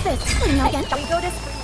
this? Wait, now again. We go this.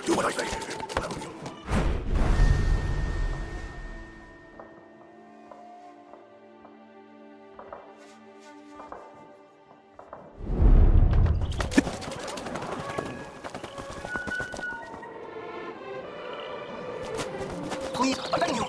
Do what I say. Please, I'm begging you.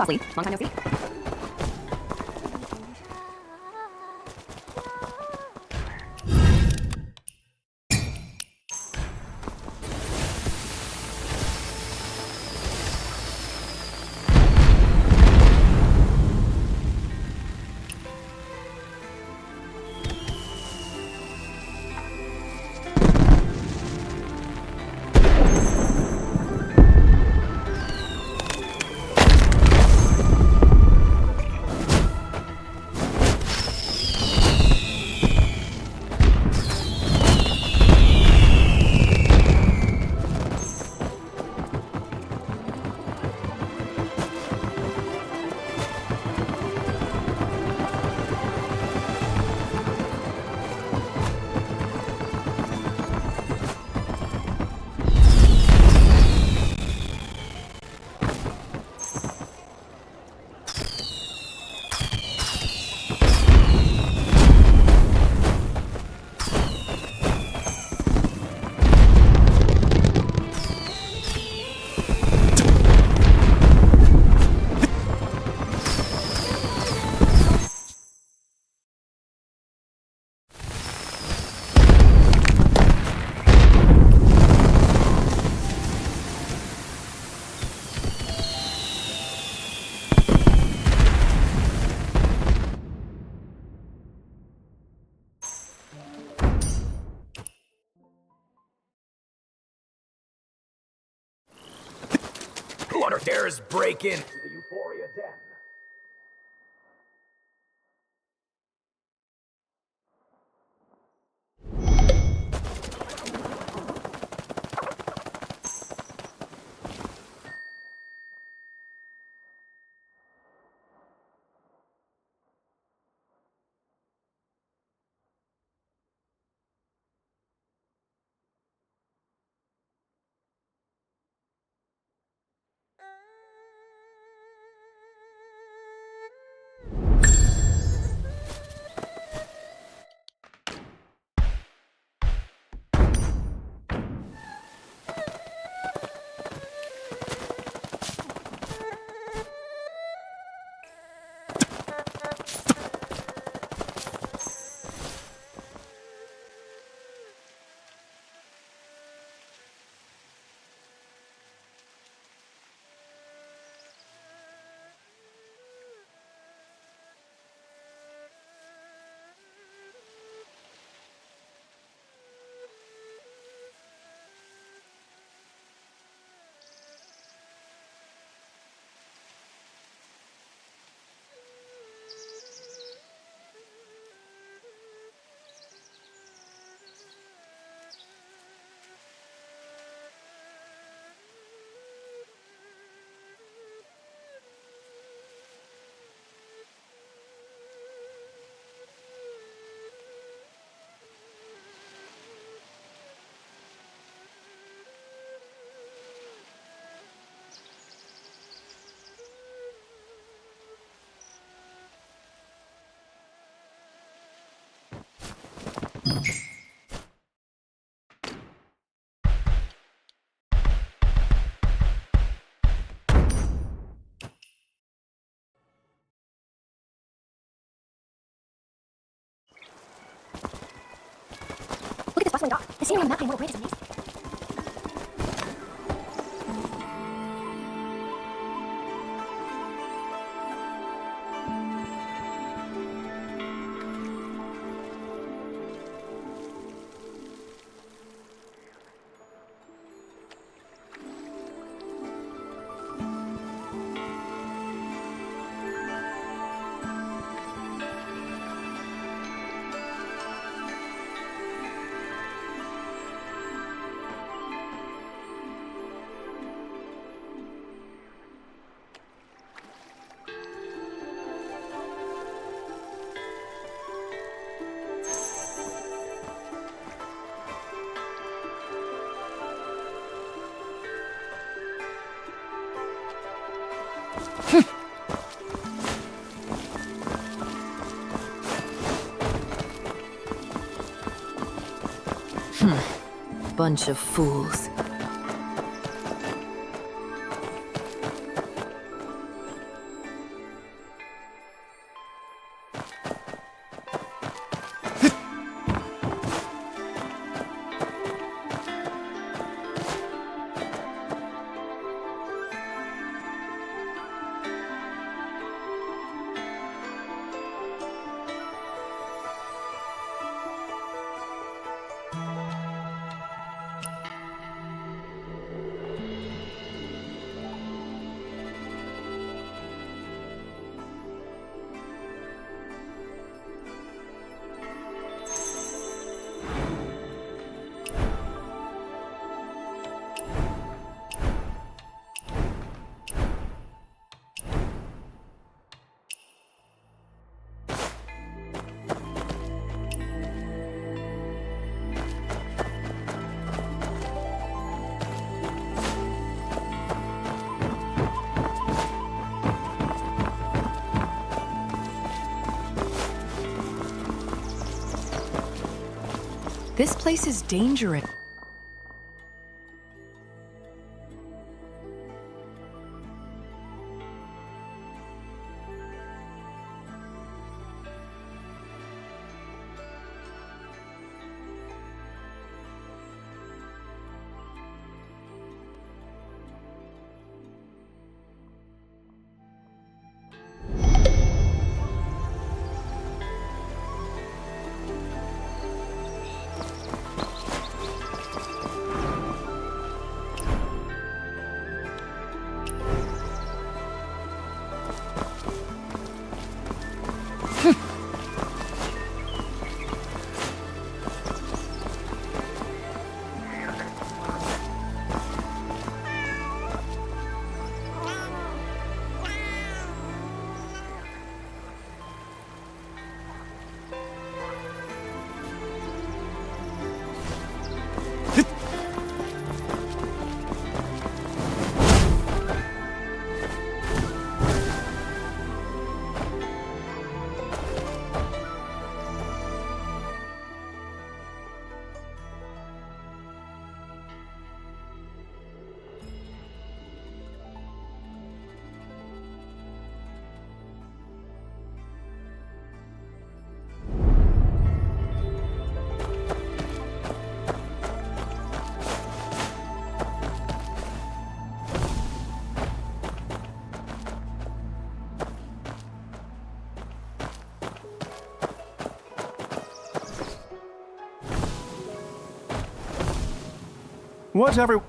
Bosley, long time no see. Who on earth dares break in the Euphoria Den? Look at this bustling dock. The scenery on the map being Little Bridge is amazing. Bunch of fools. This place is dangerous. Whatever.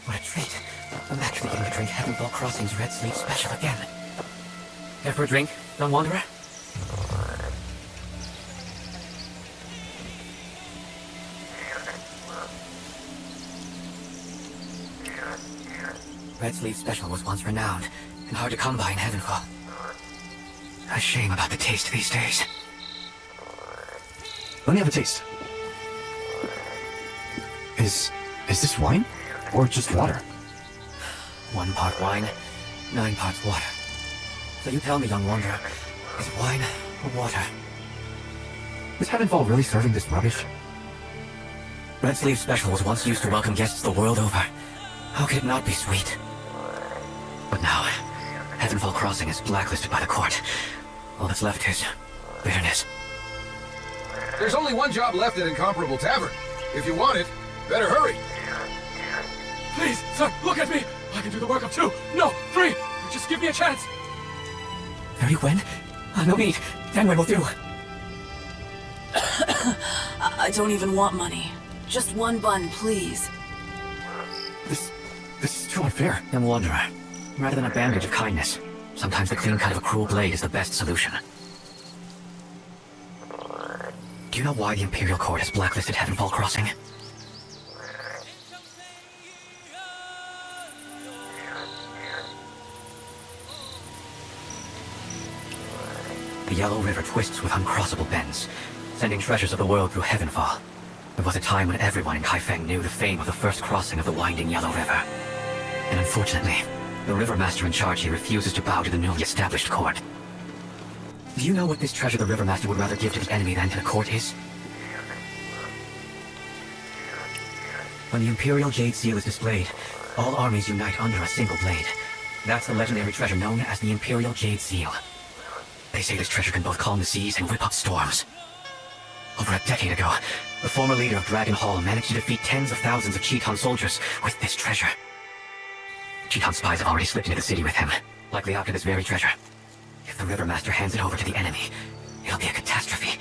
What a treat. I'm actually going to drink Heavenfall Crossing's Red Sleeve Special again. Care for a drink, young wanderer? Red Sleeve Special was once renowned and hard to come by in Heavenfall. A shame about the taste these days. Let me have a taste. Is this wine? Or just water? 1 part wine, 9 parts water. So you tell me, young wanderer, is it wine or water? Is Heavenfall really serving this rubbish? Red Sleeve Special was once used to welcome guests the world over. How could it not be sweet? But now, Heavenfall Crossing is blacklisted by the court. All that's left is bitterness. There's only one job left at Incomparable Tavern. If you want it, better hurry. Please, sir, look at me! I can do the work of 2, no, 3! Just give me a chance! 30 when? No need. 10 when will do. I don't even want money. Just 1 bun, please. This is too unfair. Young wanderer, rather than a bandage of kindness, sometimes the clean cut of a cruel blade is the best solution. Do you know why the Imperial Court has blacklisted Heavenfall Crossing? The Yellow River twists with uncrossable bends, sending treasures of the world through Heavenfall. There was a time when everyone in Kaifeng knew the fame of the first crossing of the winding Yellow River. And unfortunately, the river master in charge here refuses to bow to the newly established court. Do you know what this treasure the river master would rather give to the enemy than to the court is? When the Imperial Jade Seal is displayed, all armies unite under a single blade. That's the legendary treasure known as the Imperial Jade Seal. They say this treasure can both calm the seas and whip up storms. Over a decade ago, the former leader of Dragon Hall managed to defeat tens of thousands of Cheaton soldiers with this treasure. Cheaton spies have already slipped into the city with him, likely after this very treasure. If the River Master hands it over to the enemy, it'll be a catastrophe.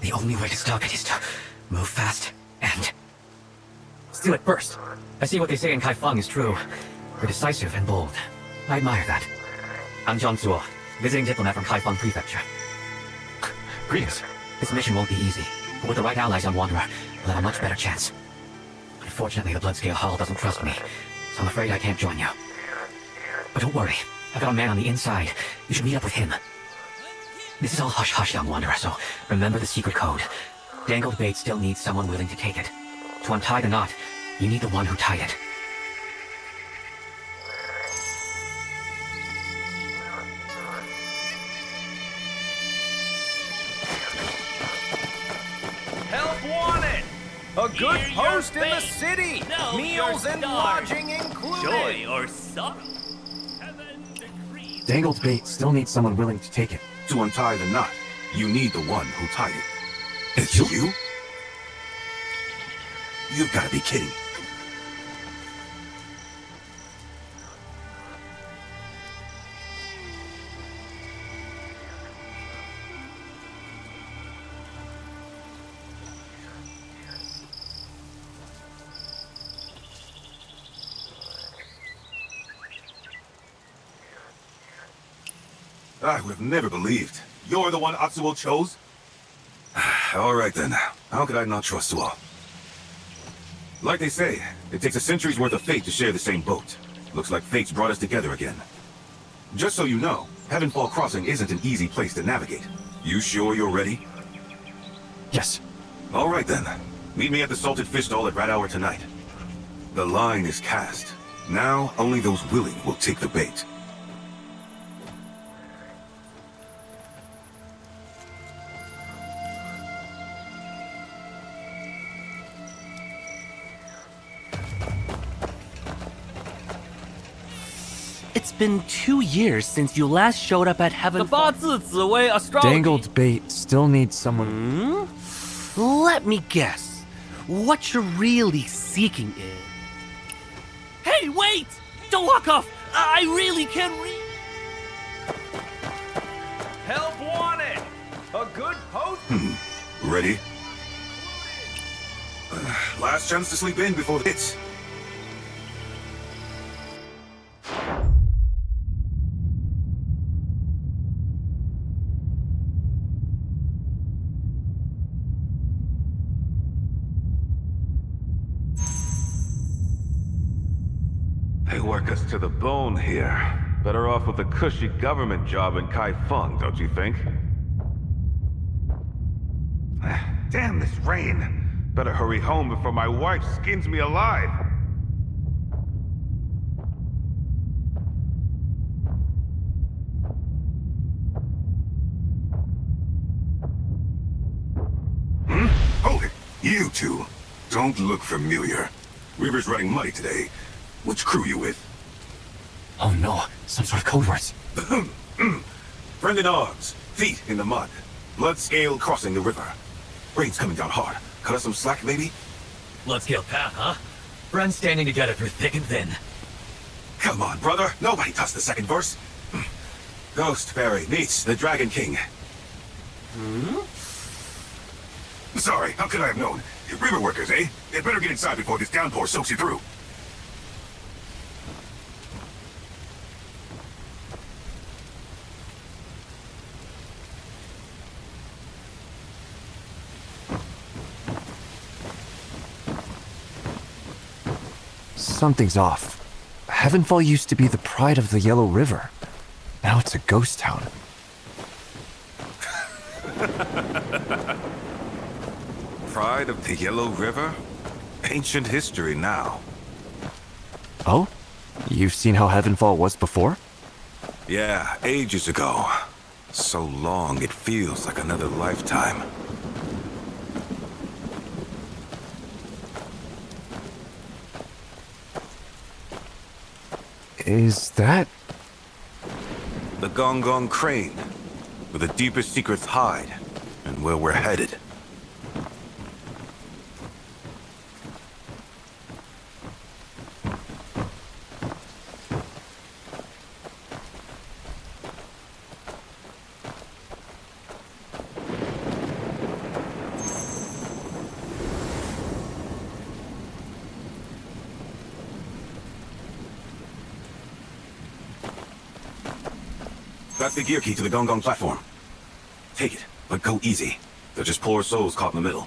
The only way to stop it is to move fast and steal it first. I see what they say in Kaifeng is true. They're decisive and bold. I admire that. I'm Zhang Zuo, visiting diplomat from Kaifeng Prefecture. Greetings. This mission won't be easy, but with the right allies on Wanderer, we'll have a much better chance. Unfortunately, the Bloodscale Hall doesn't trust me, so I'm afraid I can't join you. But don't worry, I've got a man on the inside. You should meet up with him. This is all hush-hush, young wanderer, so remember the secret code. Dangled bait still needs someone willing to take it. To untie the knot, you need the one who tied it. Help wanted! A good post in the city! No, Meals you're and starved. lodging included! Joy or sorrow. Heaven decrees. Dangled bait still needs someone willing to take it. To untie the knot, you need the one who tied it. It's you? You've got to be kidding. I would have never believed. You're the one Atsuo chose? All right then. How could I not trust Suo? Like they say, it takes a century's worth of fate to share the same boat. Looks like fate's brought us together again. Just so you know, Heavenfall Crossing isn't an easy place to navigate. You sure you're ready? Yes. All right then. Meet me at the Salted Fish Stall at Rat Hour tonight. The line is cast. Now, only those willing will take the bait. It's been 2 years since you last showed up at Heaven. The 八字紫薇 astrology. Dangled bait still needs someone. Let me guess. What you're really seeking is. Hey, wait! Don't walk off! I really can't read. Help wanted! A good post? Ready? Last chance to sleep in before the hits. They work us to the bone here. Better off with a cushy government job in Kaifeng, don't you think? Damn this rain! Better hurry home before my wife skins me alive! Hold it! You two! Don't look familiar. River's running muddy today. Which crew you with? Oh no, some sort of code words. Friend in arms, feet in the mud. Blood scale crossing the river. Rain's coming down hard. Cut us some slack, maybe? Blood scale path, huh? Friends standing together through thick and thin. Come on, brother. Nobody touched the second verse. Ghost Fairy meets the Dragon King. Sorry, how could I have known? River workers, eh? They'd better get inside before this downpour soaks you through. Something's off. Heavenfall used to be the pride of the Yellow River. Now it's a ghost town. Pride of the Yellow River? Ancient history now. Oh? You've seen how Heavenfall was before? Yeah, ages ago. So long it feels like another lifetime. Is that... The Gong Gong Crane, where the deepest secrets hide, and where we're headed. That's the gear key to the Gong Gong platform. Take it, but go easy. They're just poor souls caught in the middle.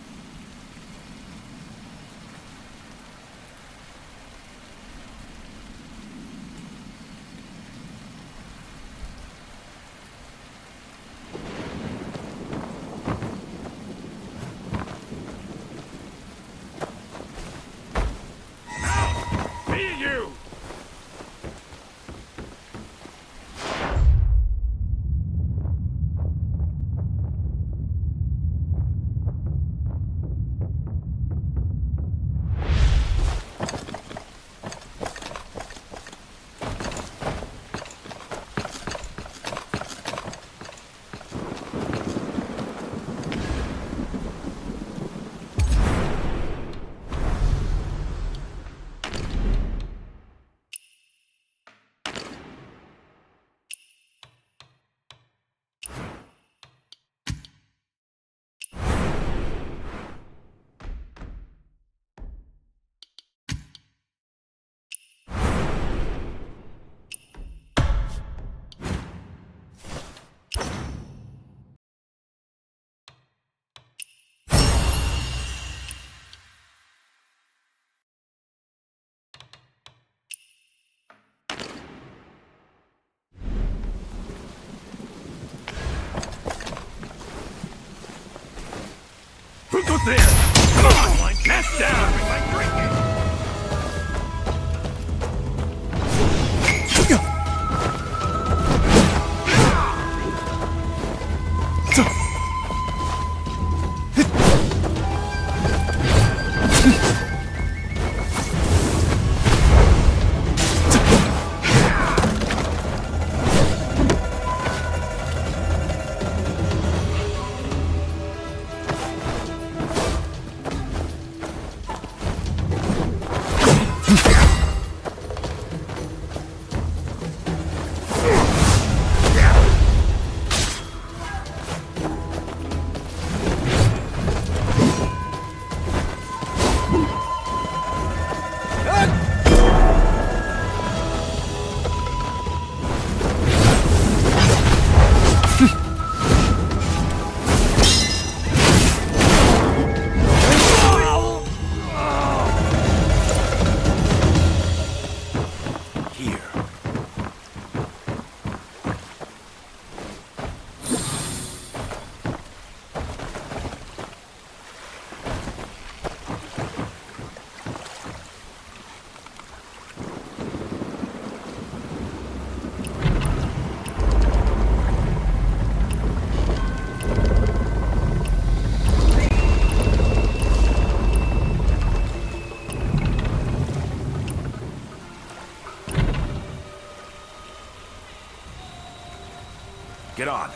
Almost there! Come on, line, cast down with my drinking! Get on.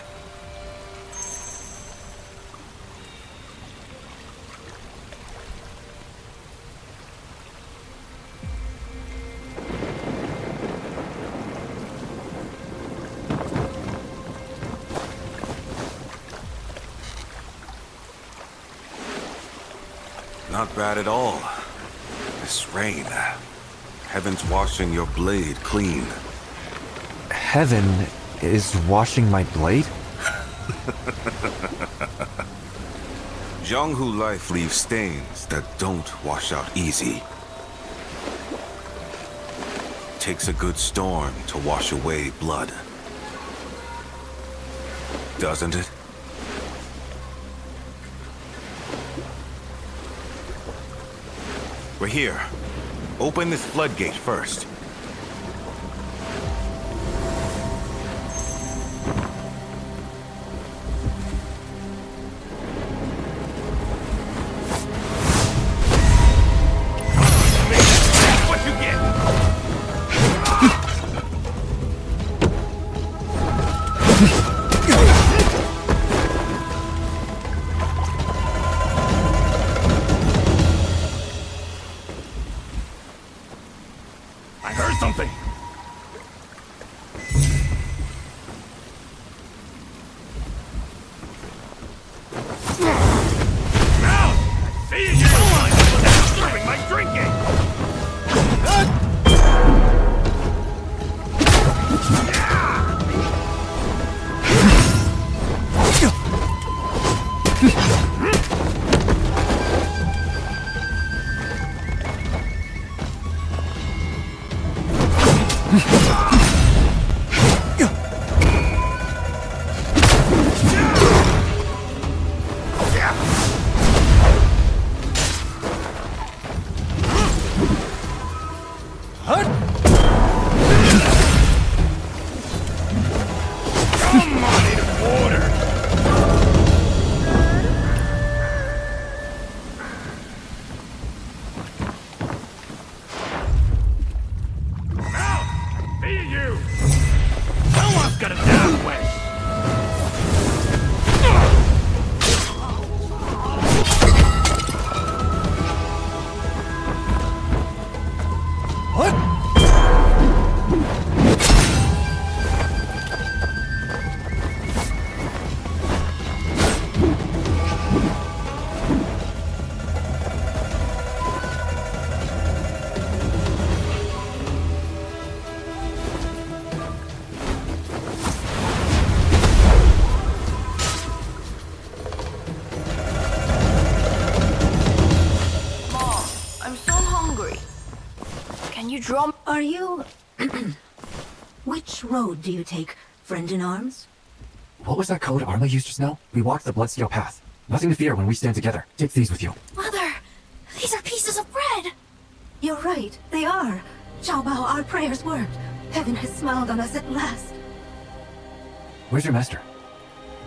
Not bad at all. This rain. Heaven's washing your blade clean. Heaven is washing my blade? Jianghu life leaves stains that don't wash out easy. Takes a good storm to wash away blood. Doesn't it? We're here. Open this floodgate first. Something! Now! I see you! Come on! Without disturbing my drinking! Are you... Which road do you take, friend in arms? What was that code Arma used just now? We walked the Bloodsteel path. Nothing to fear when we stand together. Take these with you. Mother, these are pieces of bread. You're right, they are. Xiao Bao, our prayers worked. Heaven has smiled on us at last. Where's your master?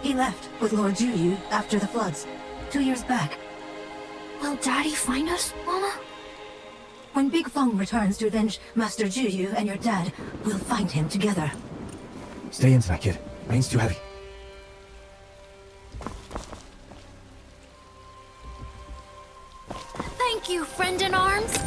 He left with Lord Juyu after the floods, 2 years back. Will Daddy find us, Mama? When Big Feng returns to avenge Master Juyu and your dad, we'll find him together. Stay in tonight, kid. Rain's too heavy. Thank you, friend in arms.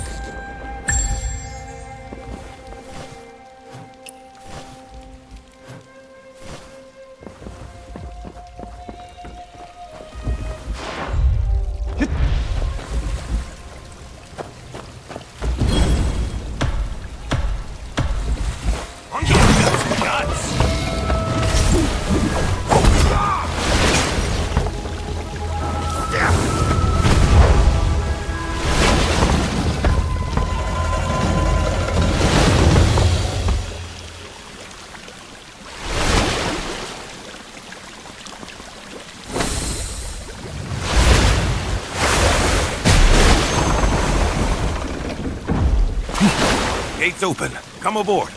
Gates open. Come aboard.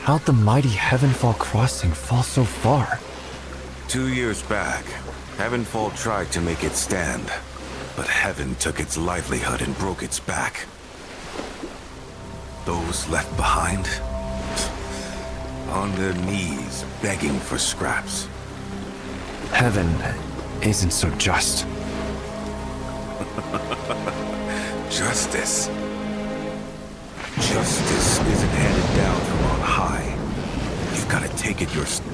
How'd the mighty Heavenfall Crossing fall so far? 2 years back, Heavenfall tried to make it stand, but Heaven took its livelihood and broke its back. Those left behind, on their knees, begging for scraps. Heaven isn't so just. Justice. Justice isn't handed down from on high. You've got to take it yourself.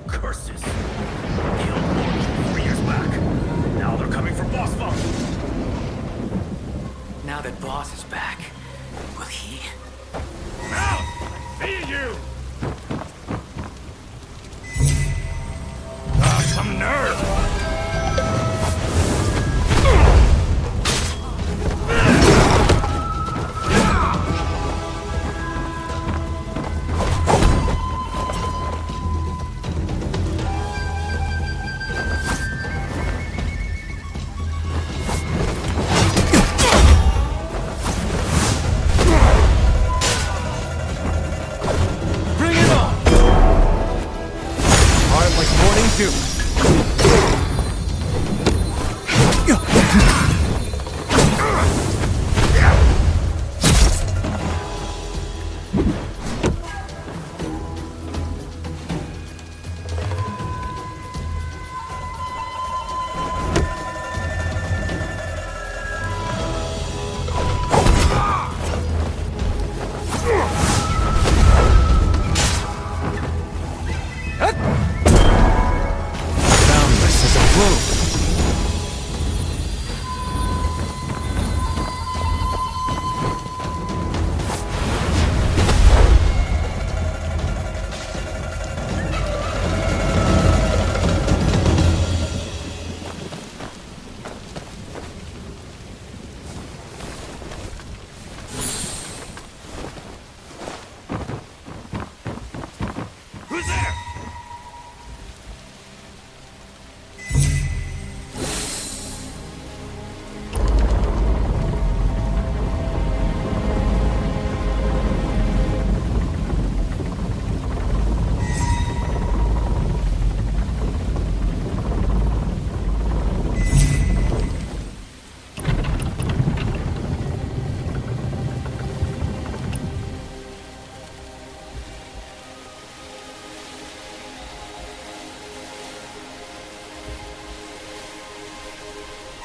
Curses. Killed Lord 3 years back. Now they're coming for Boss Funk. Now that Boss is back, will he? Out! I see you! Ah, some nerve!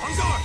On guard!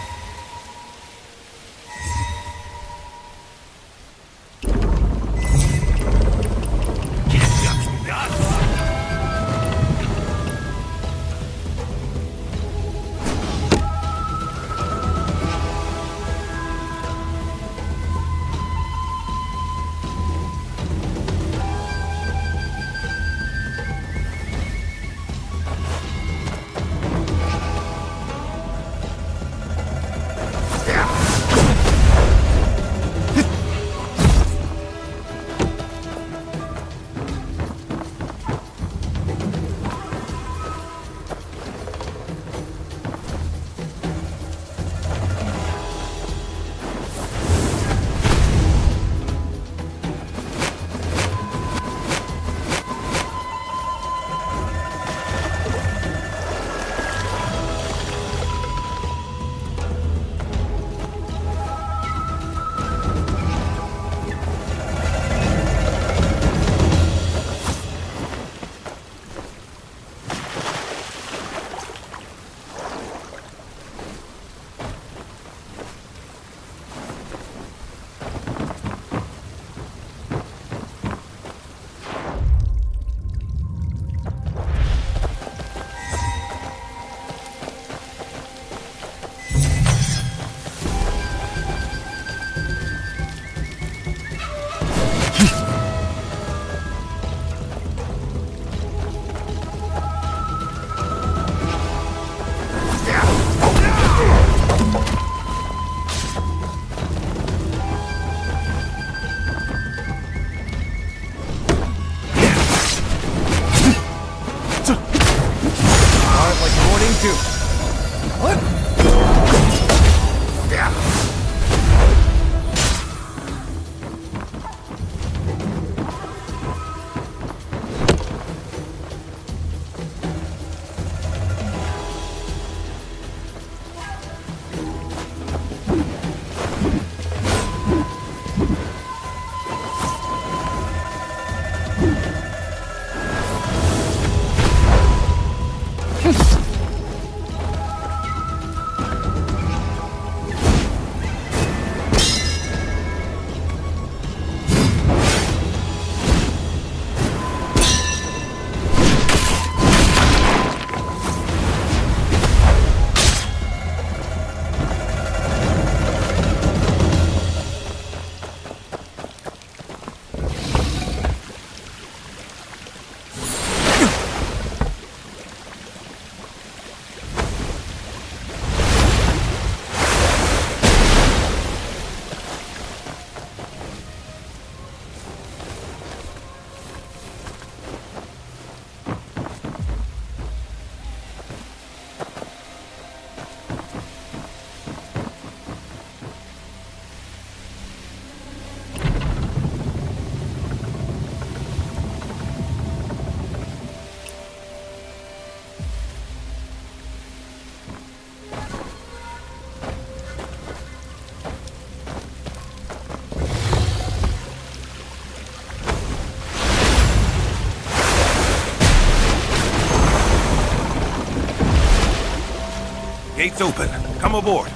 Gates open. Come aboard.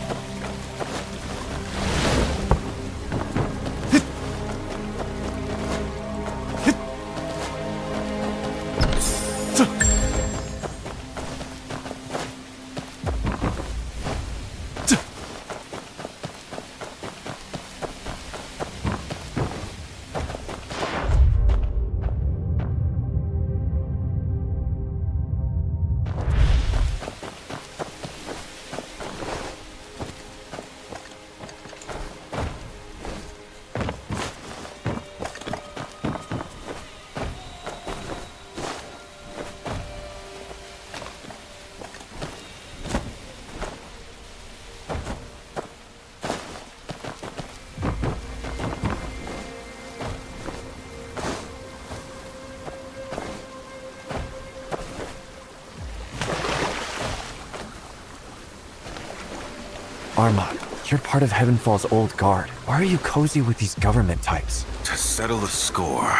Arma, you're part of Heavenfall's old guard. Why are you cozy with these government types? To settle the score.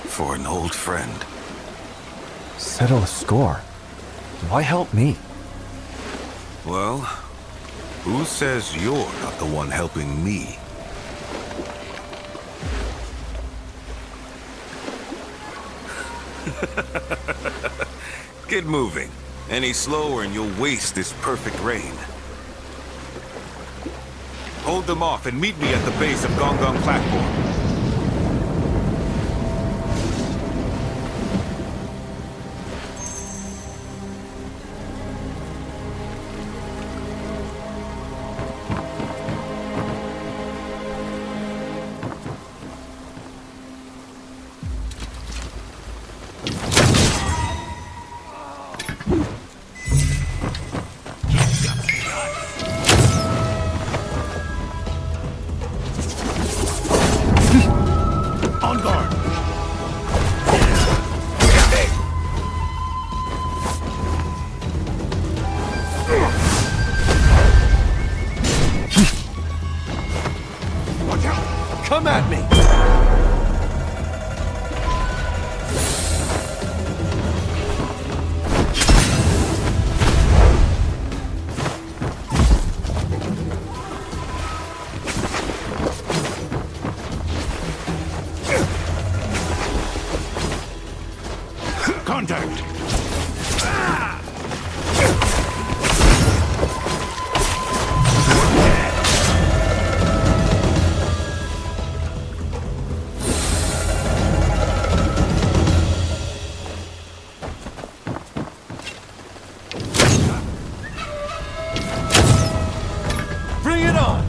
For an old friend. Settle a score? Why help me? Well, Who says you're not the one helping me? Get moving. Any slower and you'll waste this perfect rain. Hold them off and meet me at the base of Gong Gong platform. Come at me! Contact! Bring it on!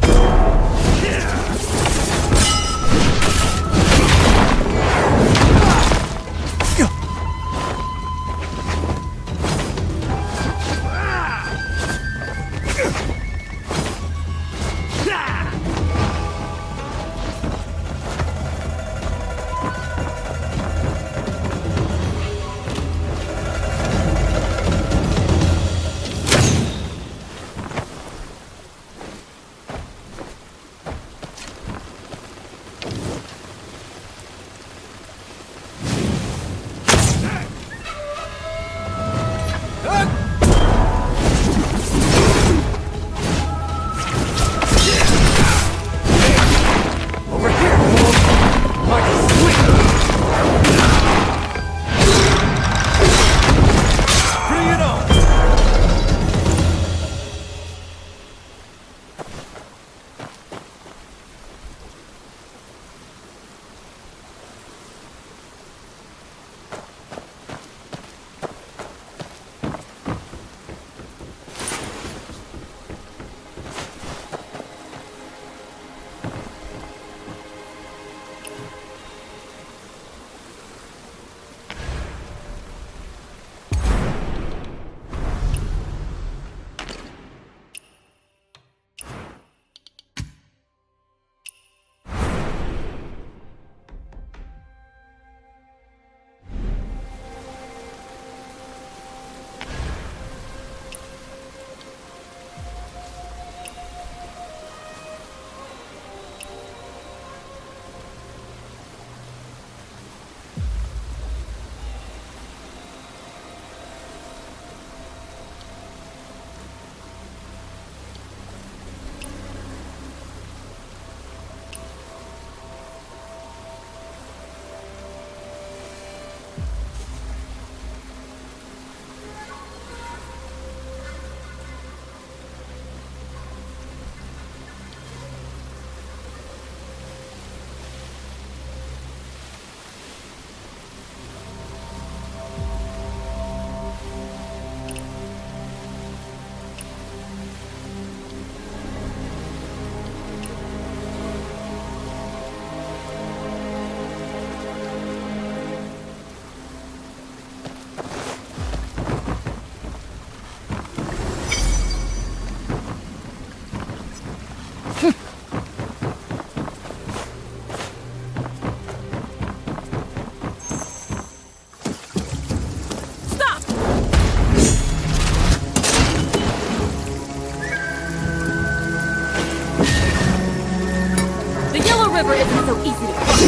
river isn't so easy to cross.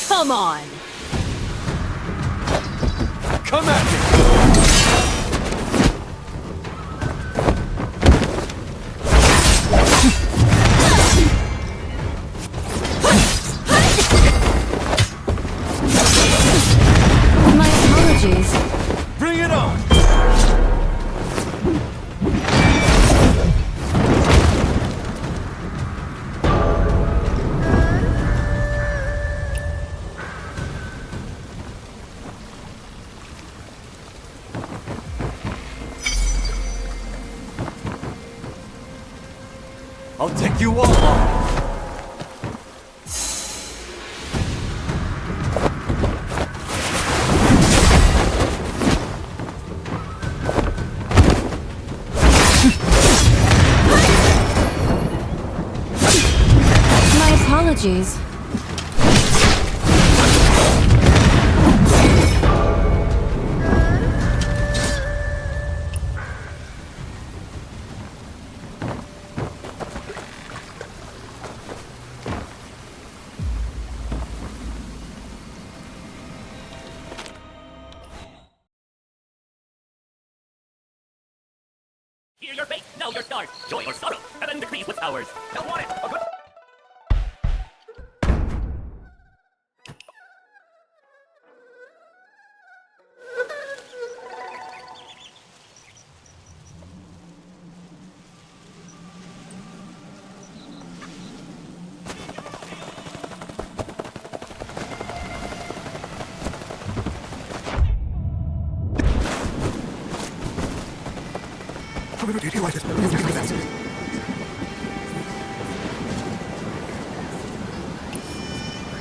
Come on. Come at me! apologies. Bring it on! I'll take you all on. My apologies. Hear your fate, know your stars, joy or sorrow, heaven decrees what's ours. Don't want it, a good...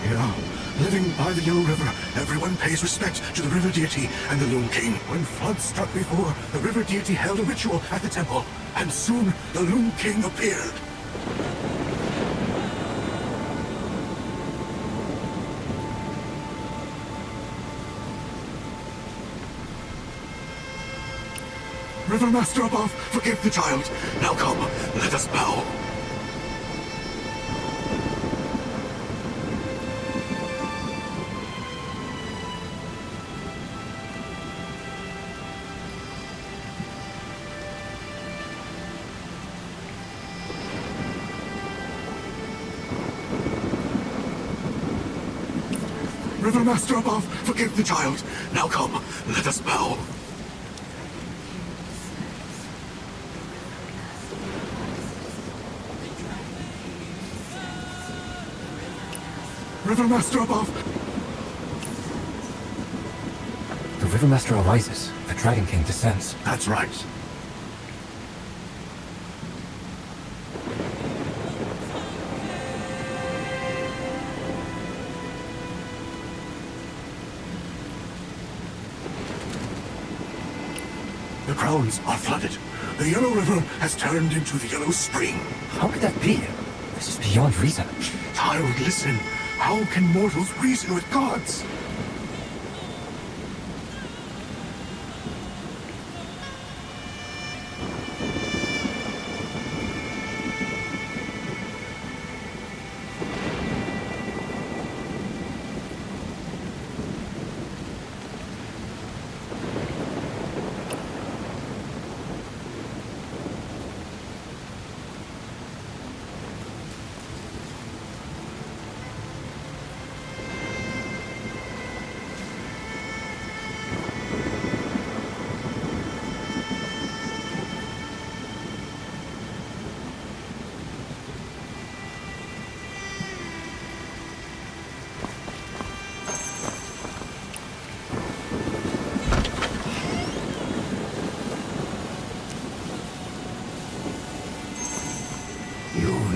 Yeah. Living by the Yellow River, everyone pays respect to the river deity and the Loon King. When floods struck before, the river deity held a ritual at the temple, and soon the Loon King appeared. River Master above, forgive the child. Now come, let us bow. River Master above, forgive the child. Now come, let us bow. River Master above. The River Master arises. The Dragon King descends. That's right. The grounds are flooded. The Yellow River has turned into the Yellow Spring. How could that be? This is beyond reason. Child, listen. How can mortals reason with gods?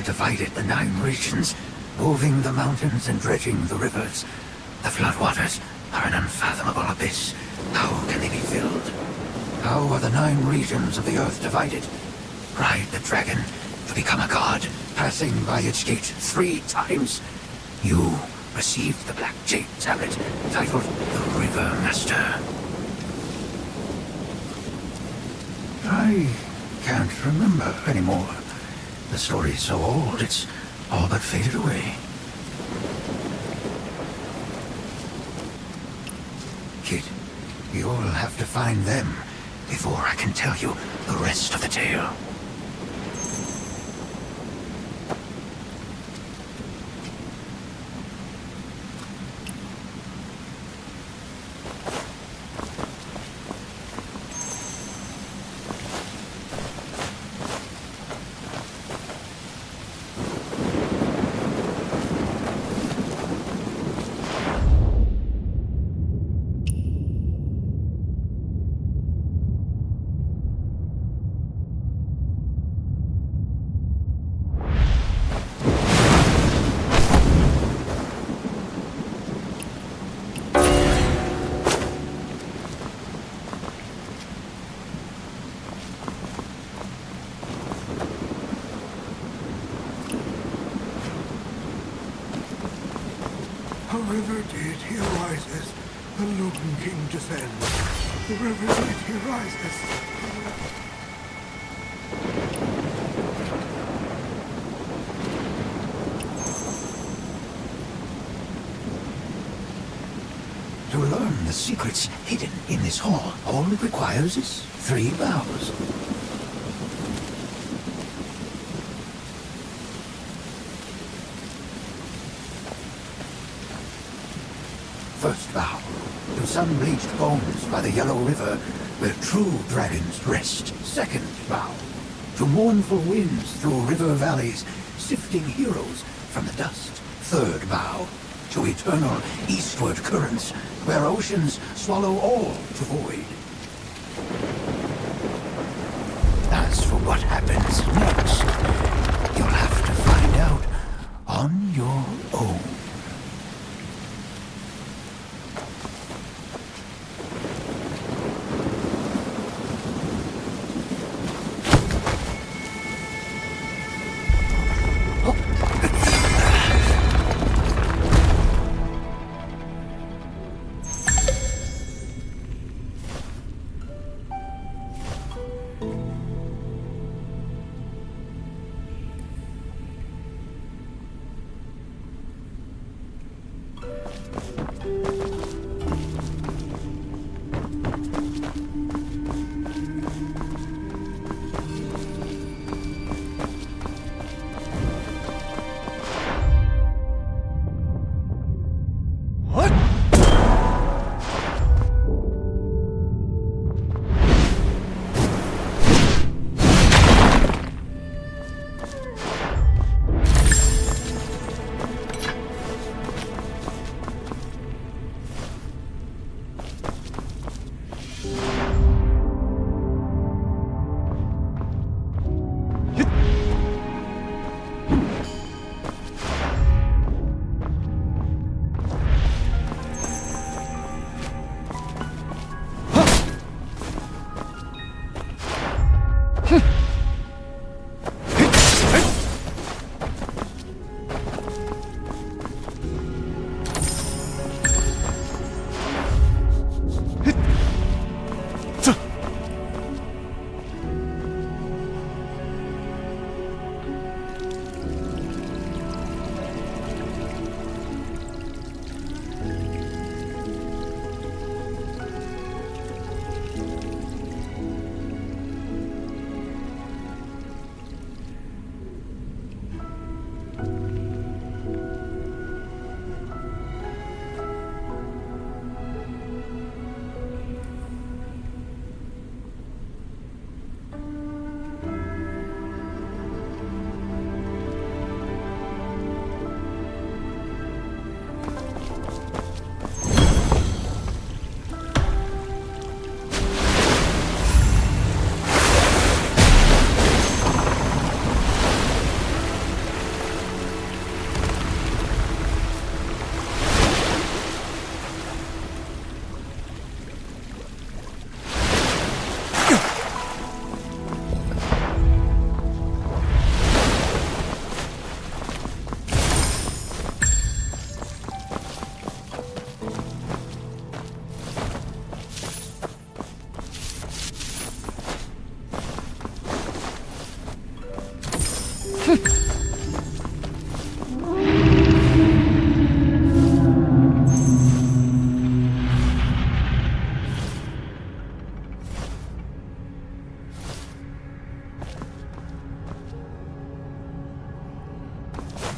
Divided the 9 regions, moving the mountains and dredging the rivers. The floodwaters are an unfathomable abyss. How can they be filled? How are the 9 regions of the earth divided? Ride the dragon to become a god, passing by its gate 3 times. You received the Black Jade tablet, titled the River Master. I can't remember anymore. The story's so old, it's all but faded away. Kid, you'll have to find them before I can tell you the rest of the tale. river deity arises, the Logan King descends. The river deity arises. To learn the secrets hidden in this hall, all it requires is 3 vows. First vow, to sun-bleached bones by the Yellow River, where true dragons rest. Second vow, to mournful winds through river valleys, sifting heroes from the dust. Third vow, to eternal eastward currents, where oceans swallow all to void. As for what happens next, you'll have to find out on your own.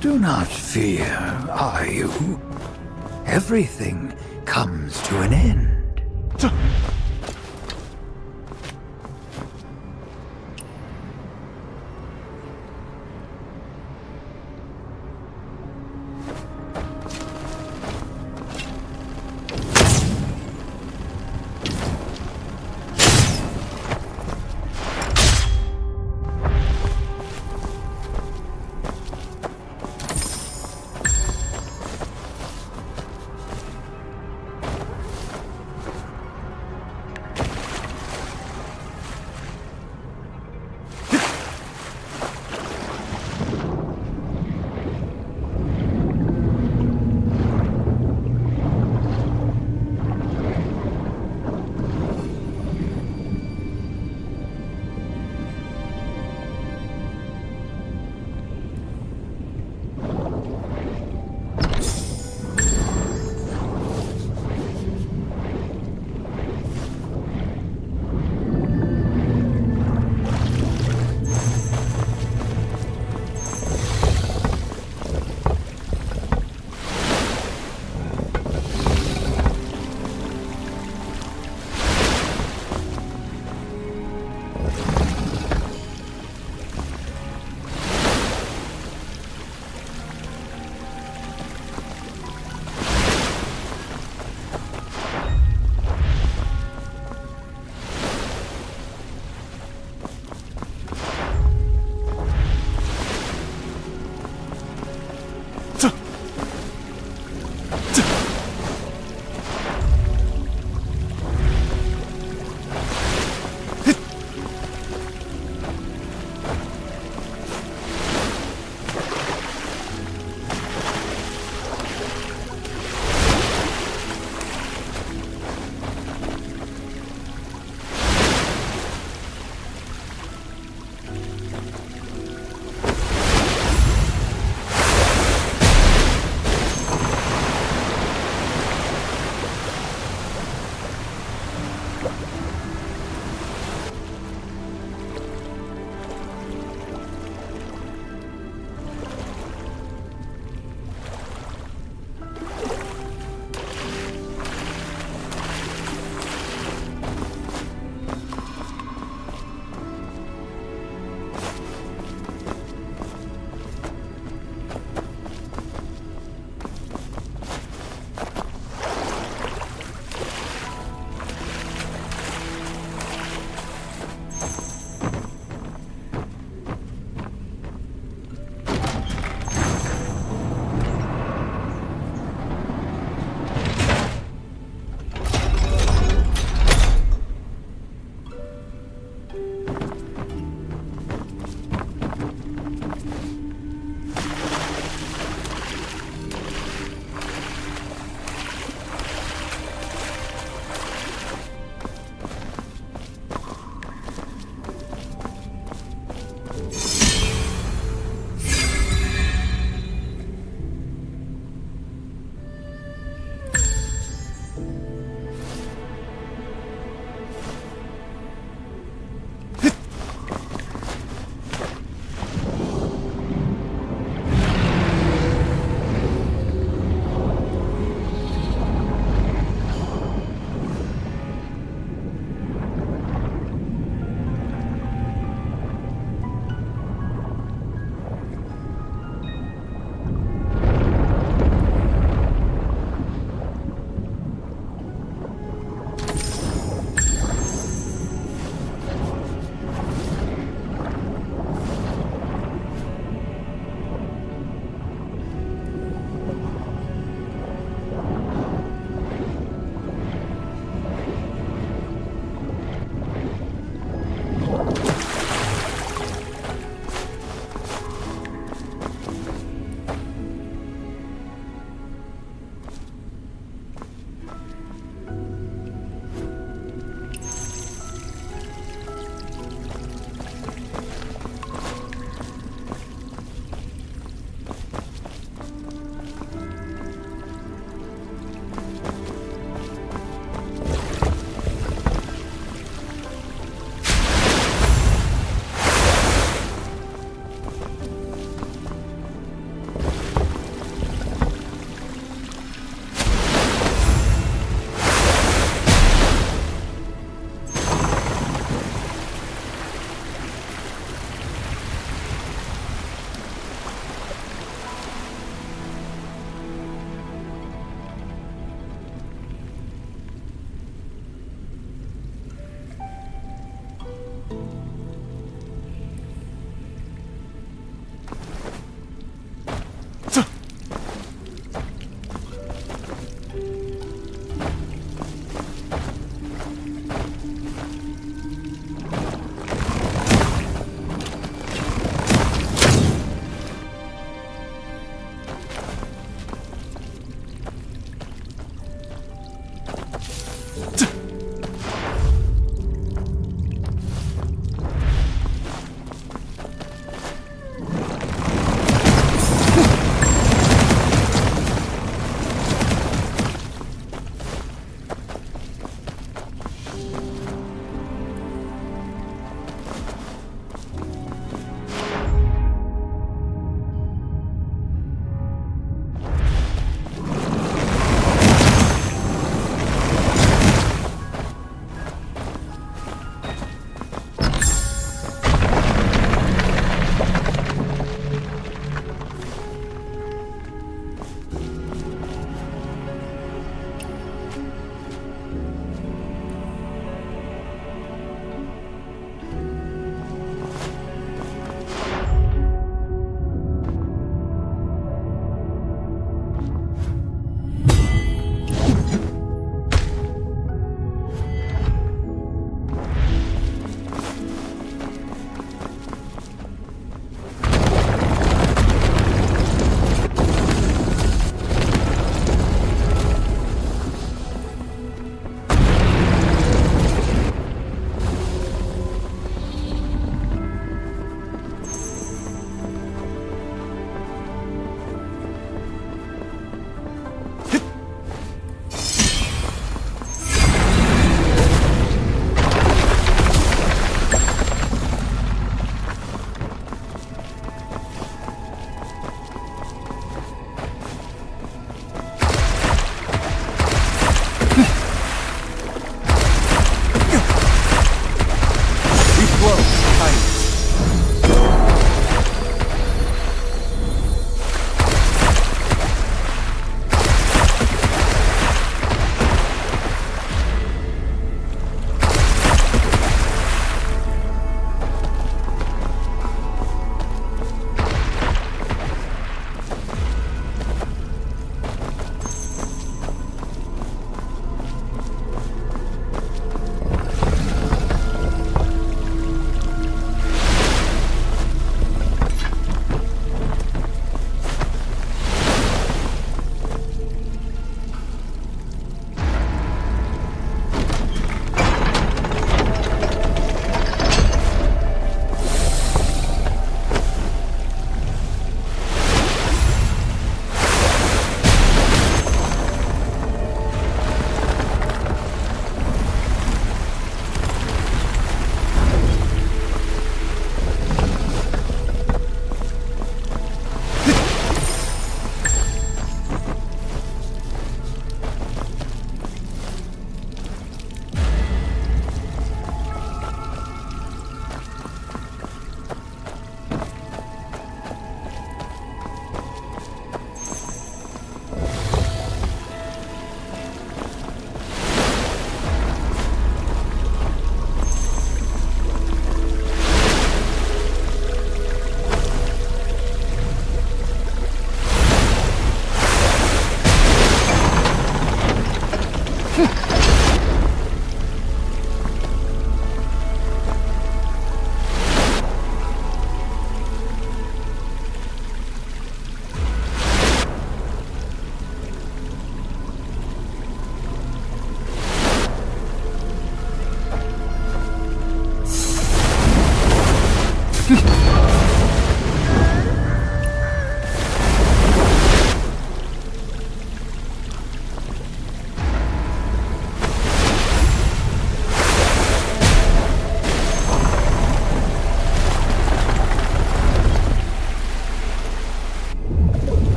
Do not fear, are you? Everything comes to an end.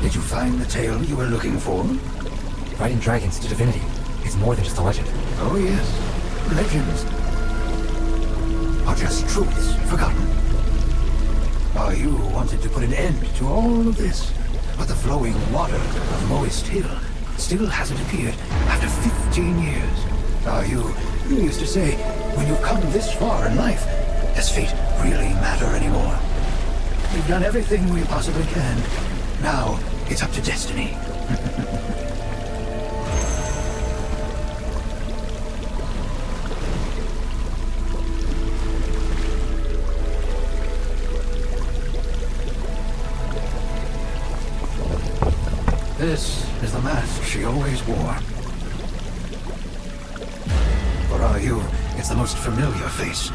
Did you find the tale you were looking for? Riding dragons to divinity. It's more than just a legend. Oh yes, legends are just truths forgotten. You wanted to put an end to all of this, but the flowing water of Moist Hill still hasn't appeared after 15 years. You used to say, when you've come this far in life, does fate really matter anymore? We've done everything we possibly can. Now, it's up to destiny. This is the mask she always wore. For our you, it's the most familiar face.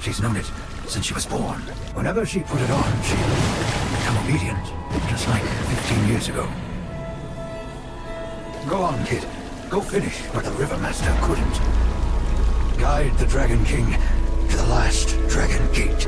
She's known it since she was born. Whenever she put it on, she'd become obedient, just like 15 years ago. Go on, kid. Go finish what the River Master couldn't. Guide the Dragon King to the last Dragon Gate.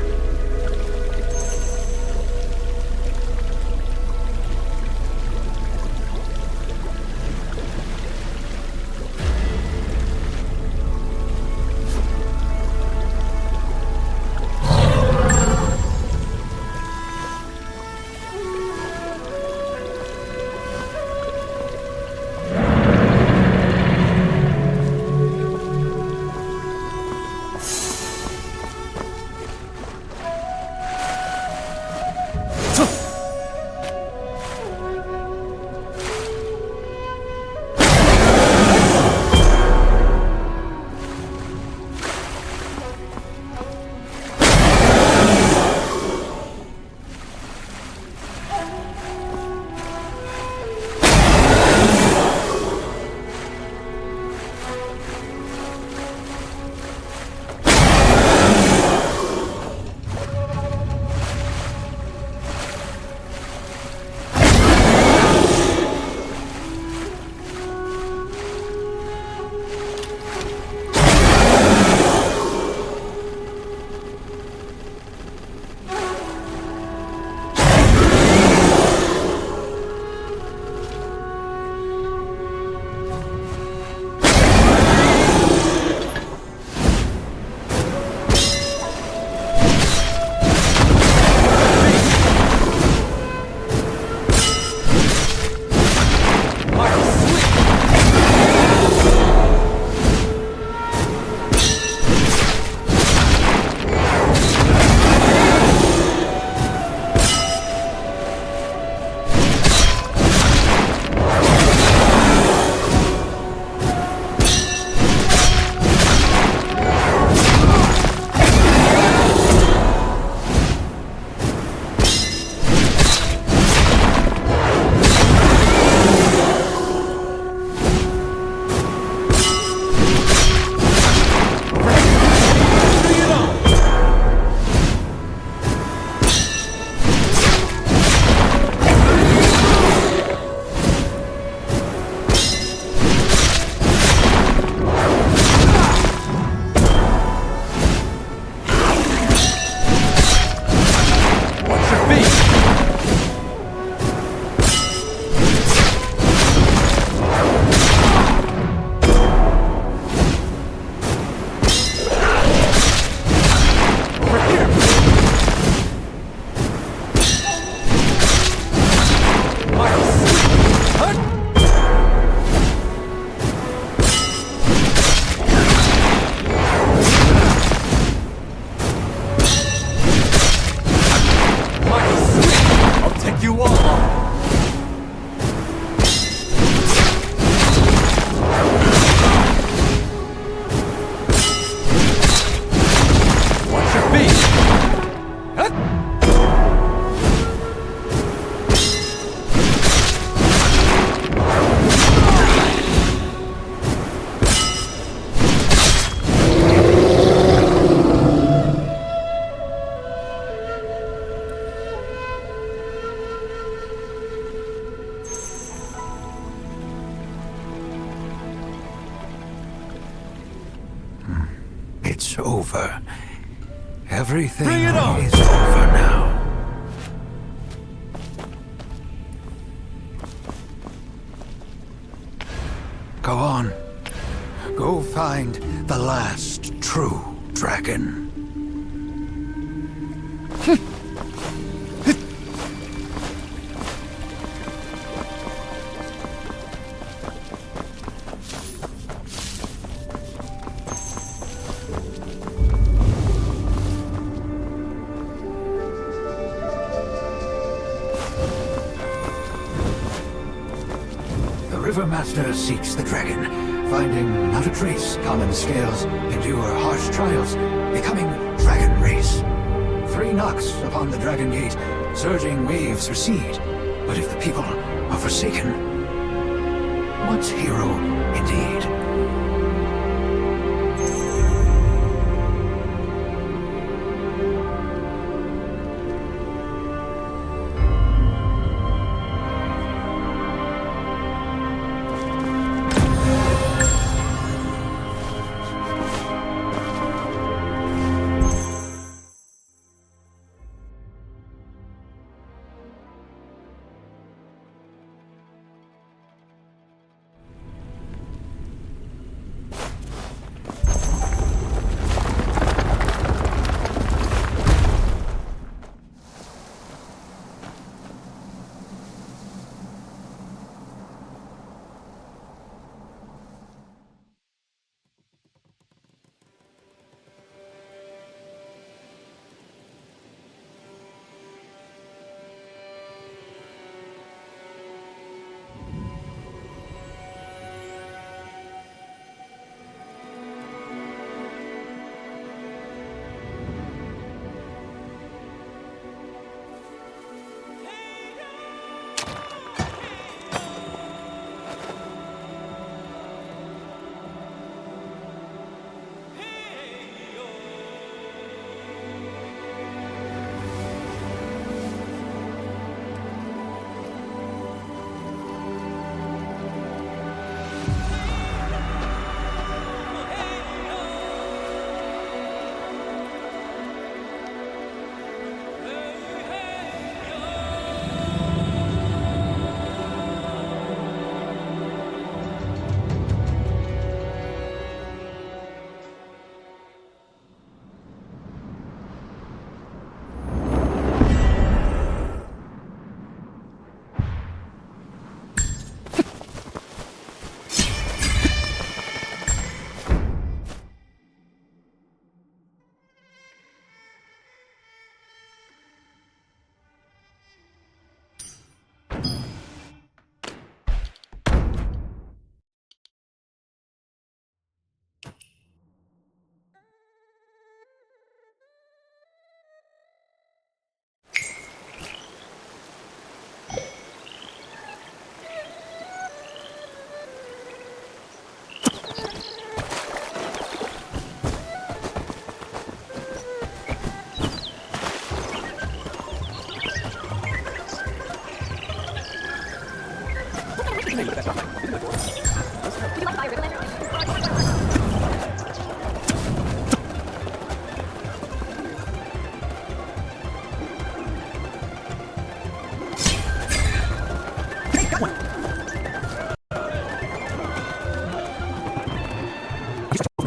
It's over. Everything Bring it on! is over now. Go on. Go find the last true dragon. The River Master seeks the dragon, finding not a trace. Common scales endure harsh trials, becoming dragon race. 3 knocks upon the dragon gate, surging waves recede. But if the people are forsaken, what's hero indeed?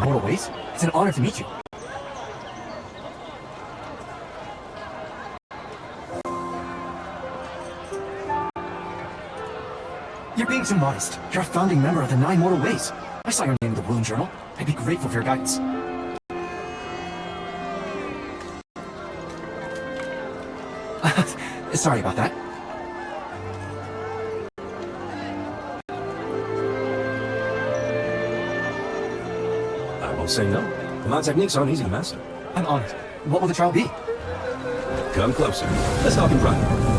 Mortal ways? It's an honor to meet you. You're being too modest. You're a founding member of the 9 Mortal Ways. I saw your name in the Wound Journal. I'd be grateful for your guidance. Sorry about that. I won't say no. My techniques aren't easy to master. I'm honored. What will the trial be? Come closer. Let's talk in private.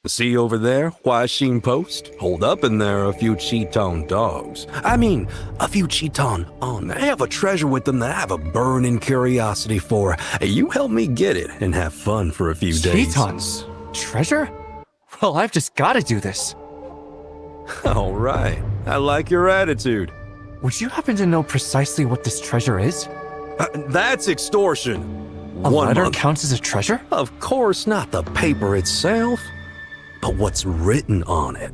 See over there, Huaxing Post? Hold up in there a few Chiton dogs. I mean, a few Chiton on. They have a treasure with them that I have a burning curiosity for. You help me get it and have fun for a few days. Chitons? Treasure? Well, I've just gotta do this. All right. I like your attitude. Would you happen to know precisely what this treasure is? That's extortion. A letter counts as a treasure? Of course, not the paper itself, but what's written on it.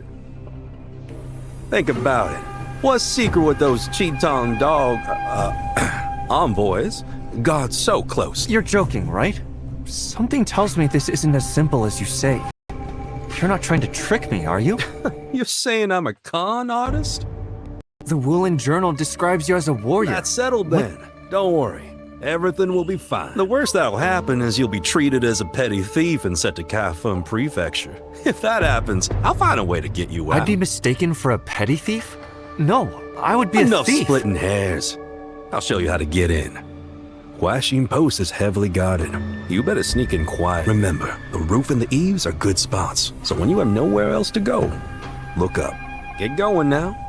Think about it. What's secret with those Chiton dog envoys got so close? You're joking, right? Something tells me this isn't as simple as you say. You're not trying to trick me, are you? You're saying I'm a con artist? The Woolen Journal describes you as a warrior. That's settled then. Don't worry. Everything will be fine. The worst that'll happen is you'll be treated as a petty thief and sent to Kaifeng Prefecture. If that happens, I'll find a way to get you out. I'd be mistaken for a petty thief? No, I would be Enough a thief. splitting hairs. I'll show you how to get in. Huaxin Post is heavily guarded. You better sneak in quiet. Remember, the roof and the eaves are good spots, so when you have nowhere else to go, look up. Get going now.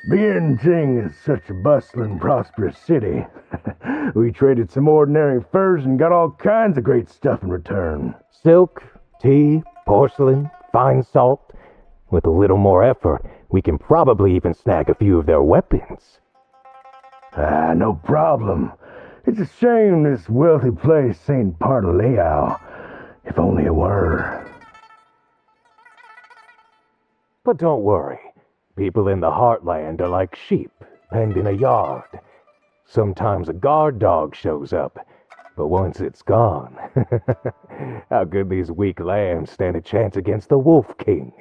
Bianjing is such a bustling, prosperous city. We traded some ordinary furs and got all kinds of great stuff in return. Silk, tea, porcelain, fine salt. With a little more effort, we can probably even snag a few of their weapons. No problem. It's a shame this wealthy place ain't part of Liao. If only it were. But don't worry. People in the Heartland are like sheep, penned in a yard. Sometimes a guard dog shows up, but once it's gone, how could these weak lambs stand a chance against the Wolf King?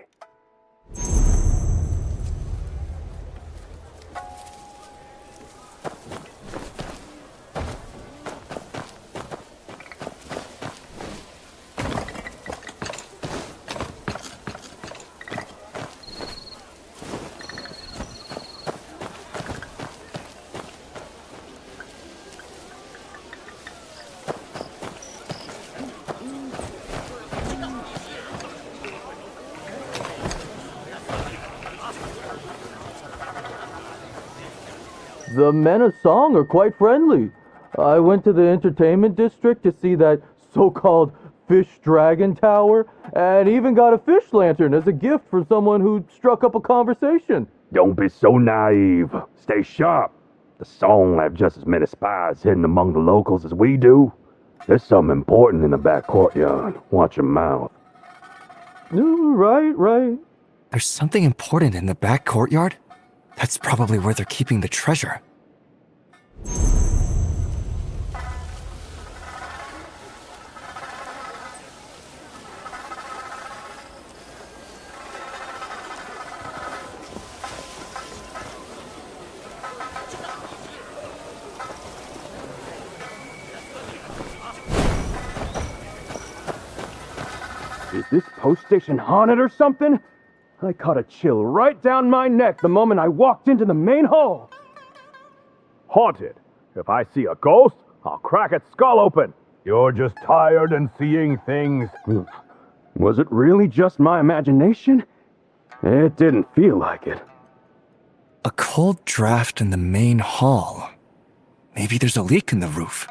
The men of song are quite friendly. I went to the entertainment district to see that so-called fish dragon tower, and even got a fish lantern as a gift for someone who struck up a conversation. Don't be so naive. Stay sharp. The Song have just as many spies hidden among the locals as we do. There's something important in the back courtyard. Watch your mouth. Right. There's something important in the back courtyard? That's probably where they're keeping the treasure. Is this post station haunted or something? I caught a chill right down my neck the moment I walked into the main hall. Haunted? If I see a ghost, I'll crack its skull open. You're just tired and seeing things. Was it really just my imagination? It didn't feel like it. A cold draft in the main hall. Maybe there's a leak in the roof.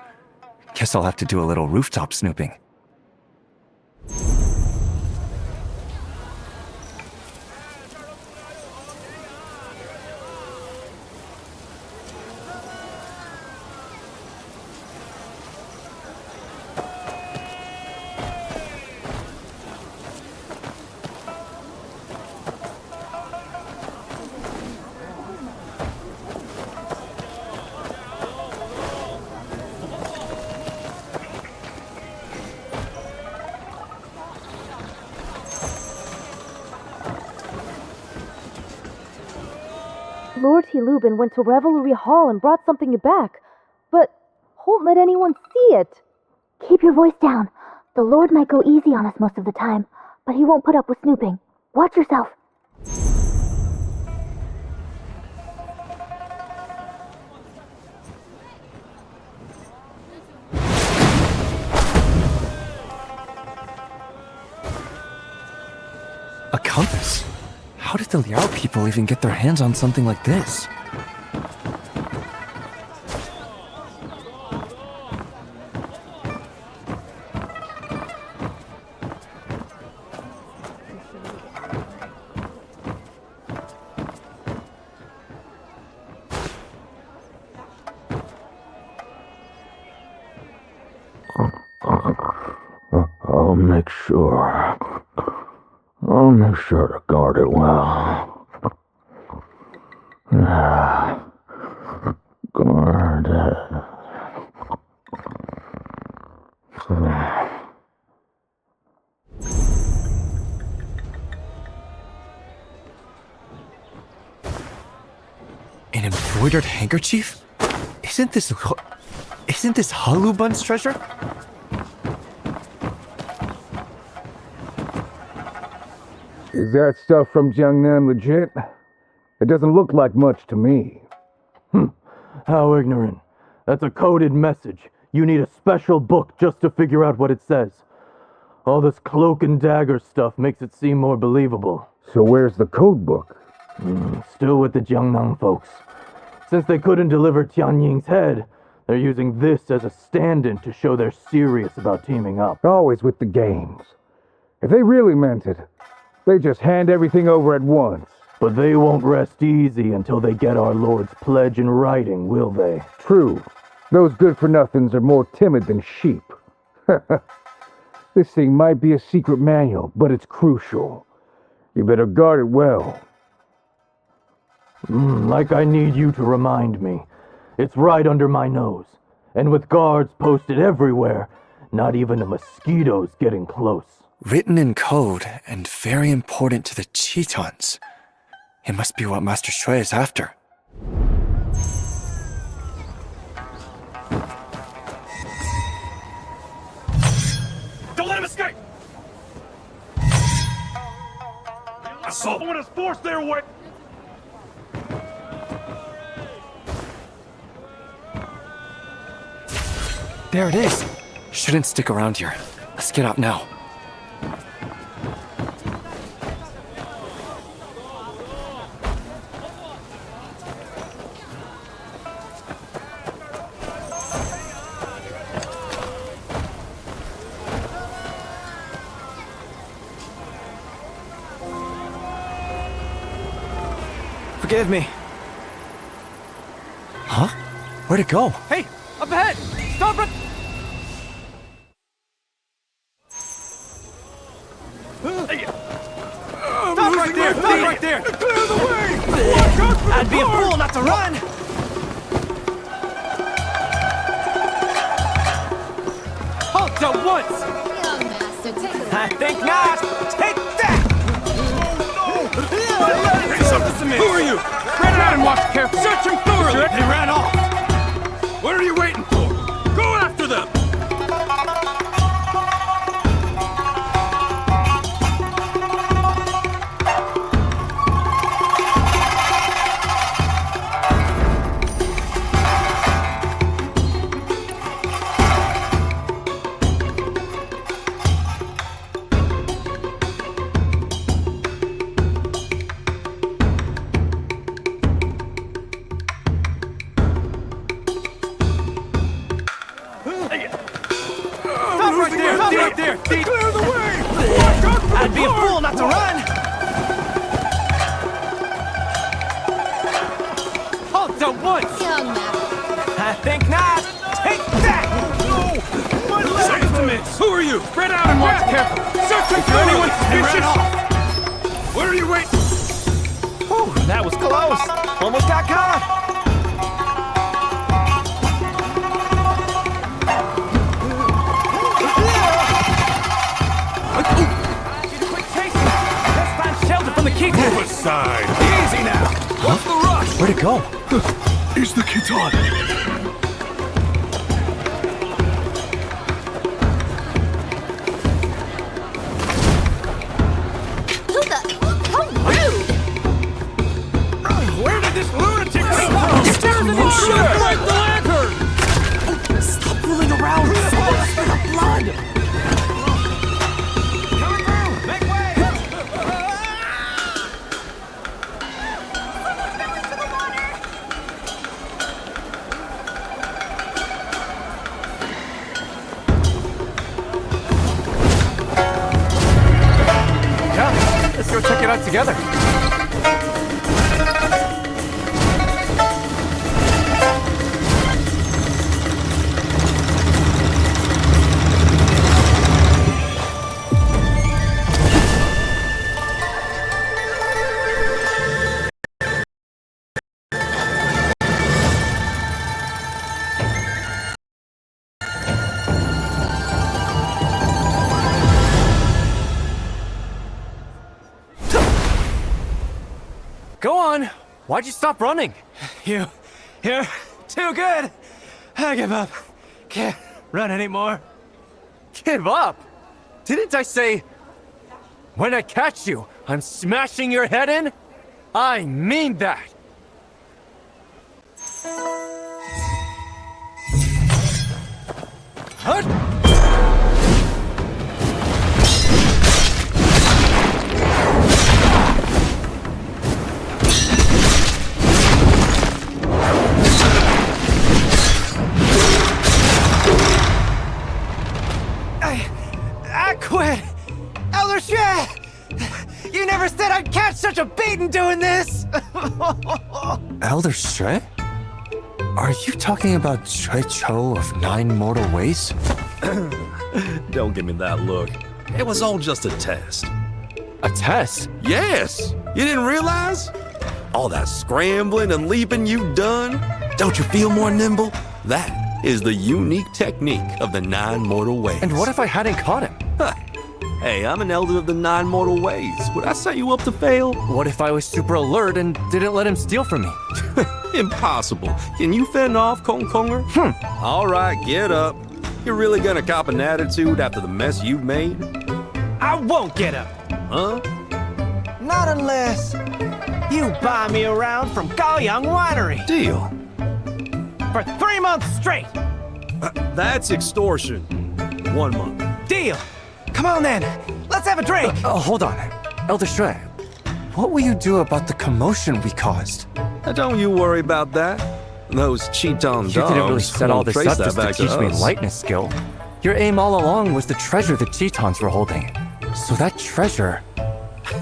Guess I'll have to do a little rooftop snooping. Lord Lubin went to Revelry Hall and brought something back, but won't let anyone see it. Keep your voice down. The Lord might go easy on us most of the time, but he won't put up with snooping. Watch yourself. A compass? How did the Liao people even get their hands on something like this? I'll make sure to guard it well. Guard it. An embroidered handkerchief? Isn't this Halubun's treasure? Is that stuff from Jiangnan legit? It doesn't look like much to me. How ignorant. That's a coded message. You need a special book just to figure out what it says. All this cloak and dagger stuff makes it seem more believable. So where's the code book? Still with the Jiangnan folks. Since they couldn't deliver Tianying's head, they're using this as a stand-in to show they're serious about teaming up. Always with the games. If they really meant it, they just hand everything over at once. But they won't rest easy until they get our Lord's pledge in writing, will they? True. Those good-for-nothings are more timid than sheep. This thing might be a secret manual, but it's crucial. You better guard it well. Like I need you to remind me. It's right under my nose. And with guards posted everywhere, not even a mosquito's getting close. Written in code and very important to the Chitons. It must be what Master Shui is after. Don't let him escape! I saw someone has forced their way. There it is. Shouldn't stick around here. Let's get out now. Forgive me. Huh? Where'd it go? Hey, up ahead! Stop it! Stop right there! Stop right there! Clear the way! I'd be a fool not to run! Halt at once! Young master, take it. I think not! Take that! Hey, something's amiss. Who are you? Spread out and watch carefully. Search him thoroughly! They ran off. What are you waiting for? Go after them! Right there! Clear the way! I'd be a fool not to run! Halt at once! Young master. I think not! Take that! Seconds to miss! Who are you? Spread out and watch carefully. Search him Is anyone thoroughly! suspicious? What are you waiting? Whew, that was close! Almost got caught! From the key. Move aside! Easy now! What's the rush? Where'd it go? It's the Kitan. Who the? How rude! Where did this lunatic come from? Stairs and Shoot! Break the lantern! Stop fooling around! Someone spit up blood! Coming through! Make way! it out together. Go on. Why'd you stop running? You're too good. I give up. Can't run anymore. Give up? Didn't I say, when I catch you, I'm smashing your head in? I mean that. Hut! I quit! Elder Shred! You never said I'd catch such a beating doing this! Elder Shred? Are you talking about Shui Cho of Nine Mortal Ways? Don't give me that look. It was all just a test. A test? Yes! You didn't realize? All that scrambling and leaping you've done? Don't you feel more nimble? That is the unique technique of the Nine Mortal Ways. And what if I hadn't caught him? Hey, I'm an elder of the Nine Mortal Ways. Would I set you up to fail? What if I was super alert and didn't let him steal from me? Impossible. Can you fend off, Kong Konger? All right, get up. You're really gonna cop an attitude after the mess you've made? I won't get up! Huh? Not unless you buy me around from Gaoyang Winery. Deal. For 3 months straight. That's extortion. 1 month. Deal. Come on then. Let's have a drink. Hold on. Elder Shred, what will you do about the commotion we caused? Don't you worry about that. Those Cheeton dogs You didn't really set all won't this trace up that just to back teach me us. lightness skill. Your aim all along was the treasure the Cheetons were holding. So that treasure...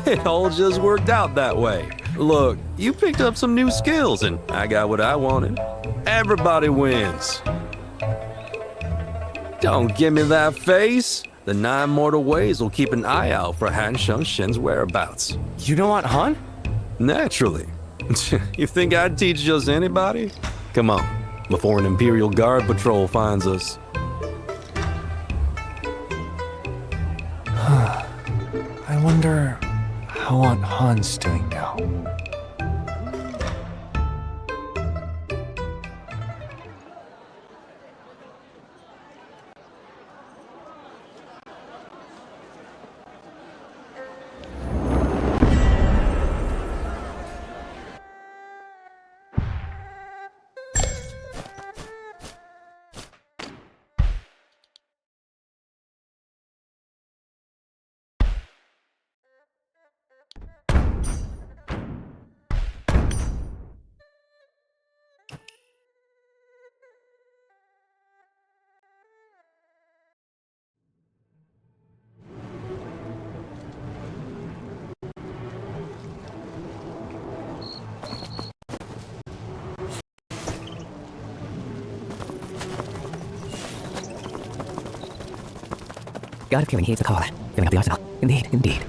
It all just worked out that way. Look, you picked up some new skills and I got what I wanted. Everybody wins. Don't give me that face. The Nine Mortal Ways will keep an eye out for Han Sheng-Shen's whereabouts. You don't want Han? Naturally. You think I'd teach just anybody? Come on, before an Imperial Guard patrol finds us. I wonder how Aunt Han's doing now. Got a feeling he needs a call. Filling up the arsenal. Indeed, indeed.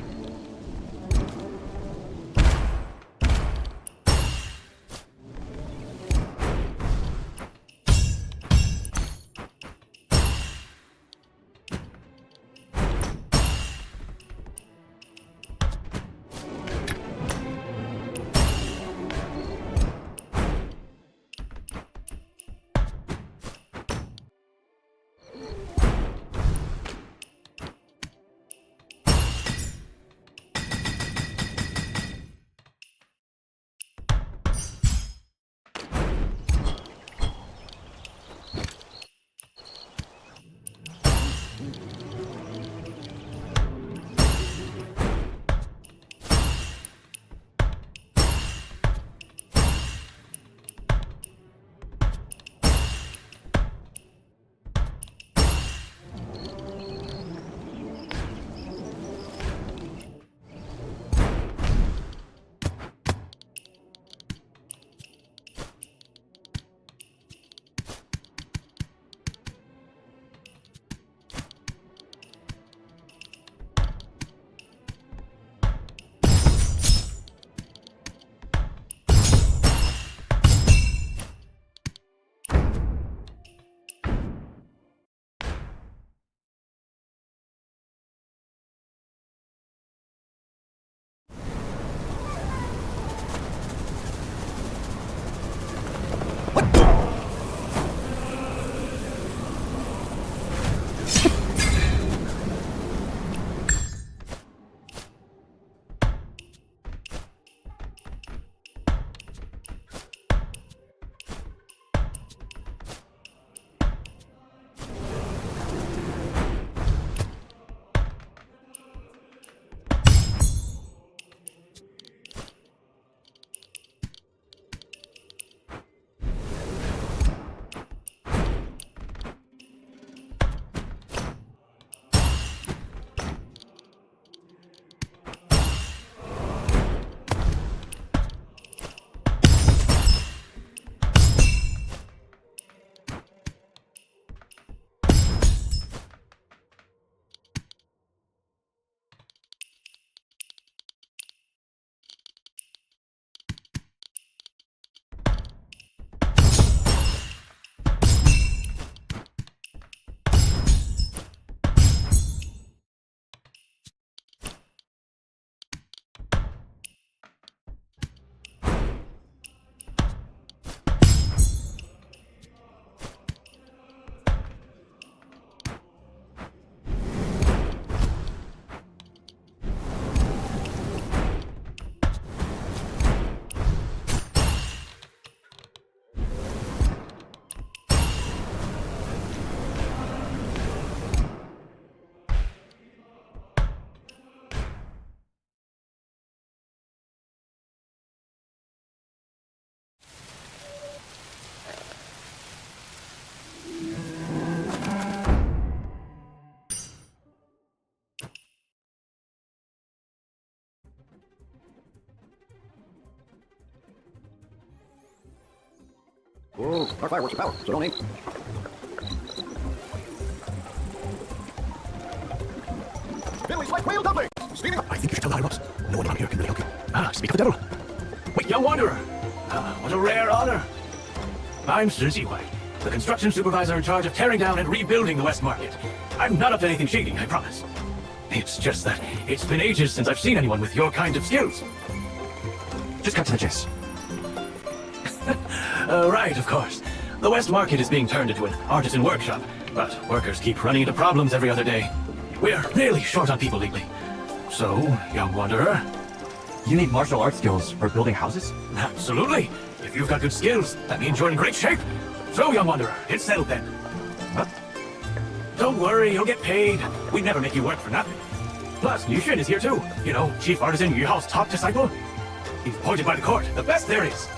Whoa, our fireworks are power, so don't aim. Billy's like whale dumpling! Steaming! I think you should tell the higher-ups. No one around here can really help you. Speak of the devil. Wait, young wanderer! What a rare honor! I'm Sir Ziwei, the construction supervisor in charge of tearing down and rebuilding the West Market. I'm not up to anything shady, I promise. It's just that it's been ages since I've seen anyone with your kind of skills. Just cut to the chase. Right, of course. The West Market is being turned into an artisan workshop, but workers keep running into problems every other day. We're really short on people lately. So, young wanderer... You need martial arts skills for building houses? Absolutely! If you've got good skills, that means you're in great shape. So, young wanderer, it's settled then. What? Don't worry, you'll get paid. We'd never make you work for nothing. Plus, Liu Xun is here too. You know, Chief Artisan Yu Hao's top disciple. He's appointed by the court, the best there is.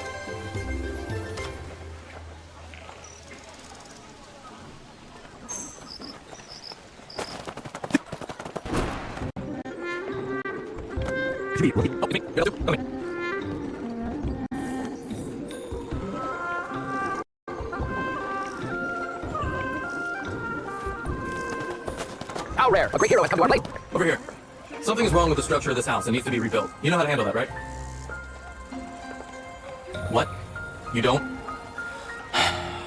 How rare! A great hero has come to our place! Over here. Something is wrong with the structure of this house and needs to be rebuilt. You know how to handle that, right? What? You don't?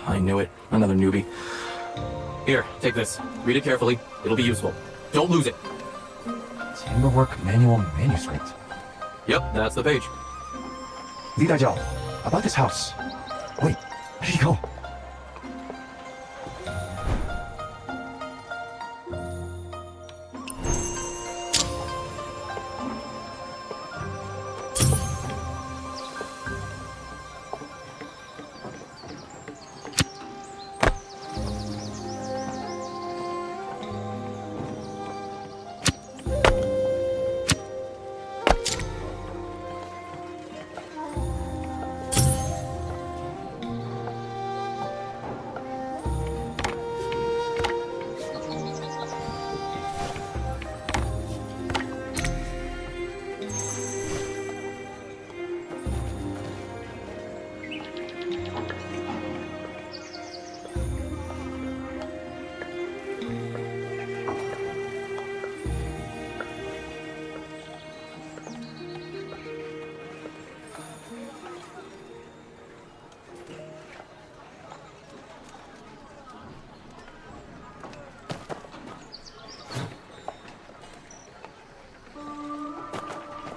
I knew it. Another newbie. Here, take this. Read it carefully. It'll be useful. Don't lose it. Timberwork Manual Manuscript. Yep, that's the page. Li Daijiao, about this house. Wait, where did he go?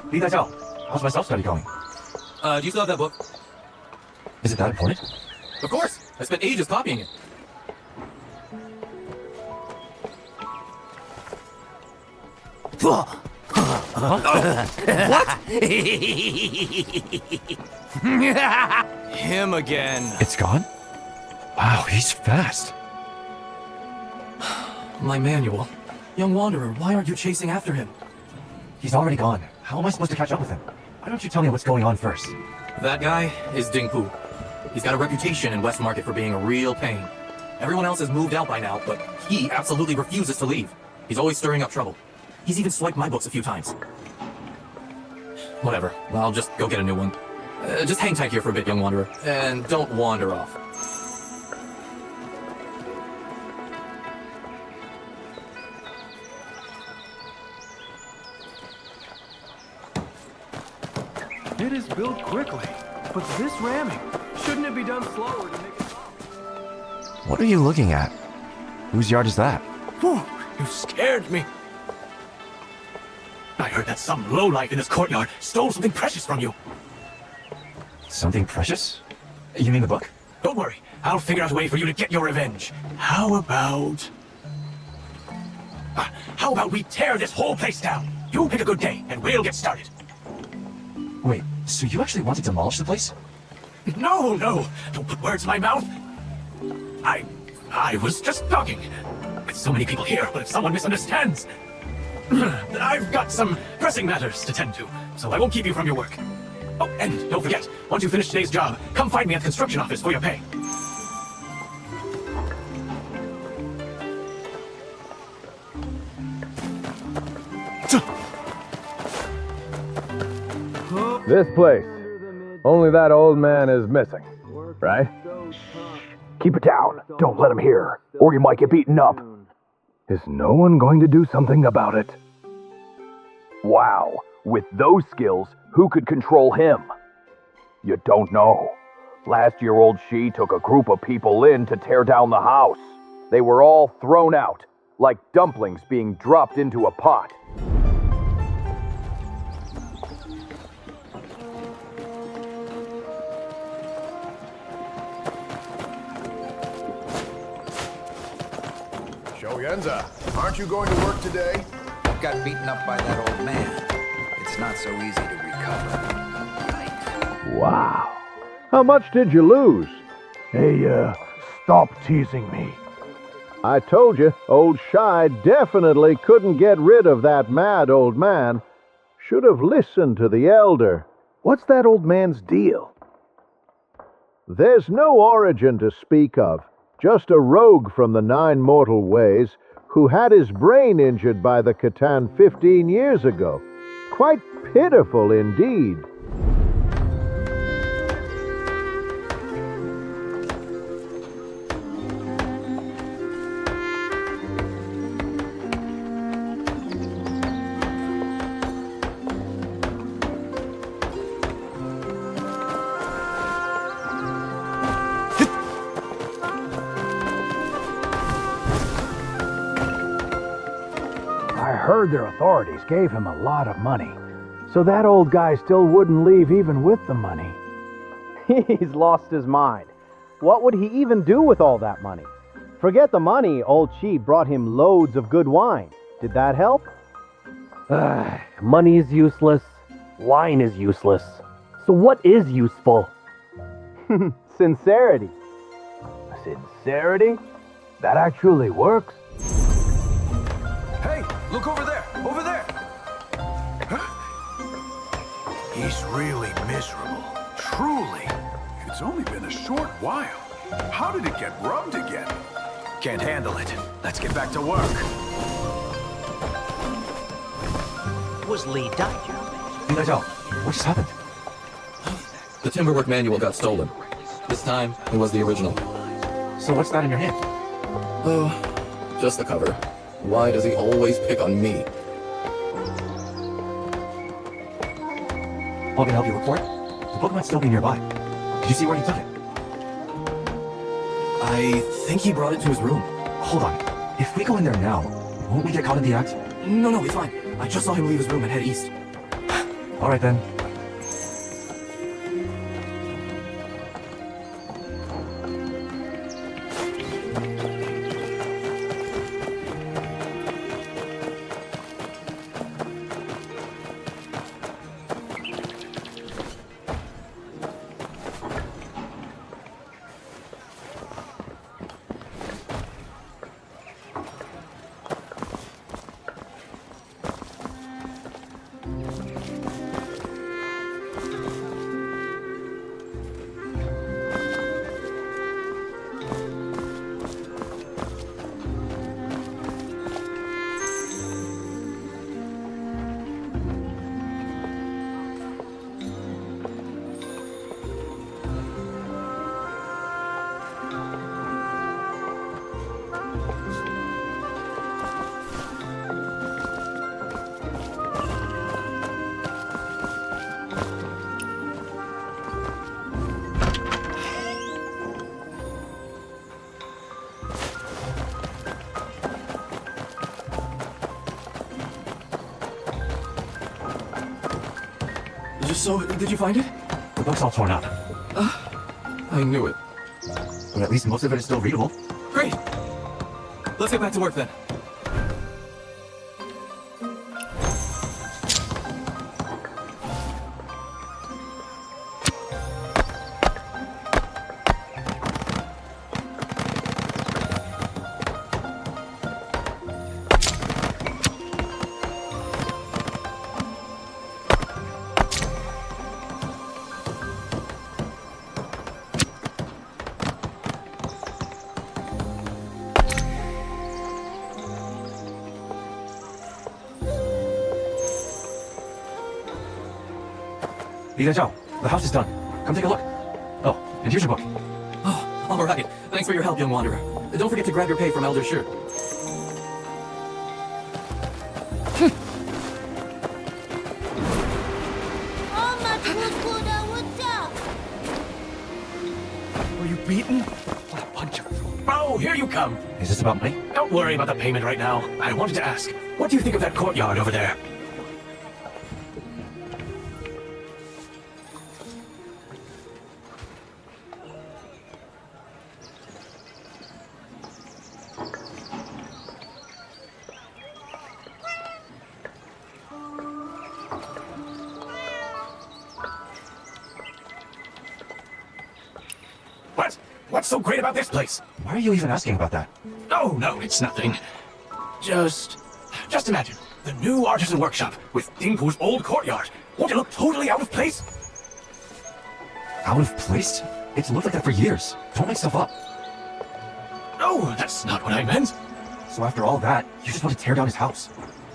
Li Daijiao, how's my self-study going? Do you still have that book? Is it that important? Of course! I spent ages copying it. What? Him again. It's gone? Wow, he's fast. My manual. Young wanderer, why aren't you chasing after him? He's already gone. How am I supposed to catch up with him? Why don't you tell me what's going on first? That guy is Ding Pu. He's got a reputation in West Market for being a real pain. Everyone else has moved out by now, but he absolutely refuses to leave. He's always stirring up trouble. He's even swiped my books a few times. Whatever, I'll just go get a new one. Just hang tight here for a bit, young wanderer, and don't wander off. It is built quickly, but this ramming, shouldn't it be done slower to make it... What are you looking at? Whose yard is that? Whew, you scared me. I heard that some lowlife in this courtyard stole something precious from you. Something precious? You mean the book? Don't worry, I'll figure out a way for you to get your revenge. How about we tear this whole place down? You pick a good day, and we'll get started. Wait, so you actually want to demolish the place? No, don't put words in my mouth. I was just talking. With so many people here, what if someone misunderstands? I've got some pressing matters to tend to, so I won't keep you from your work. Oh, and don't forget, once you finish today's job, come find me at the construction office for your pay. This place. Only that old man is missing, right? Keep it down. Don't let him hear, or you might get beaten up. Is no one going to do something about it? Wow, with those skills, who could control him? You don't know. Last year, old Shi took a group of people in to tear down the house. They were all thrown out, like dumplings being dropped into a pot. Shoyenza, aren't you going to work today? Got beaten up by that old man. It's not so easy to recover. Wow. How much did you lose? Hey, stop teasing me. I told you, old Shy definitely couldn't get rid of that mad old man. Should have listened to the elder. What's that old man's deal? There's no origin to speak of. Just a rogue from the Nine Mortal Ways who had his brain injured by the Catan 15 years ago. Quite pitiful indeed. I heard their authorities gave him a lot of money. So that old guy still wouldn't leave even with the money. He's lost his mind. What would he even do with all that money? Forget the money, old Chi brought him loads of good wine. Did that help? Money is useless. Wine is useless. So what is useful? Sincerity. Sincerity? That actually works? Hey, look over there! Over there! He's really miserable. Truly. It's only been a short while. How did it get rubbed again? Can't handle it. Let's get back to work. Was Lee died? What just happened? The timberwork manual got stolen. This time, it was the original. So what's that in your hand? Oh, just the cover. Why does he always pick on me? Want me to help you look for it? The book might still be nearby. Did you see where he took it? I think he brought it to his room. Hold on. If we go in there now, won't we get caught in the act? No, it's fine. I just saw him leave his room and head east. All right then. So, did you find it? The book's all torn up. I knew it. But at least most of it is still readable. Great! Let's get back to work then. The house is done. Come take a look. Oh, and here's your book. Oh, all right. Thanks for your help, young wanderer. Don't forget to grab your pay from Elder Shirt. Were you beaten? What a bunch of... Oh, here you come. Is this about money? Don't worry about the payment right now. I wanted to ask, what do you think of that courtyard over there? What's so great about this place? Why are you even asking about that? Oh, no, it's nothing. Just imagine the new artisan workshop with Dingpu's old courtyard. Won't it look totally out of place? Out of place? It's looked like that for years. Don't make stuff up. No, that's not what I meant. So after all that, you just want to tear down his house.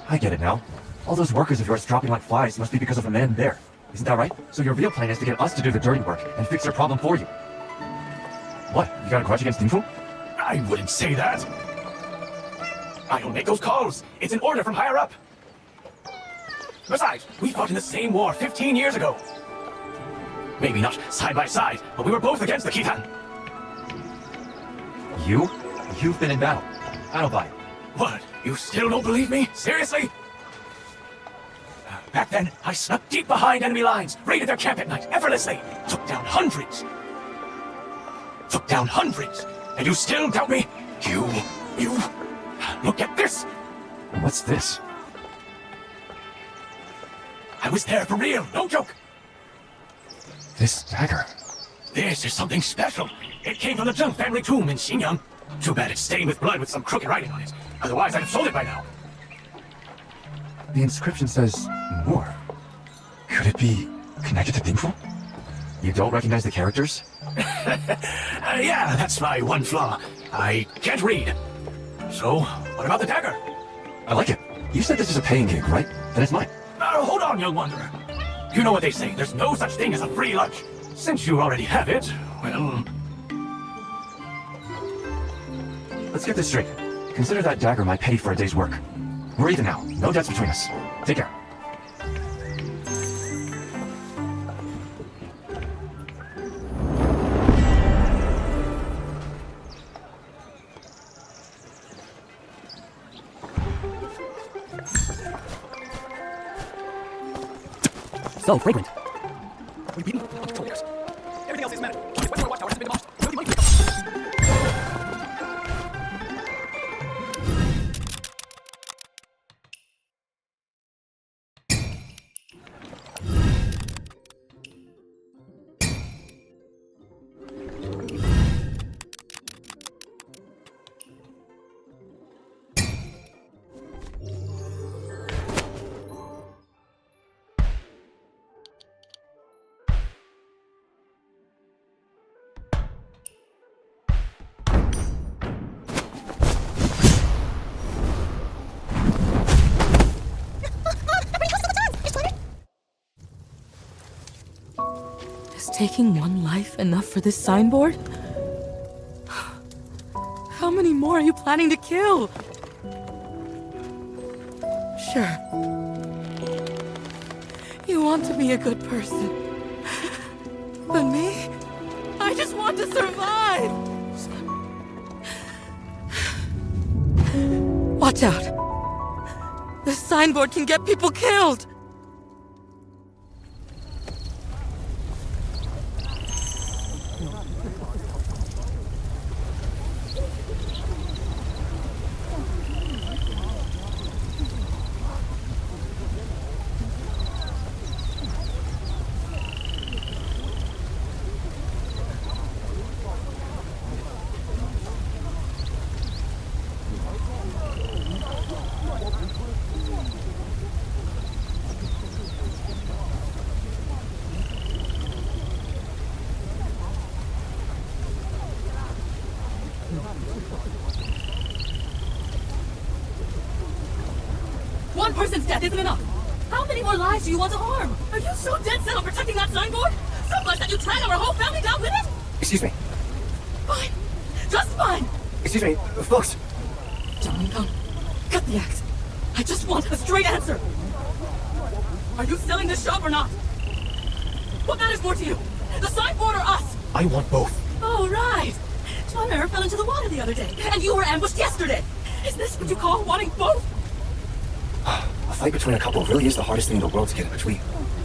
I get it now. All those workers of yours dropping like flies must be because of the man there. Isn't that right? So your real plan is to get us to do the dirty work and fix their problem for you. What? You got a grudge against Dingfu? I wouldn't say that. I don't make those calls. It's an order from higher up. Besides, we fought in the same war 15 years ago. Maybe not side by side, but we were both against the Khitan. You? You've been in battle. I don't buy it. What? You still don't believe me? Seriously? Back then, I snuck deep behind enemy lines, raided their camp at night, effortlessly, took down hundreds. And you still doubt me? You... Look at this! What's this? I was there for real, no joke! This dagger. This is something special. It came from the Zheng family tomb in Xinyang. Too bad it's stained with blood with some crooked writing on it. Otherwise, I'd have sold it by now. The inscription says more. Could it be connected to Dingfu? You don't recognize the characters? Yeah, that's my one flaw. I can't read. So, what about the dagger? I like it. You said this is a paying gig, right? Then it's mine. Hold on, young wanderer. You know what they say, there's no such thing as a free lunch. Since you already have it, well... Let's get this straight. Consider that dagger my pay for a day's work. We're even now. No debts between us. Take care. So fragrant. We beaten? Totally yes. Everything else is matter. Westward Watchtower has been demolished. We'll be money. Is taking one life enough for this signboard? How many more are you planning to kill? Sure. You want to be a good person. But me? I just want to survive! Watch out! This signboard can get people killed! One person's death isn't enough. How many more lives do you want to harm? Are you so dead set on protecting that signboard? So much that you drag our whole family down with it? Excuse me. Fine. just fine! Excuse me, folks. Gentlemen, come. Cut the act. I just want a straight answer. Are you selling this shop or not? What matters more to you? The signboard or us? I want both. Oh, right. Connor fell into the water the other day, and you were ambushed yesterday. Is this what you call wanting both? A fight between a couple really is the hardest thing in the world to get in between.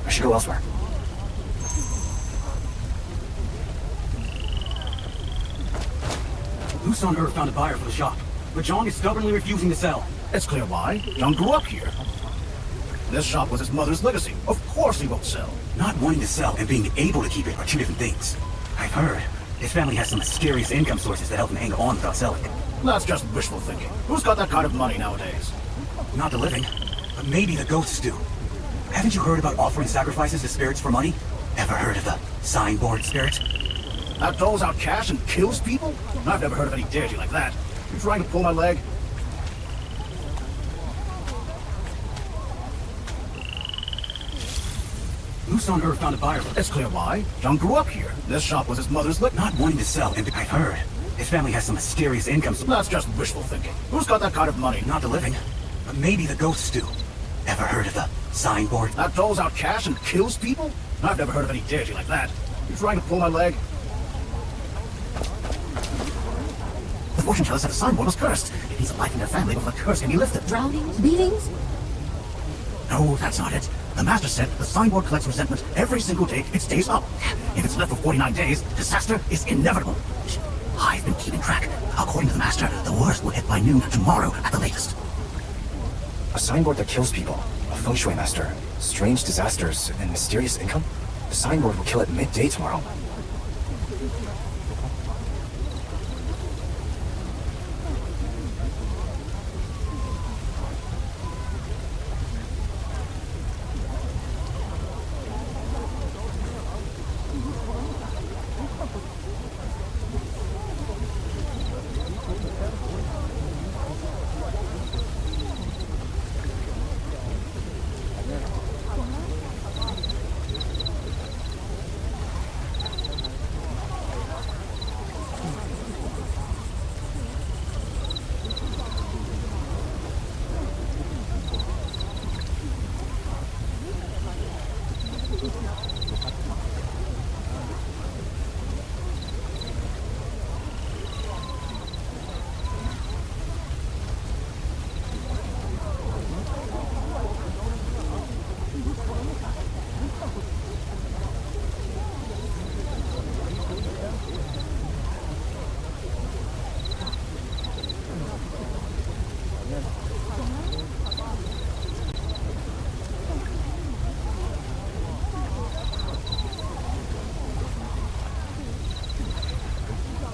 I should go elsewhere. Loose on Earth found a buyer for the shop, but John is stubbornly refusing to sell. It's clear why. John grew up here. This shop was his mother's legacy. Of course he won't sell. Not wanting to sell and being able to keep it are two different things. I've heard his family has some mysterious income sources that help him hang on without selling it. That's just wishful thinking. Who's got that kind of money nowadays? Not the living, but maybe the ghosts do. Haven't you heard about offering sacrifices to spirits for money? Ever heard of the signboard spirit? That doles out cash and kills people? I've never heard of any deity like that. You trying to pull my leg? Loose on Earth found a buyer for It's clear why. John grew up here. This shop was his mother's Not wanting to sell, and I've heard his family has some mysterious income. That's just wishful thinking. Who's got that kind of money? Not the living, but maybe the ghosts do. Ever heard of the signboard? That doles out cash and kills people? I've never heard of any deity like that. You trying to pull my leg? The fortune teller said the signboard was cursed. It needs a life in their family before the curse can be lifted. Drownings? Beatings? No, that's not it. The master said the signboard collects resentment every single day it stays up. If it's left for 49 days, disaster is inevitable. I've been keeping track. According to the master, the worst will hit by noon tomorrow at the latest. A signboard that kills people. A feng shui master. Strange disasters and mysterious income? The signboard will kill at midday tomorrow.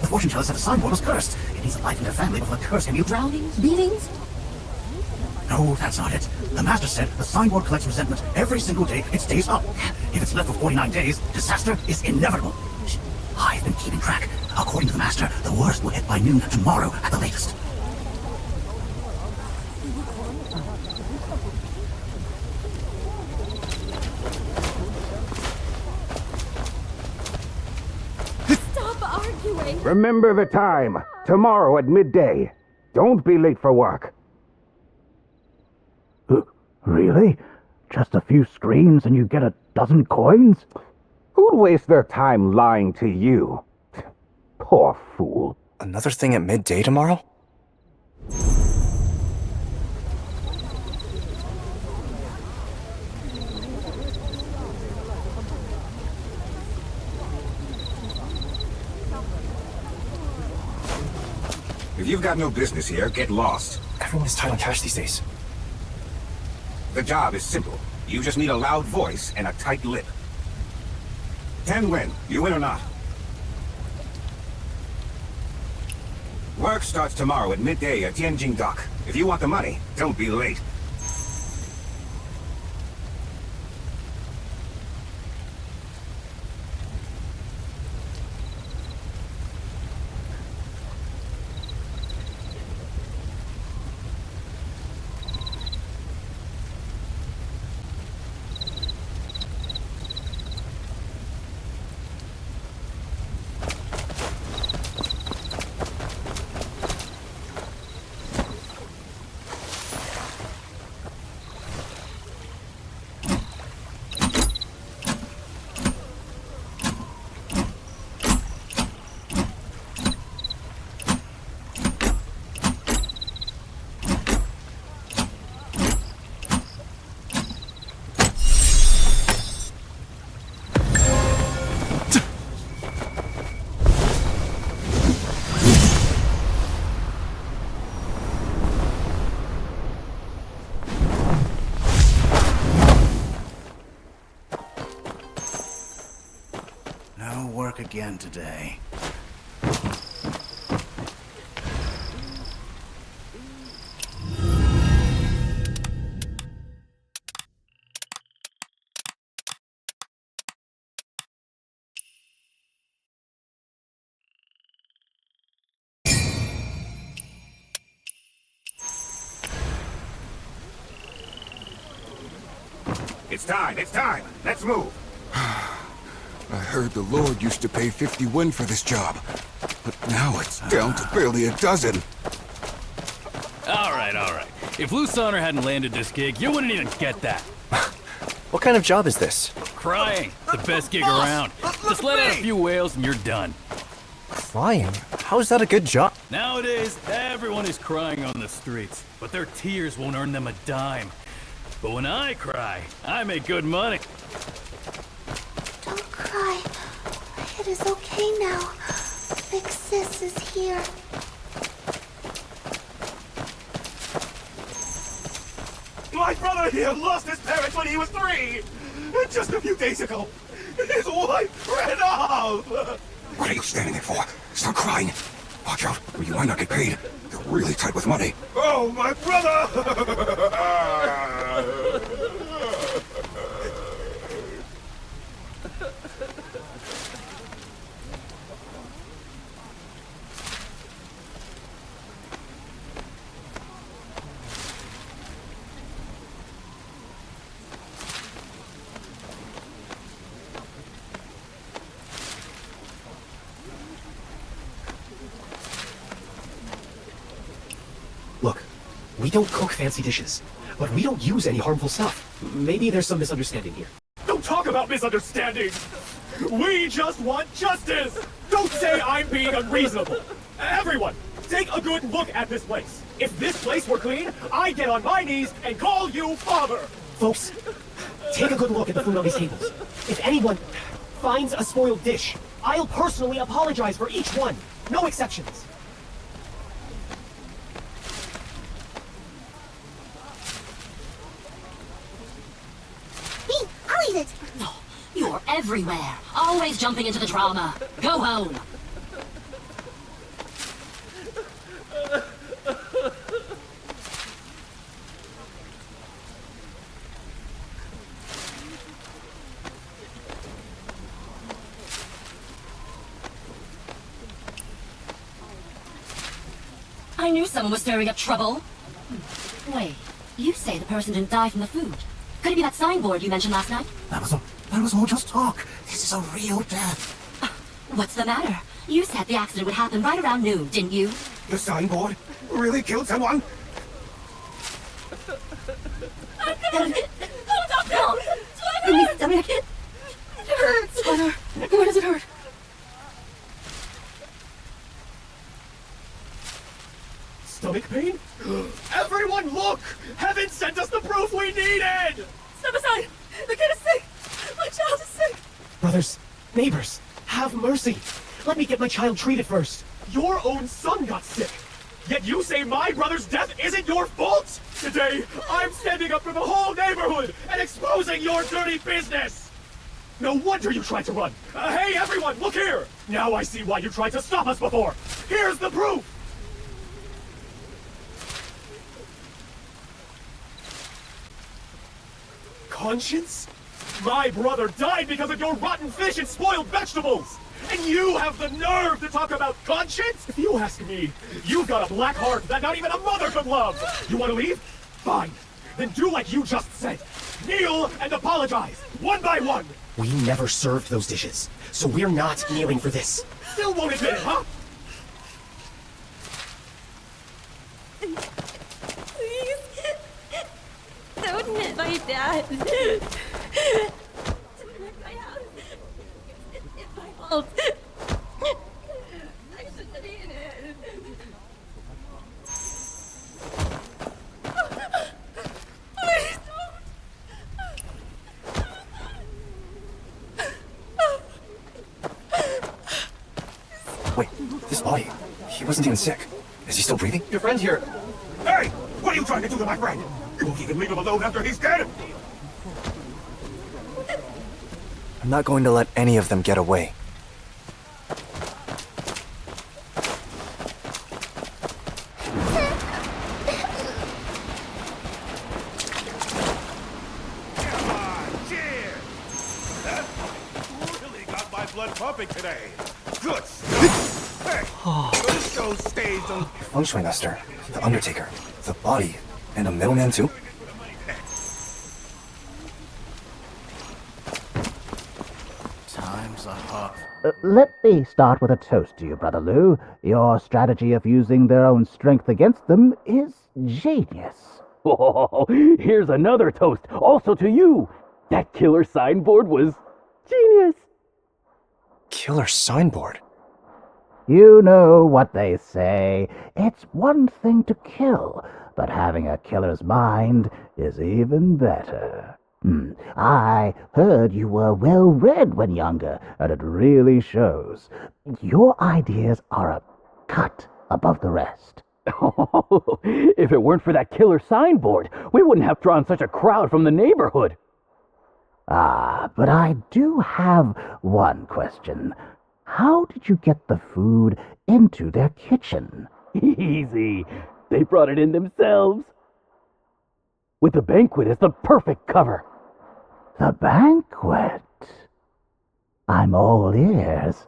The fortune teller said the signboard was cursed. It needs a life in their family before the curse can be... Drownings? Beatings? No, that's not it. The master said the signboard collects resentment every single day it stays up. If it's left for 49 days, disaster is inevitable. I've been keeping track. According to the master, the worst will hit by noon tomorrow at the latest. Stop arguing! Remember the time. Tomorrow at midday. Don't be late for work. Really? Just a few screams and you get a dozen coins? Who'd waste their time lying to you? Poor fool. Another thing at midday tomorrow? If you've got no business here, get lost. Everyone's tight on cash these days. The job is simple. You just need a loud voice and a tight lip. 10 win. You win or not? Work starts tomorrow at midday at Tianjin Dock. If you want the money, don't be late. again today. It's time, it's time. Let's move. I heard the Lord used to pay 50 win for this job, but now it's down to barely a dozen. Alright. If Loose Honor hadn't landed this gig, you wouldn't even get that. What kind of job is this? Crying. The best gig around. Just let out a few wails and you're done. Crying? How is that a good job? Nowadays, everyone is crying on the streets, but their tears won't earn them a dime. But when I cry, I make good money. Don't cry. It is okay now. Big Sis is here. My brother here lost his parents when he was 3! Just a few days ago, his wife ran off! What are you standing there for? Stop crying. Watch out, or you might not get paid. They're really tight with money. Oh, my brother! Look, we don't cook fancy dishes, but we don't use any harmful stuff. Maybe there's some misunderstanding here. Don't talk about misunderstandings! We just want justice! Don't say I'm being unreasonable! Everyone, take a good look at this place. If this place were clean, I'd get on my knees and call you father! Folks, take a good look at the food on these tables. If anyone finds a spoiled dish, I'll personally apologize for each one. No exceptions. I'll eat it! Oh, you're everywhere. Always jumping into the drama. Go home. I knew someone was stirring up trouble. Wait, you say the person didn't die from the food. Could it be that signboard you mentioned last night? That was all just talk. This is a real death. What's the matter? You said the accident would happen right around noon, didn't you? The signboard really killed someone? Hold up, no! Give me stomach. It hurts. Where does it hurt? Stomach pain? Everyone look! Heaven sent us the proof we needed! Step aside! The kid is sick! My child is sick! Brothers, neighbors, have mercy. Let me get my child treated first. Your own son got sick! Yet you say my brother's death isn't your fault? Today, I'm standing up for the whole neighborhood and exposing your dirty business! No wonder you tried to run! Hey everyone, look here! Now I see why you tried to stop us before! Here's the proof! Conscience? My brother died because of your rotten fish and spoiled vegetables! And you have the nerve to talk about conscience? If you ask me, you've got a black heart that not even a mother could love! You want to leave? Fine. Then do like you just said. Kneel and apologize, one by one! We never served those dishes, so we're not kneeling for this. Still won't admit it, huh? Please. Don't hit my dad. My house. It's my fault. I shouldn't have eaten it. Please Wait, this body, he wasn't even sick. Is he still breathing? Your friend here. Hey! What are you trying to do to my friend? You won't even leave him alone after he's dead? I'm not going to let any of them get away. That really got my blood pumping today. Good stuff. Hey, those show stays on... Feng Shui Master, the Undertaker, the body, and a middleman too? Time's a hop. Let me start with a toast to you, Brother Lou. Your strategy of using their own strength against them is genius. Oh, here's another toast, also to you. That killer signboard was genius. Killer signboard? You know what they say. It's one thing to kill, but having a killer's mind is even better. I heard you were well-read when younger, and it really shows. Your ideas are a cut above the rest. Oh, if it weren't for that killer signboard, we wouldn't have drawn such a crowd from the neighborhood. Ah, but I do have one question. How did you get the food into their kitchen? Easy. They brought it in themselves. With the banquet as the perfect cover. The banquet? I'm all ears.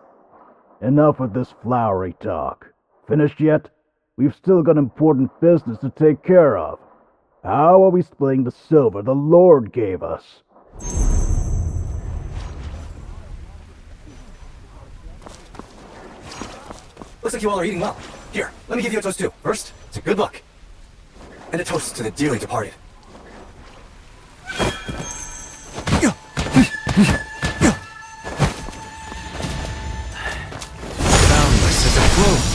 Enough of this flowery talk. Finished yet? We've still got important business to take care of. How are we splitting the silver the Lord gave us? Looks like you all are eating well. Here, let me give you a toast too. First, to good luck. And a toast to the dearly departed. Boundless as a flow.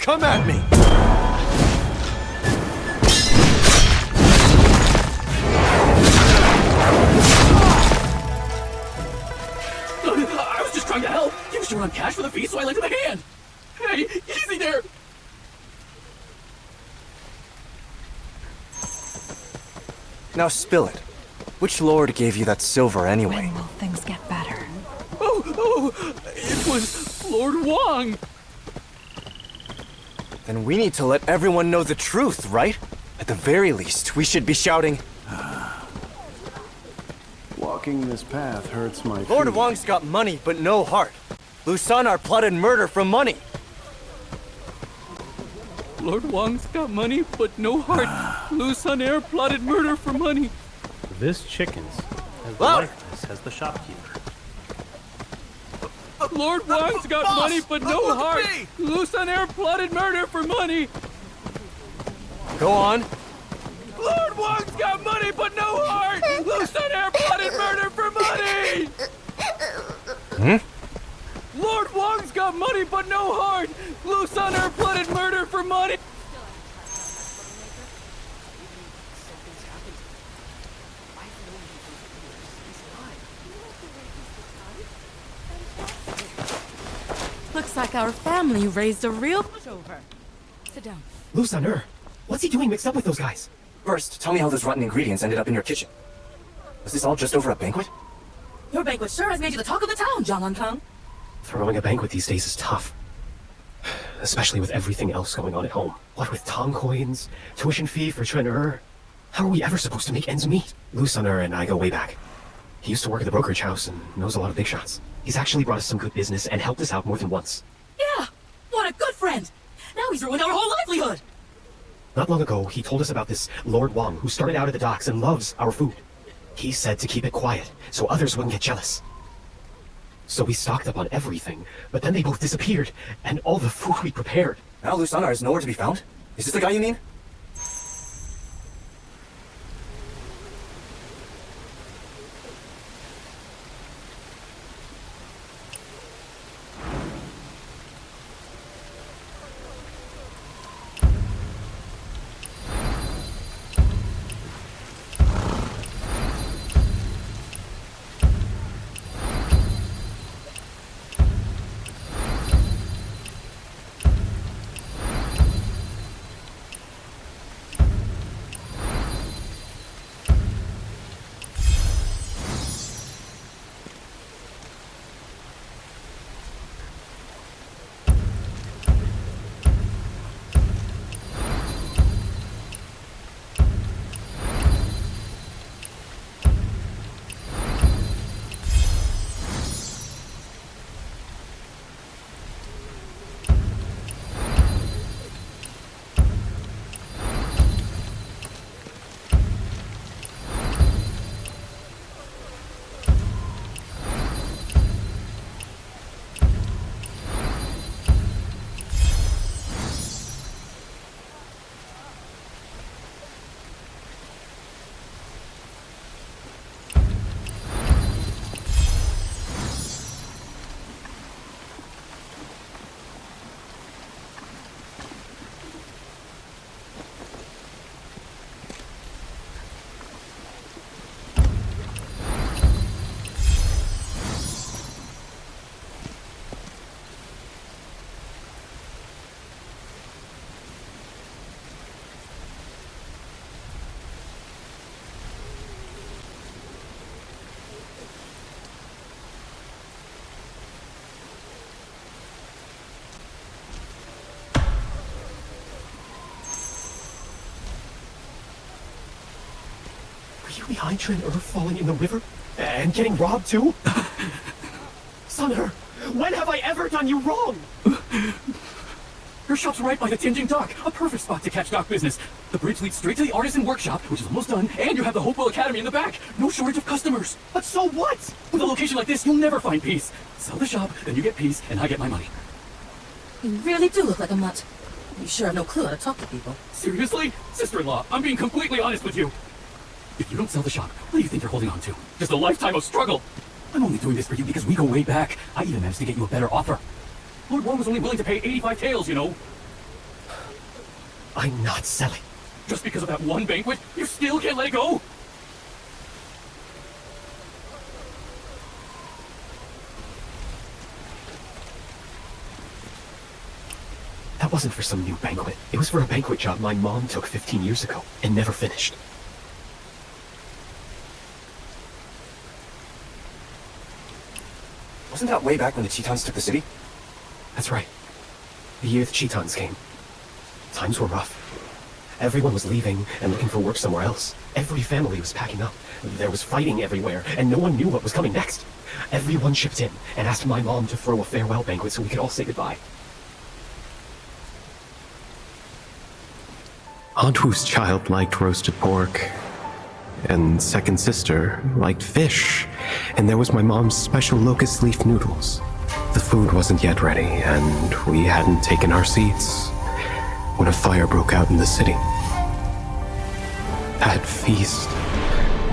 Come at me! I was just trying to help. You should run cash for the feast, so I lent him a hand. Hey, easy there. Now spill it. Which lord gave you that silver anyway? When will things get better? Oh, it was Lord Wong. Then we need to let everyone know the truth, right? At the very least, we should be shouting, Walking this path hurts my feet. Lord Wong's got money, but no heart. Lusanar plotted murder for money. Lord Wong's got money, but no heart. Lusanar plotted murder for money. This chicken's as Louder! lifeless as the shopkeeper. Lord Wong's got money, but no heart. Lusanar plotted murder for money. Go on. Lord Wong's got money, but no heart. Lusanar plotted murder for money. Lord Wong's got money, but no heart. Lusanar plotted murder for money. Looks like our family raised a real pushover. Sit down. Lusanar, what's he doing mixed up with those guys? First, tell me how those rotten ingredients ended up in your kitchen. Was this all just over a banquet? Your banquet sure has made you the talk of the town, John Kang. Throwing a banquet these days is tough. Especially with everything else going on at home. What with Tong coins, tuition fee for Chen how are we ever supposed to make ends meet? Lusanar and I go way back. He used to work at the brokerage house and knows a lot of big shots. He's actually brought us some good business and helped us out more than once. Yeah! What a good friend! Now he's ruined our whole livelihood! Not long ago, he told us about this Lord Wong who started out at the docks and loves our food. He said to keep it quiet, so others wouldn't get jealous. So we stocked up on everything, but then they both disappeared, and all the food we prepared. Now Lusanar is nowhere to be found? Is this the guy you mean? Were you behind Trin Ur falling in the river? And getting robbed too? Sun-Er, when have I ever done you wrong? Your shop's right by the Tinjing Dock, a perfect spot to catch dock business. The bridge leads straight to the artisan workshop, which is almost done, and you have the Hopewell Academy in the back. No shortage of customers. But so what? With a location like this, you'll never find peace. Sell the shop, then you get peace, and I get my money. You really do look like a mutt. You sure have no clue how to talk to people. Seriously? Sister-in-law, I'm being completely honest with you. If you don't sell the shop, what do you think you're holding on to? Just a lifetime of struggle. I'm only doing this for you because we go way back. I even managed to get you a better offer. Lord Warren was only willing to pay 85 taels, you know. I'm not selling. Just because of that one banquet, you still can't let it go? That wasn't for some new banquet. It was for a banquet job my mom took 15 years ago and never finished. Wasn't that way back when the Chitons took the city? That's right. The year the Chitons came. Times were rough. Everyone was leaving and looking for work somewhere else. Every family was packing up. There was fighting everywhere, and no one knew what was coming next. Everyone chipped in and asked my mom to throw a farewell banquet so we could all say goodbye. Aunt Wu's child liked roasted pork, and second sister liked fish, and there was my mom's special locust leaf noodles. The food wasn't yet ready, and we hadn't taken our seats when a fire broke out in the city. That feast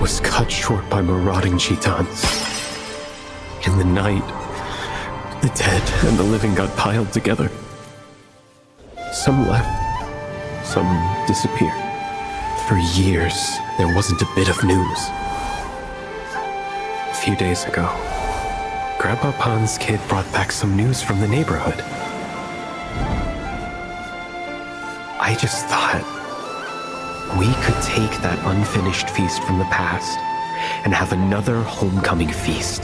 was cut short by marauding Chitons. In the night, the dead and the living got piled together. Some left, some disappeared. For years, there wasn't a bit of news. A few days ago, Grandpa Pon's kid brought back some news from the neighborhood. I just thought we could take that unfinished feast from the past and have another homecoming feast.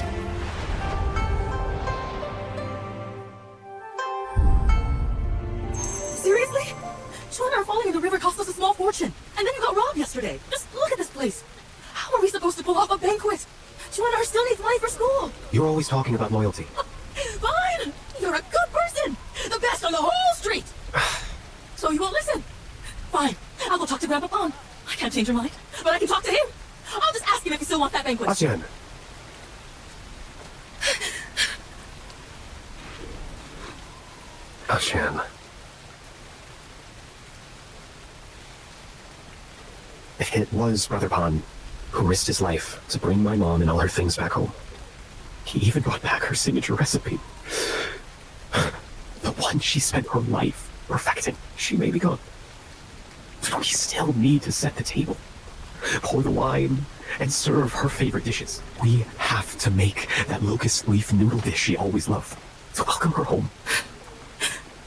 Seriously? Chuan falling in the river cost us a small fortune. And then you got robbed yesterday. Just look at this place. How are we supposed to pull off a banquet? Chuan still needs money for school. You're always talking about loyalty. Fine! You're a good person! The best on the whole street! So you won't listen? Fine. I'll go talk to Grandpa Pon. I can't change your mind, but I can talk to him. I'll just ask him if he still wants that banquet. Asian. Asian. It was Brother Pon who risked his life to bring my mom and all her things back home. He even brought back her signature recipe. The one she spent her life perfecting. She may be gone, but we still need to set the table, pour the wine, and serve her favorite dishes. We have to make that locust leaf noodle dish she always loved to welcome her home.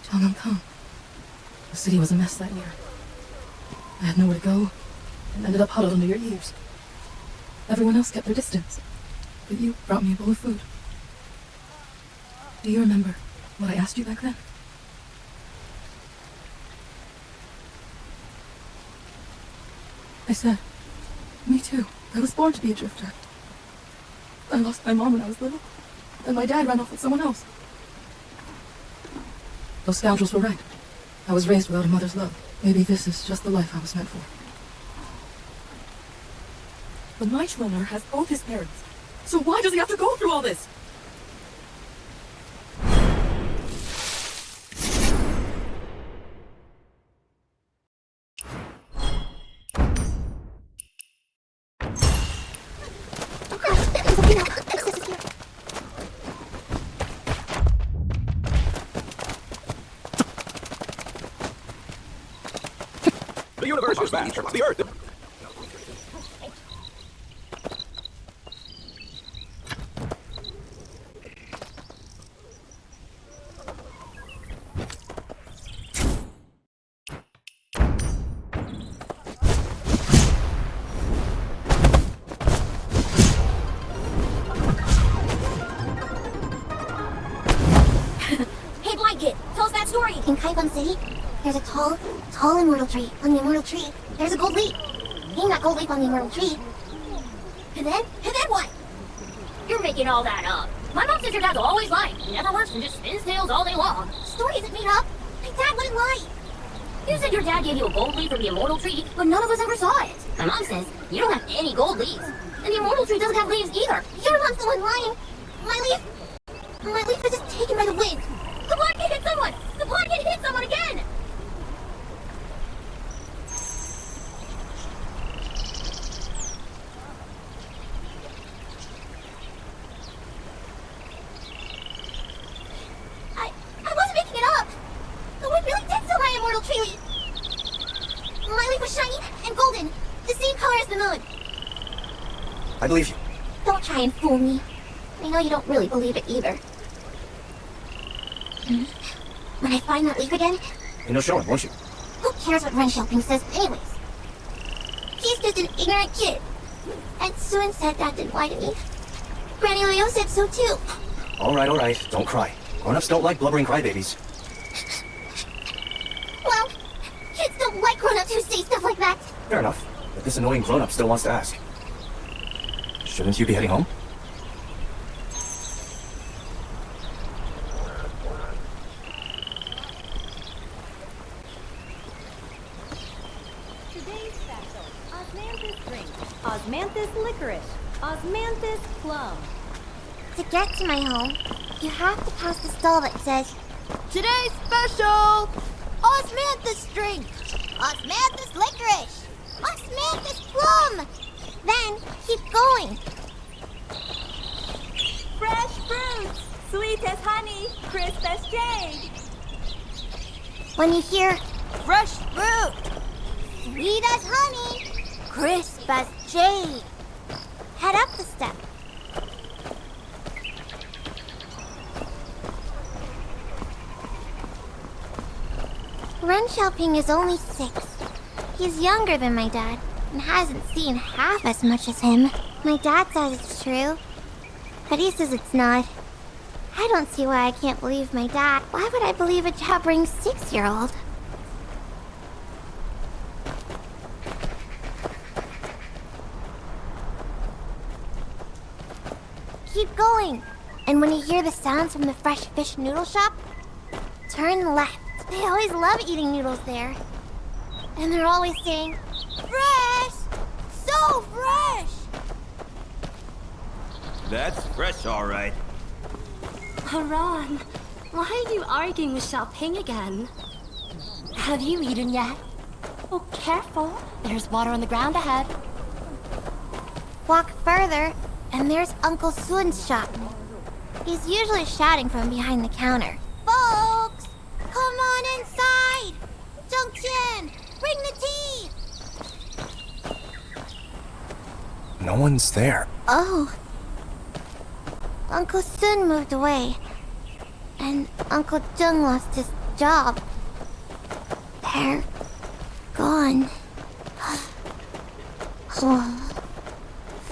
Kong. The city was a mess that year. I had nowhere to go and ended up huddled under your eaves. Everyone else kept their distance, but you brought me a bowl of food. Do you remember what I asked you back then? I said, me too. I was born to be a drifter. I lost my mom when I was little, and my dad ran off with someone else. Those scoundrels were right. I was raised without a mother's love. Maybe this is just the life I was meant for. But my Schwimmer has both his parents. So why does he have to go through all this? The universe is vast. The Earth. Hey, blind kid, tell us that story. In Kaifeng City, there's a tall immortal tree. On the immortal tree, there's a gold leaf. Hang that gold leaf on the immortal tree, And then what? You're making all that up. My mom says your dad's always lying. He never works and just spins tales all day long. Story isn't made up. My dad wouldn't lie. You said your dad gave you a gold leaf from the immortal tree, but none of us ever saw it. My mom says you don't have any gold leaves. And the immortal tree doesn't have leaves either. Your mom's the one lying. My leaf was just taken by the wind. The blonde kid hit someone! The blonde kid hit someone again! I wasn't making it up! The wind really did steal my immortal tree leaf! My leaf was shiny and golden, the same color as the moon. I believe you. Don't try and fool me. I know you don't really believe it either. When I find that leaf again... You'll show him, won't you? Who cares what Ren Xiaoping says anyways? He's just an ignorant kid. And Suen said that didn't lie to me. Granny Leo said so too. All right. Don't cry. Grown-ups don't like blubbering crybabies. Well, kids don't like grown-ups who say stuff like that. Fair enough. But this annoying grown-up still wants to ask. Shouldn't you be heading home? Today's special, Osmanthus drink, Osmanthus licorice, Osmanthus plum. To get to my home, you have to pass the stall that says, Today's special, Osmanthus drink, Osmanthus licorice, Osmanthus plum. Then keep going. fresh fruits, sweet as honey, crisp as jade. When you hear fresh fruit, sweet as honey, crisp as jade, head up the step. Ren Xiaoping is only 6. He's younger than my dad and hasn't seen half as much as him. My dad says it's true, but he says it's not. I don't see why I can't believe my dad. Why would I believe a jabbering 6-year-old? Keep going. And when you hear the sounds from the fresh fish noodle shop, turn left. They always love eating noodles there. And they're always saying, fresh! So fresh! That's fresh, all right. Haran, why are you arguing with Xiaoping again? Have you eaten yet? Oh, careful. There's water on the ground ahead. Walk further, and there's Uncle Sun's shop. He's usually shouting from behind the counter. Folks, come on inside! Zhengqian, bring the tea! No one's there. Oh. Uncle Sun moved away. And Uncle Zheng lost his job. They're gone.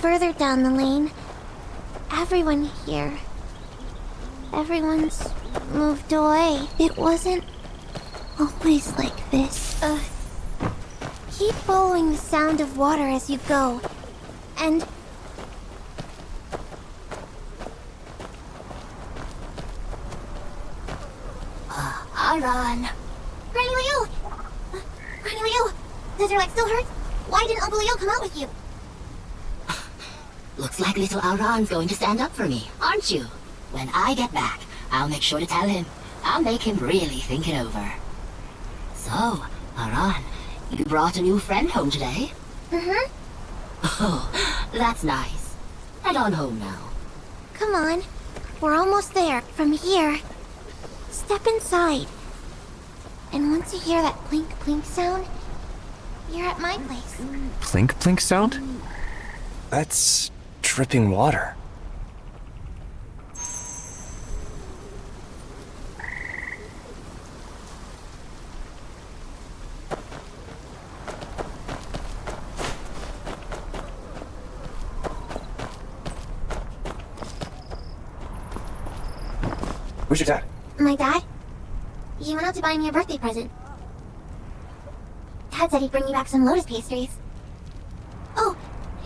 Further down the lane, everyone here. Everyone's moved away. It wasn't always like this. Keep following the sound of water as you go. And... Haran. Granny Liu! Granny Liu! Does your leg still hurt? Why didn't Uncle Leo come out with you? Looks like little Aran's going to stand up for me, aren't you? When I get back, I'll make sure to tell him. I'll make him really think it over. So, Aran, you brought a new friend home today? Mm-hmm. Oh, that's nice. Head on home now. Come on. We're almost there. From here. Step inside. And once you hear that plink plink sound, you're at my place. Plink plink sound? That's dripping water. Where's your dad? My dad? He went out to buy me a birthday present. Dad said he'd bring me back some lotus pastries. Oh,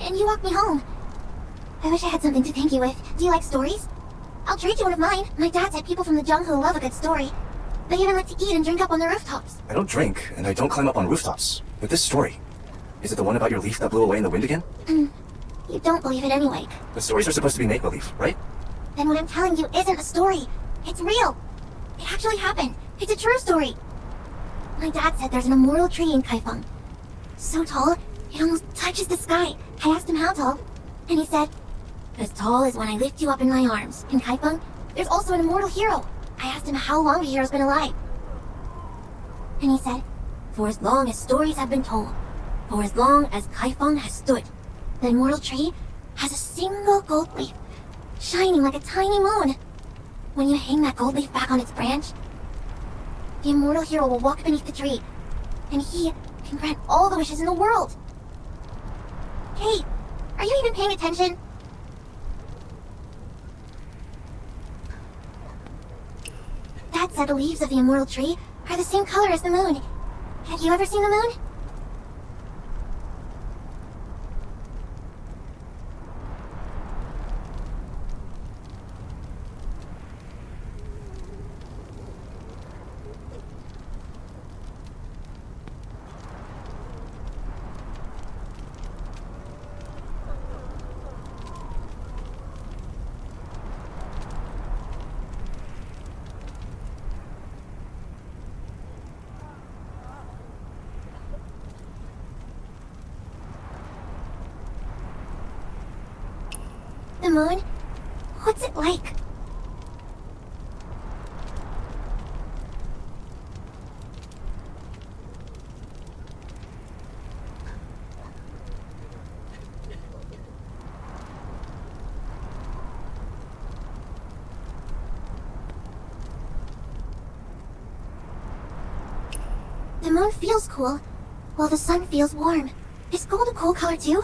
and you walked me home. I wish I had something to thank you with. Do you like stories? I'll trade you one of mine. My dad said people from the jungle love a good story. They even like to eat and drink up on the rooftops. I don't drink, and I don't climb up on rooftops. But this story, is it the one about your leaf that blew away in the wind again? You don't believe it anyway. The stories are supposed to be make-believe, right? Then what I'm telling you isn't a story. It's real. It actually happened. It's a true story. My dad said there's an immortal tree in Kaifeng. So tall, it almost touches the sky. I asked him how tall, and he said, as tall as when I lift you up in my arms. In Kaifeng, there's also an immortal hero. I asked him how long the hero's been alive. And he said, for as long as stories have been told, for as long as Kaifeng has stood, the immortal tree has a single gold leaf, shining like a tiny moon. When you hang that gold leaf back on its branch, the immortal hero will walk beneath the tree, and he can grant all the wishes in the world. Hey, are you even paying attention? Dad said the leaves of the immortal tree are the same color as the moon. Have you ever seen the moon? The moon? What's it like? The moon feels cool, while the sun feels warm. Is gold a cool color too?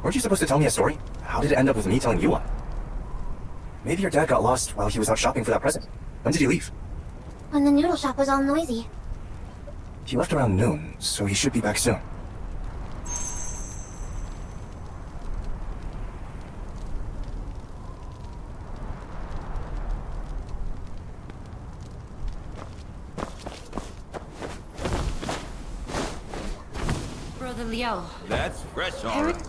Weren't you supposed to tell me a story? How did it end up with me telling you one? Maybe your dad got lost while he was out shopping for that present. When did he leave? When the noodle shop was all noisy. He left around noon, so he should be back soon. Brother Liao. That's fresh, all right.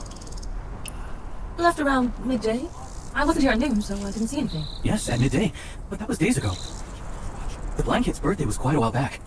Left around midday. I wasn't here at noon, so I didn't see anything. Yes, at midday. But that was days ago. The blanket's birthday was quite a while back.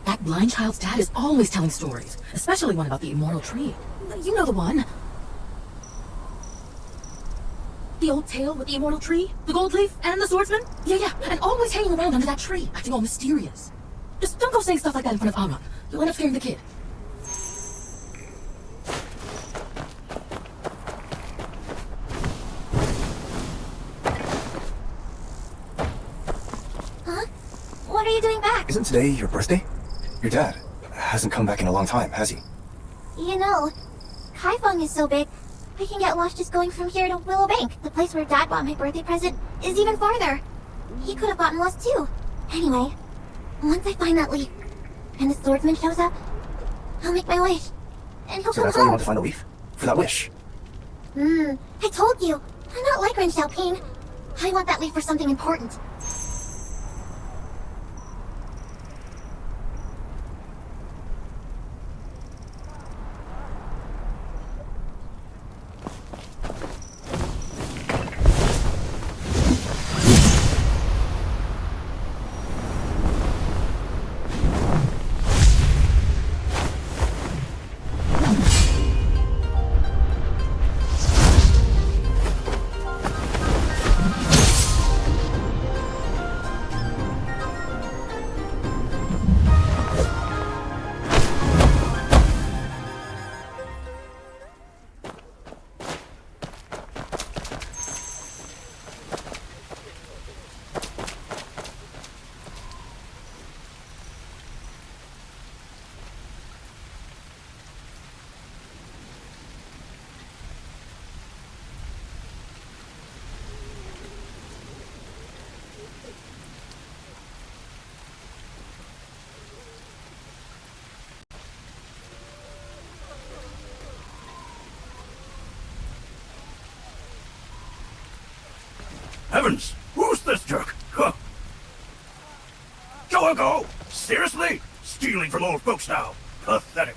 That blind child's dad is always telling stories, especially one about the immortal tree. You know the one. The old tale with the immortal tree, the gold leaf, and the swordsman? Yeah, and always hanging around under that tree, acting all mysterious. Just don't go saying stuff like that in front of Ara. You'll end up scaring the kid. Huh? What are you doing back? Isn't today your birthday? Your dad hasn't come back in a long time, has he? You know, Kaifeng is so big, we can get lost just going from here to Willow Bank. The place where Dad bought my birthday present is even farther. He could have gotten lost too. Anyway, once I find that leaf, and the swordsman shows up, I'll make my wish, and he'll So come that's why you home. want to find the leaf? For that wish? I told you, I'm not like Ren Xiaoping. I want that leaf for something important. heavens! Who's this jerk? Huh. Joe go! Seriously? Stealing from old folks now? Pathetic.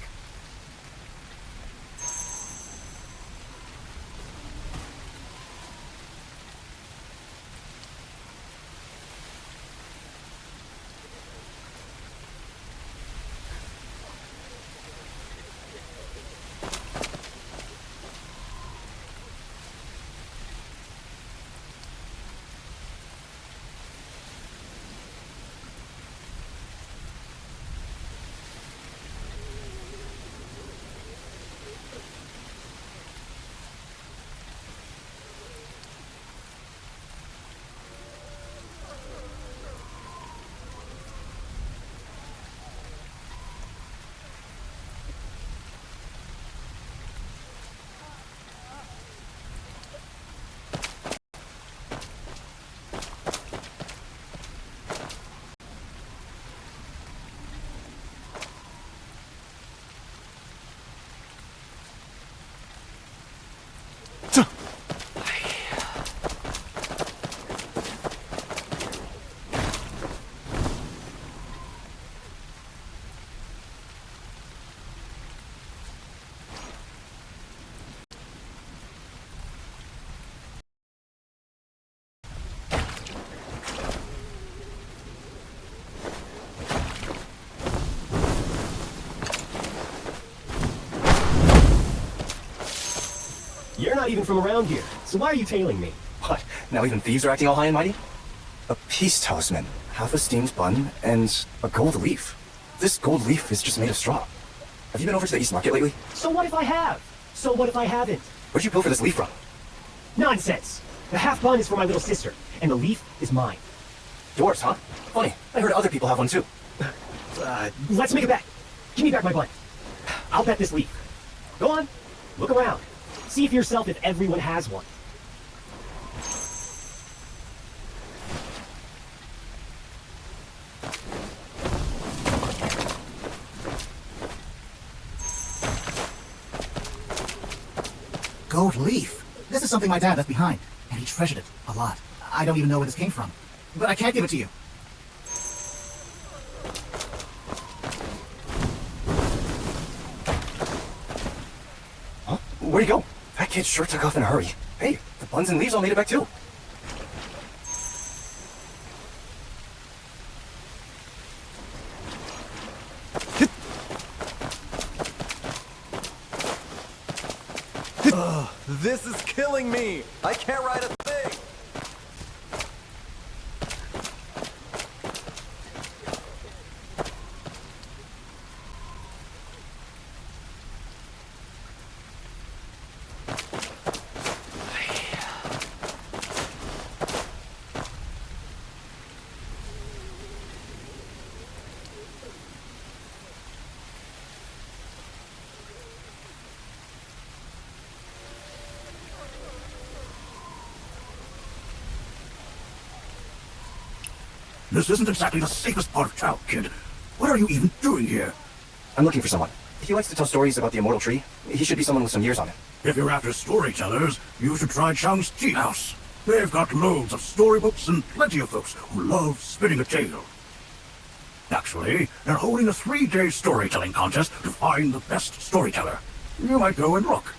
You're not even from around here, so why are you tailing me? What? Now even thieves are acting all high and mighty? A peace talisman, half a steamed bun, and a gold leaf. This gold leaf is just made of straw. Have you been over to the East Market lately? So what if I have? So what if I haven't? Where'd you pilfer this leaf from? Nonsense! The half bun is for my little sister, and the leaf is mine. Yours, huh? Funny. I heard other people have one too. Let's make a bet. Give me back my bun. I'll bet this leaf. Go on. Look around. See for yourself if everyone has one. Gold leaf. This is something my dad left behind, and he treasured it a lot. I don't even know where this came from, but I can't give it to you. Huh? Where'd he go? That kid sure took off in a hurry. Hey, the buns and leaves all made it back too. This is killing me! I can't write a thing! This isn't exactly the safest part of town, kid. What are you even doing here? I'm looking for someone. He likes to tell stories about the immortal tree. He should be someone with some years on him. If you're after storytellers, you should try Chang's Tea House. They've got loads of storybooks and plenty of folks who love spinning a tale. Actually, they're holding a 3-day storytelling contest to find the best storyteller. You might go and look.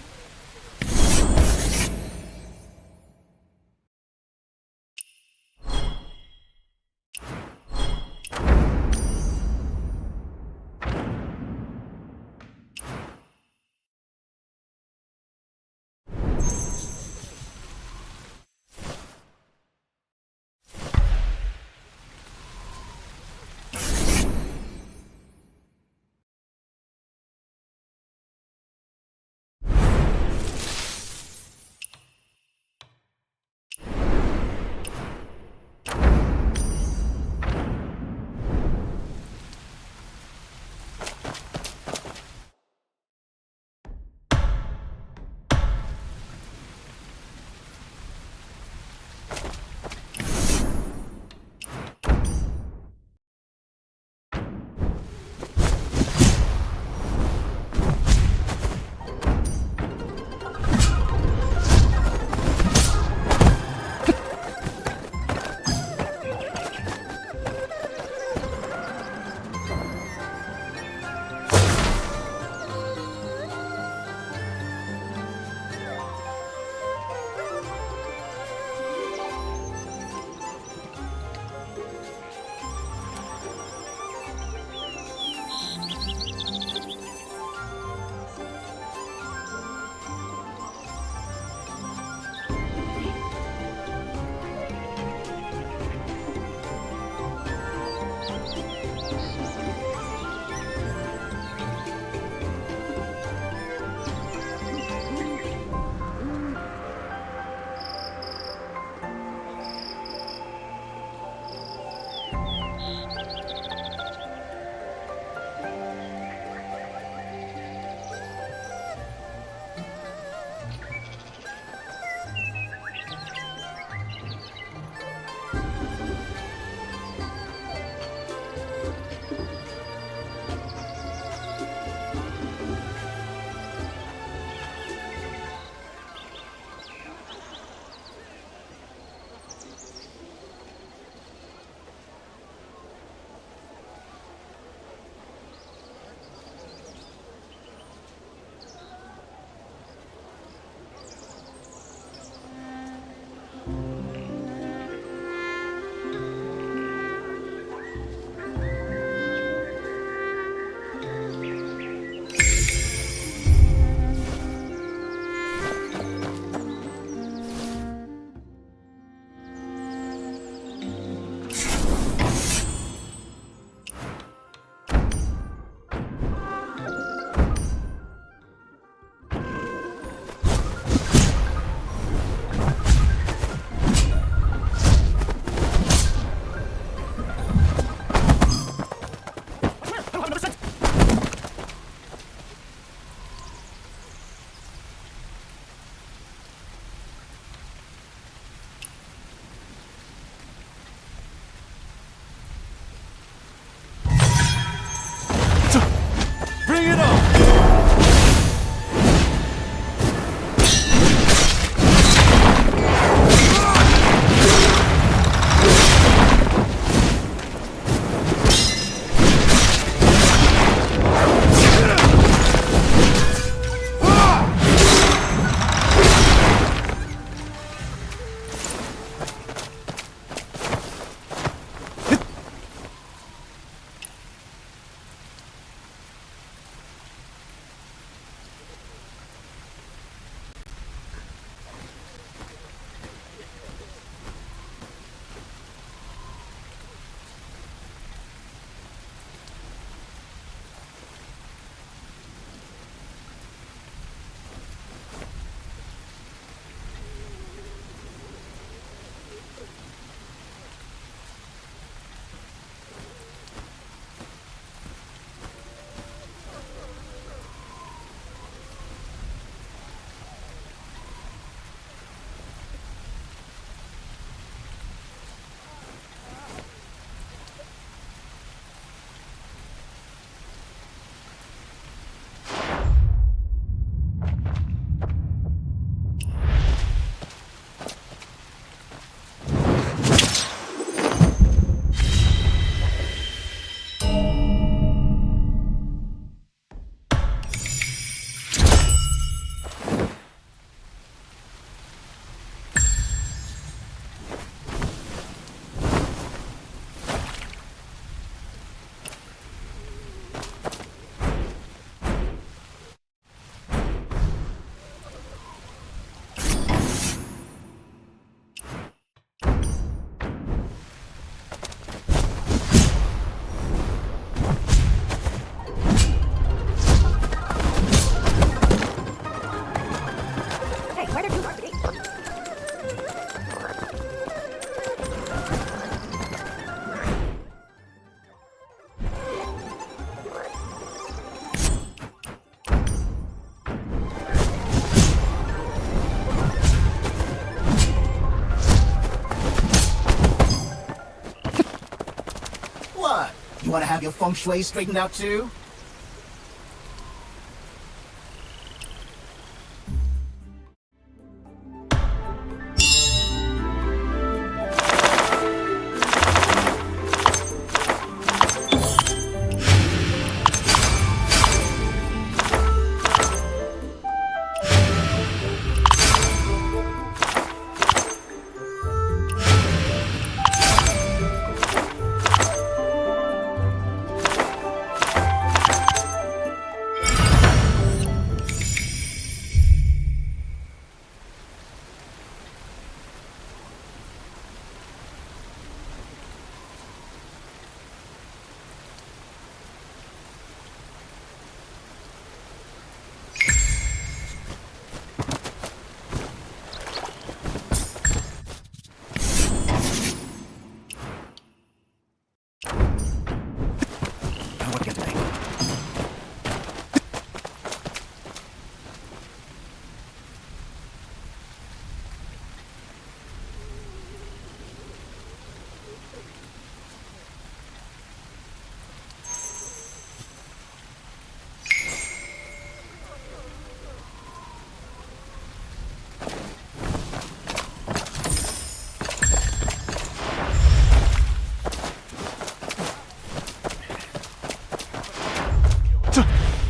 have your feng shui straightened out too?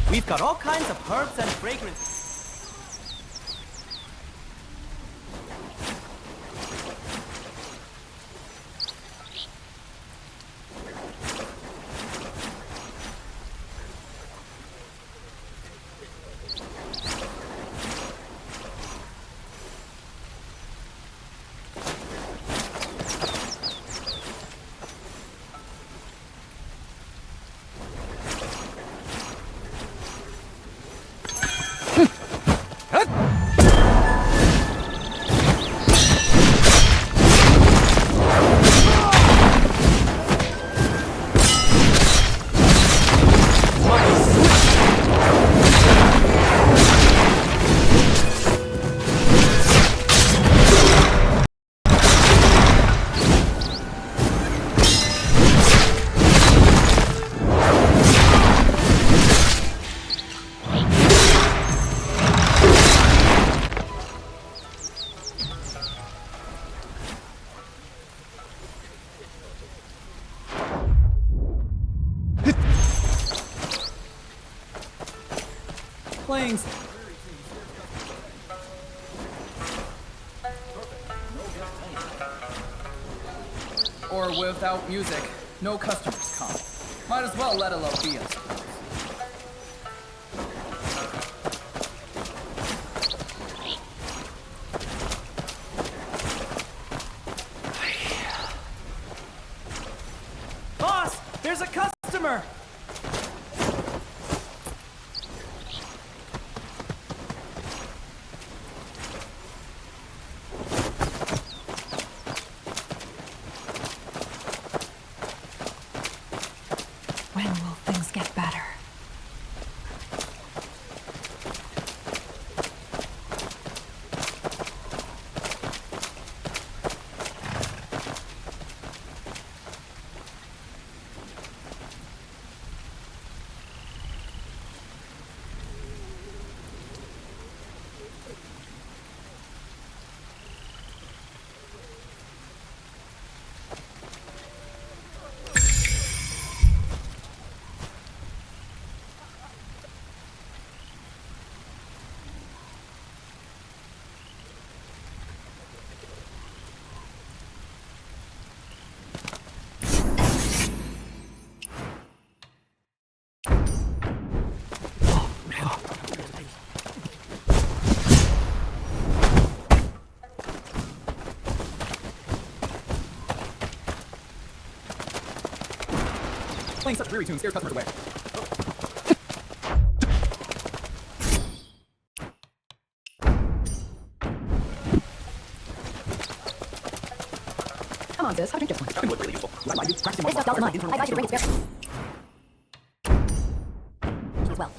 We've got all kinds of herbs and fragrances. Playing. Or without music, no customers come. Might as well let it low be us. Boss, there's a customer! When will things get better? Playing such dreary tunes scares customers away. Come on, sis. I'll drink just one. Shopping was really useful. This stuff doesn't mind. I advise you to bring it spare. As well.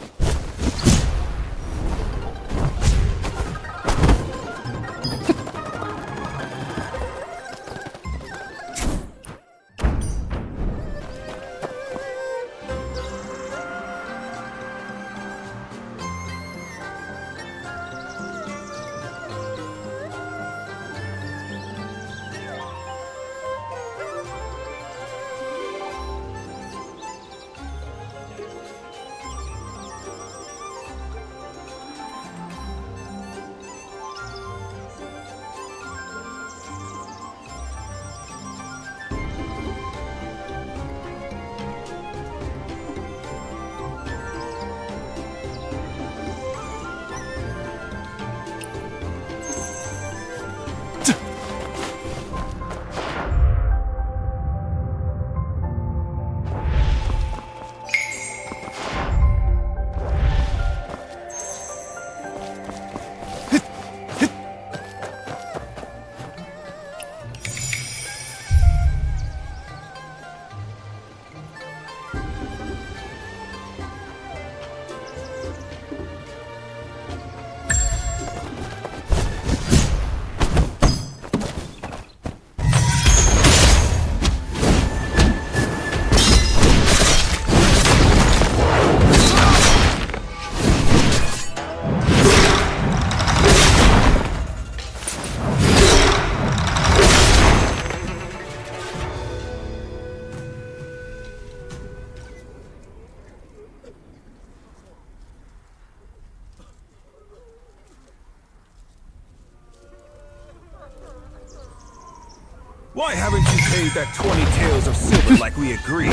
Why haven't you paid that 20 taels of silver like we agreed?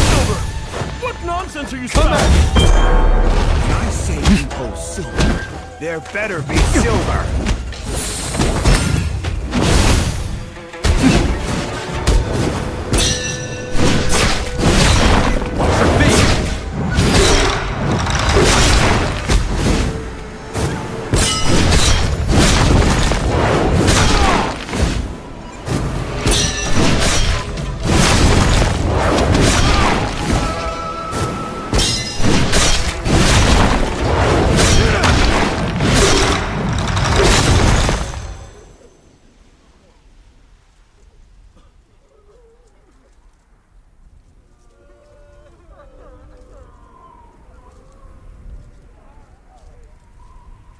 Silver! What nonsense are you spouting? When I say you owe silver, there better be silver.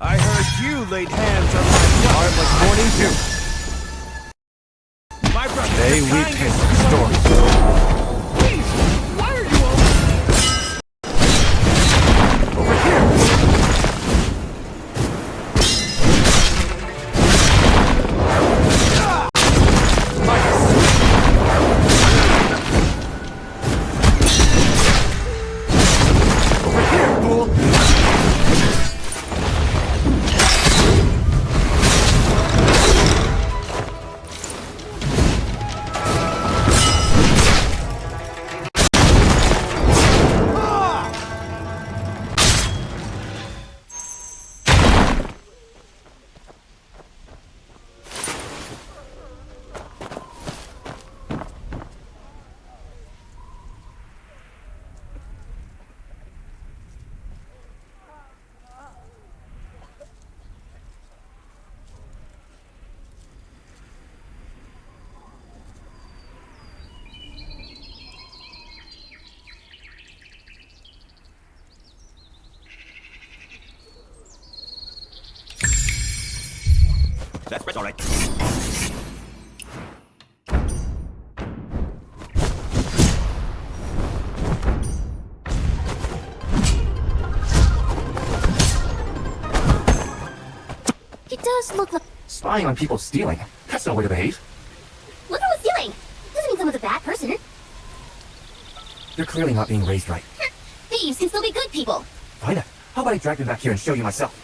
I heard you laid hands on my heart like morning dew. My brother. They weep his story. Please, why are you all... Over here. Over here, fool. That's all right. He does look like... Spying on people stealing. That's no way to behave. Look who was stealing! Doesn't mean someone's a bad person. They're clearly not being raised right. Thieves can still be good people. Fine. How about I drag them back here and show you myself?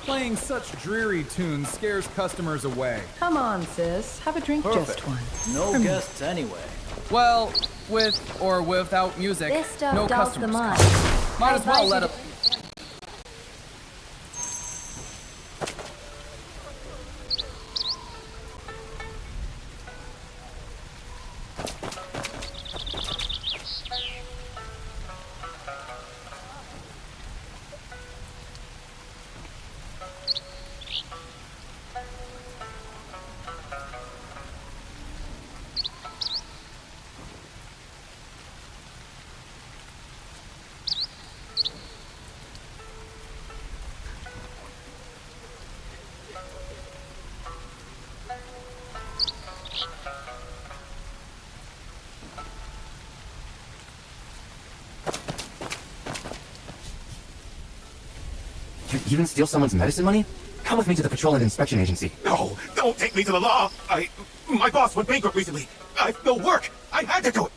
Playing such dreary tunes scares customers away. Come on, sis. Have a drink, Perfect. just one. No For me. guests anyway. Well, with or without music, This stuff no dulls the customers mind. come. Might as well let a... You even steal someone's medicine money? Come with me to the Patrol and Inspection Agency. No, don't take me to the law. My boss went bankrupt recently. I've no work. I had to do it.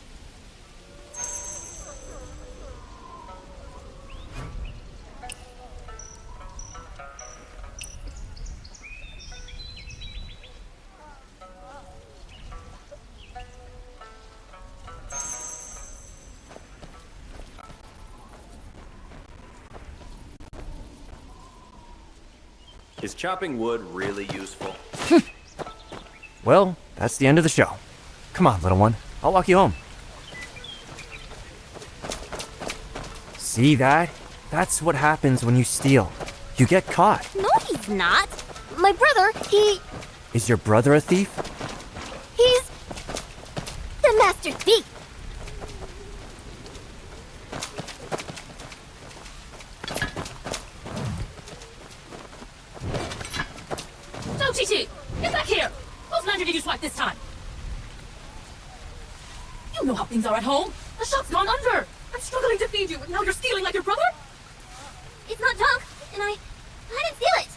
Is chopping wood really useful? Well, that's the end of the show. Come on, little one. I'll walk you home. See that? That's what happens when you steal. You get caught. No, he's not. My brother, he... Is your brother a thief? He's... the master thief. So, Chi-Chi, get back here! Whose laundry did you swipe this time? You know how things are at home. The shop's gone under. I'm struggling to feed you, and now you're stealing like your brother? It's not junk, and I didn't steal it.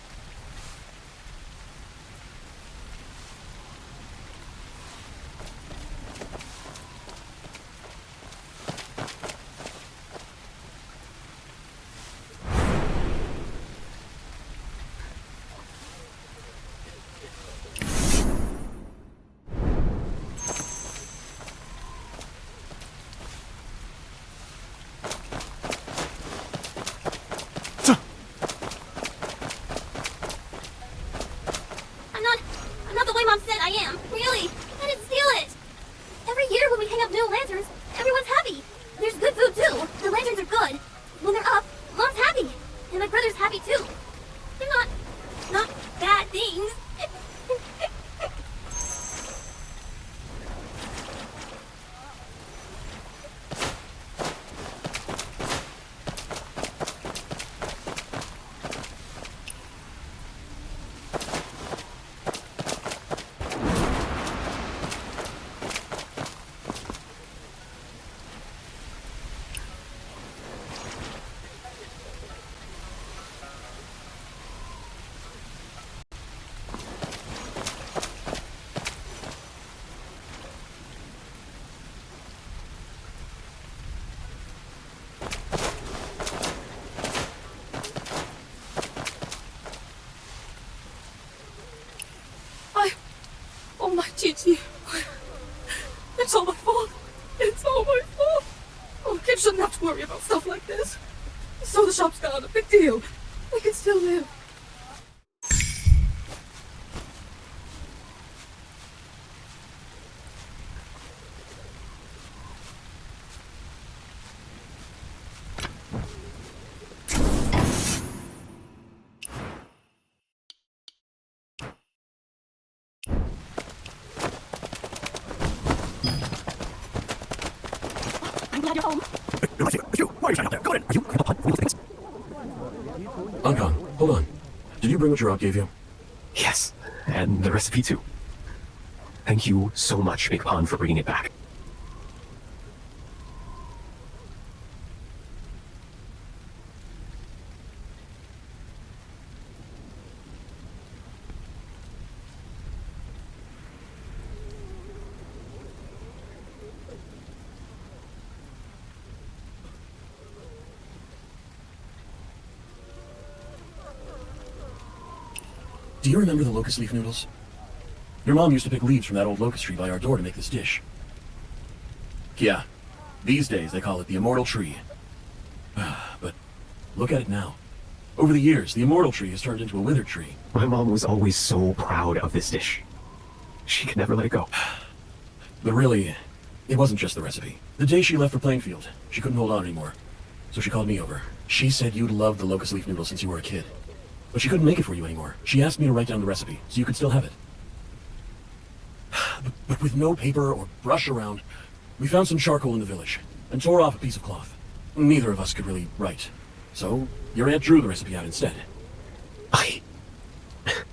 I'm not the way Mom said I am. Really. I didn't steal it. Every year when we hang up new lanterns, everyone's happy. There's good food too. The lanterns are good. When they're up, Mom's happy. And my brother's happy too. They're not bad things. Oh my Chi-Chi. It's all my fault. It's all my fault. Oh, kids shouldn't have to worry about stuff like this. So the shop's gone. A big deal. We can still live. I'm glad you're home. It's you. Why are you standing out there? Go in. Are you Grandpa Punt? Ankang, hold on. Did you bring what your aunt gave you? Yes, and the recipe too. Thank you so much, Big Pond, for bringing it back. Do you remember the locust leaf noodles? Your mom used to pick leaves from that old locust tree by our door to make this dish. Yeah, these days they call it the immortal tree. But look at it now. Over the years, the immortal tree has turned into a withered tree. My mom was always so proud of this dish. She could never let it go. But really, it wasn't just the recipe. The day she left for Plainfield, she couldn't hold on anymore. So she called me over. She said you'd loved the locust leaf noodles since you were a kid. But she couldn't make it for you anymore. She asked me to write down the recipe, so you could still have it. But with no paper or brush around, we found some charcoal in the village, and tore off a piece of cloth. Neither of us could really write. So, your aunt drew the recipe out instead.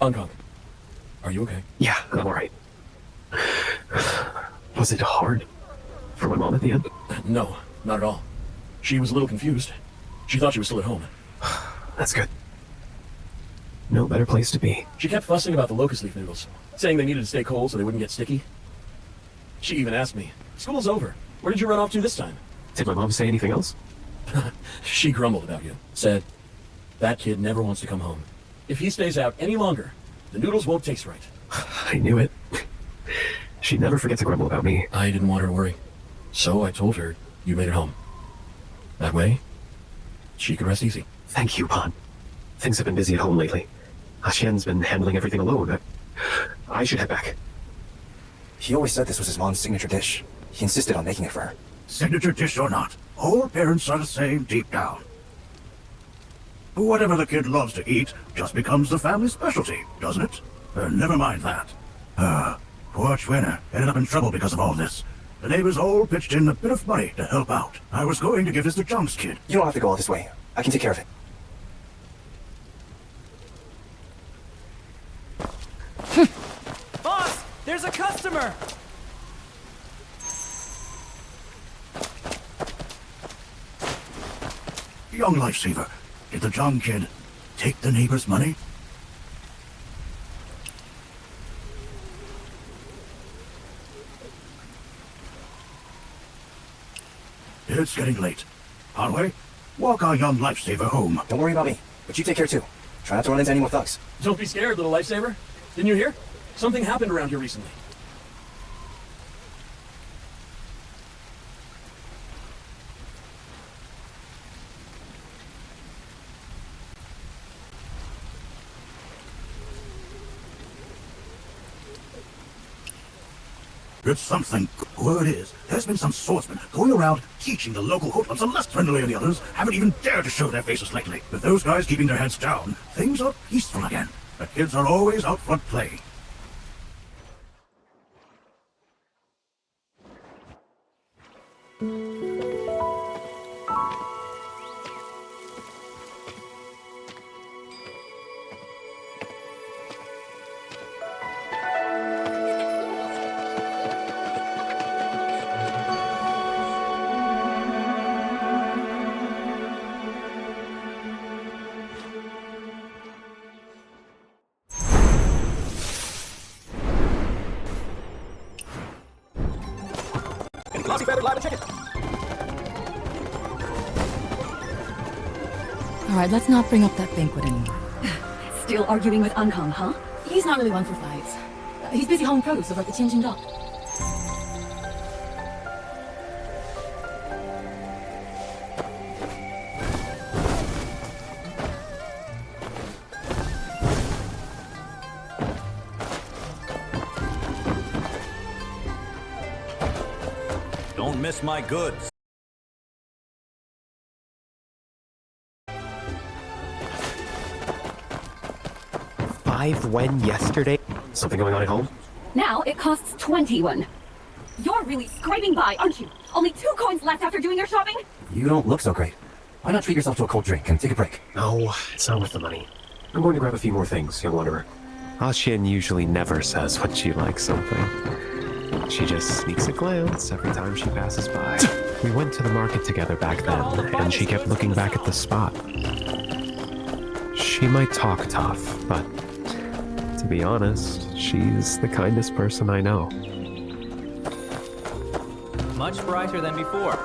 Ankang, are you okay? Yeah, I'm alright. Was it hard for my mom at the end? No, not at all. She was a little confused. She thought she was still at home. That's good. No better place to be. She kept fussing about the locust leaf noodles, saying they needed to stay cold so they wouldn't get sticky. She even asked me, "School's over. Where did you run off to this time?" Did my mom say anything else? She grumbled about you. Said, "That kid never wants to come home. If he stays out any longer, the noodles won't taste right." I knew it. She'd never forget to grumble about me. I didn't want her to worry. So I told her you made it home. That way, she could rest easy. Thank you, Pon. Things have been busy at home lately. Xian's been handling everything alone. I should head back. He always said this was his mom's signature dish. He insisted on making it for her. Signature dish or not, all parents are the same deep down. Whatever the kid loves to eat just becomes the family specialty, doesn't it? Never mind that. Poor Chwena ended up in trouble because of all this. The neighbors all pitched in a bit of money to help out. I was going to give this to Jung's kid. You don't have to go all this way. I can take care of it. Boss, there's a customer! Young lifesaver, did the Jung kid take the neighbor's money? It's getting late. Conway, walk our young lifesaver home. Don't worry about me, but you take care too. Try not to run into any more thugs. Don't be scared, little lifesaver. Didn't you hear? Something happened around here recently. It's something. Word is, there's been some swordsmen going around teaching the local hoodlums are less friendly than the others, haven't even dared to show their faces lately. With those guys keeping their heads down, things are peaceful again. The kids are always out front playing. Glossy feathered live chicken. Alright, let's not bring up that banquet anymore. Still arguing with Ankang, huh? He's not really one for fights. He's busy hauling produce over at the Tianjin dock. Don't miss my goods. When yesterday? Something going on at home? Now it costs 21. You're really scraping by, aren't you? Only 2 coins left after doing your shopping? You don't look so great. Why not treat yourself to a cold drink and take a break? No, it's not worth the money. I'm going to grab a few more things, young wanderer. Xian usually never says when she likes something. She just sneaks a glance every time she passes by. We went to the market together back then, and she kept looking back at the spot. She might talk tough, but to be honest, she's the kindest person I know. Much brighter than before.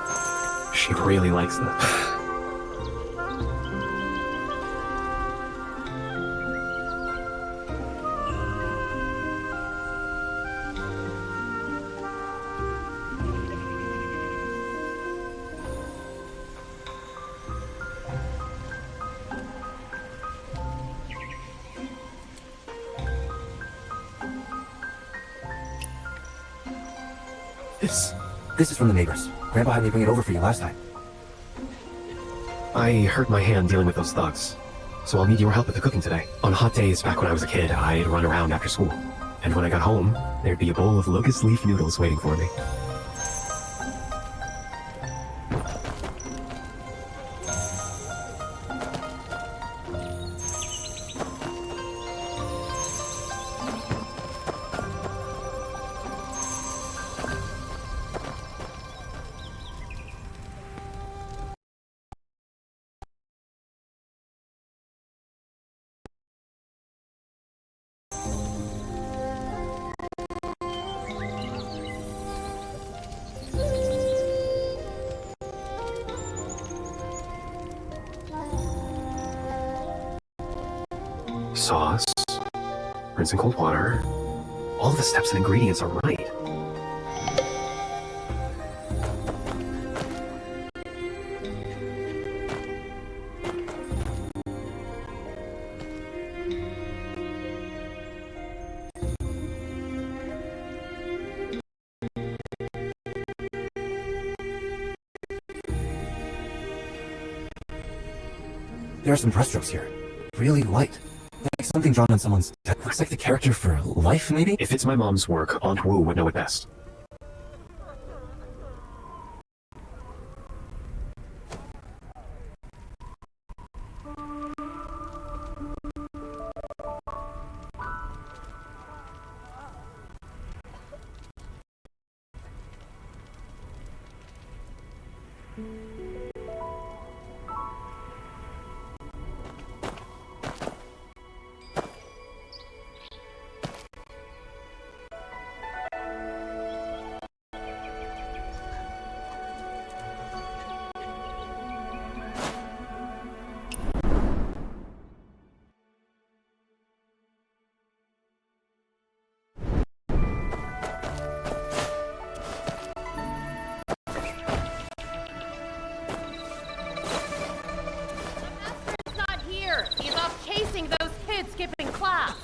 She really likes them. This is from the neighbors. Grandpa had me bring it over for you last time. I hurt my hand dealing with those thugs, so I'll need your help with the cooking today. On hot days back when I was a kid, I'd run around after school. And when I got home, there'd be a bowl of locust leaf noodles waiting for me. Sauce, rinse in cold water. All of the steps and ingredients are right. There are some brushstrokes here. Really light. Like something drawn on someone's... Looks like the character for life, maybe? If it's my mom's work, Aunt Wu would know it best. He's off chasing those kids skipping class.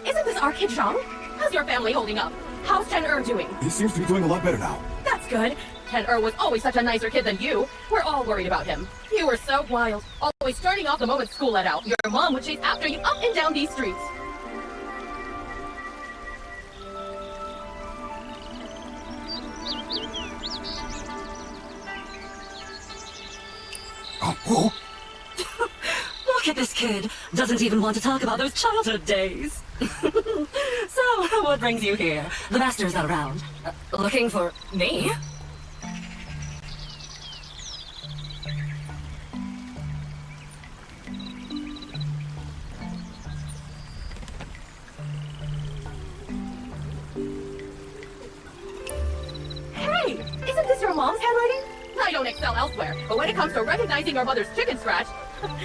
Isn't this our kid Zhang? How's your family holding up? How's Chen doing? He seems to be doing a lot better now. That's good. Chen was always such a nicer kid than you. We're all worried about him. You were so wild, always starting off the moment school let out. Your mom would chase after you up and down these streets. Oh. Look at this kid. Doesn't even want to talk about those childhood days. So, what brings you here? The master's not around. Looking for me? Hey, isn't this your mom's handwriting? I don't excel elsewhere, but when it comes to recognizing your mother's chicken scratch,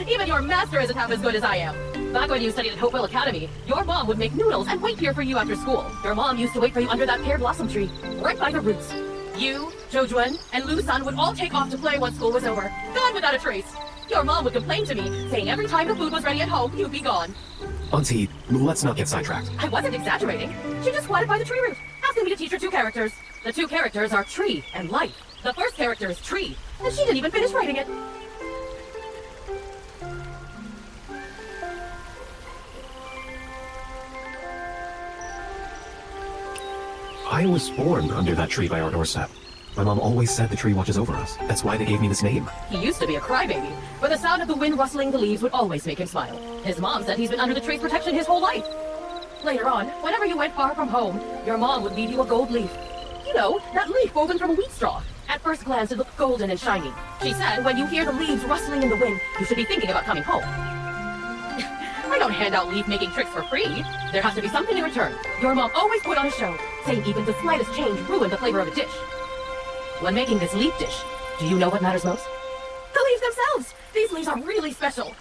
even your master isn't half as good as I am. Back when you studied at Hopewell Academy, your mom would make noodles and wait here for you after school. Your mom used to wait for you under that pear blossom tree, right by the roots. You, Zhou and Lu San would all take off to play once school was over, gone without a trace. Your mom would complain to me, saying every time the food was ready at home, you'd be gone. Auntie, let's not get sidetracked. I wasn't exaggerating. She just squatted by the tree root, asking me to teach her two characters. The two characters are tree and light. The first character is tree, and she didn't even finish writing it. I was born under that tree by our doorstep. My mom always said the tree watches over us. That's why they gave me this name. He used to be a crybaby, but the sound of the wind rustling the leaves would always make him smile. His mom said he's been under the tree's protection his whole life. Later on, whenever you went far from home, your mom would leave you a gold leaf. You know, that leaf woven from a wheat straw. At first glance, it looked golden and shiny. She said when you hear the leaves rustling in the wind, you should be thinking about coming home. I don't hand out leaf-making tricks for free. There has to be something in return. Your mom always put on a show, saying even the slightest change ruined the flavor of a dish. When making this leaf dish, do you know what matters most? The leaves themselves! These leaves are really special.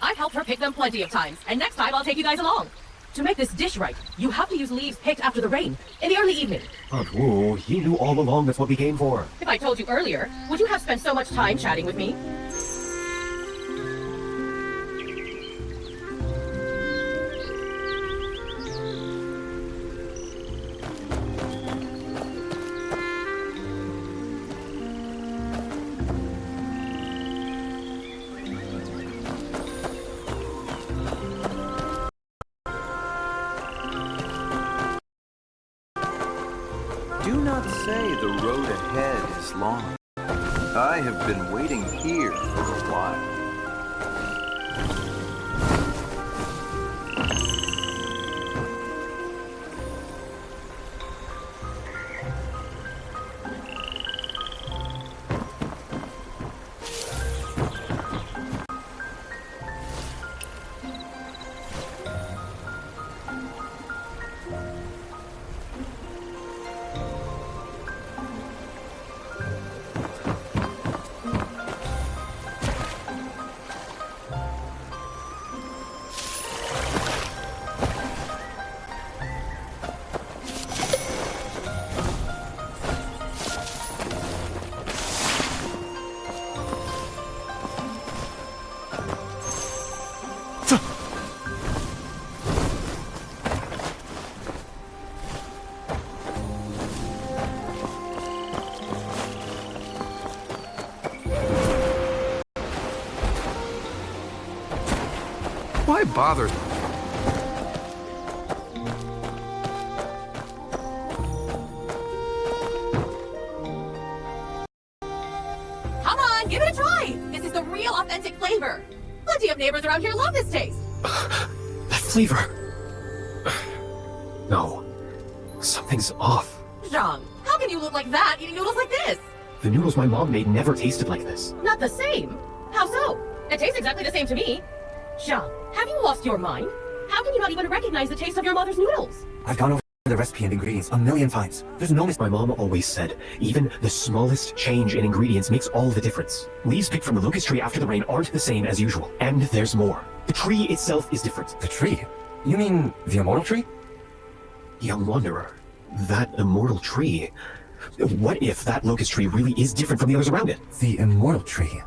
I've helped her pick them plenty of times, and next time I'll take you guys along. To make this dish right, you have to use leaves picked after the rain, in the early evening. Aunt Wu, you knew all along that's what we came for. If I told you earlier, would you have spent so much time chatting with me? Do not say the road ahead is long. I have been waiting here for a while. bother. Come on, give it a try! This is the real authentic flavor. Plenty of neighbors around here love this taste. That flavor. No. Something's off. Zhang, how can you look like that eating noodles like this? The noodles my mom made never tasted like this. Not the same. How so? It tastes exactly the same to me. Zhang, have you lost your mind? How can you not even recognize the taste of your mother's noodles? I've gone over the recipe and ingredients a million times. There's no My mom always said, even the smallest change in ingredients makes all the difference. Leaves picked from the locust tree after the rain aren't the same as usual. And there's more. The tree itself is different. The tree? You mean the immortal tree? Young wanderer, that immortal tree. What if that locust tree really is different from the others around it? The immortal tree.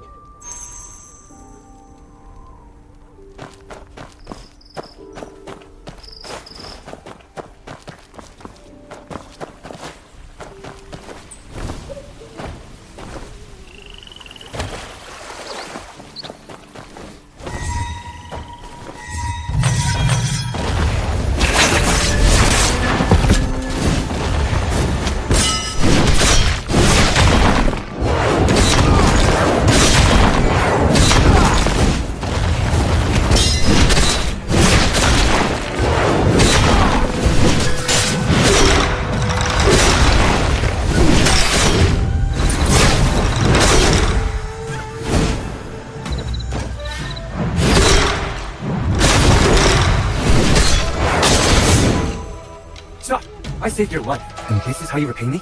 I saved your life, and this is how you repay me?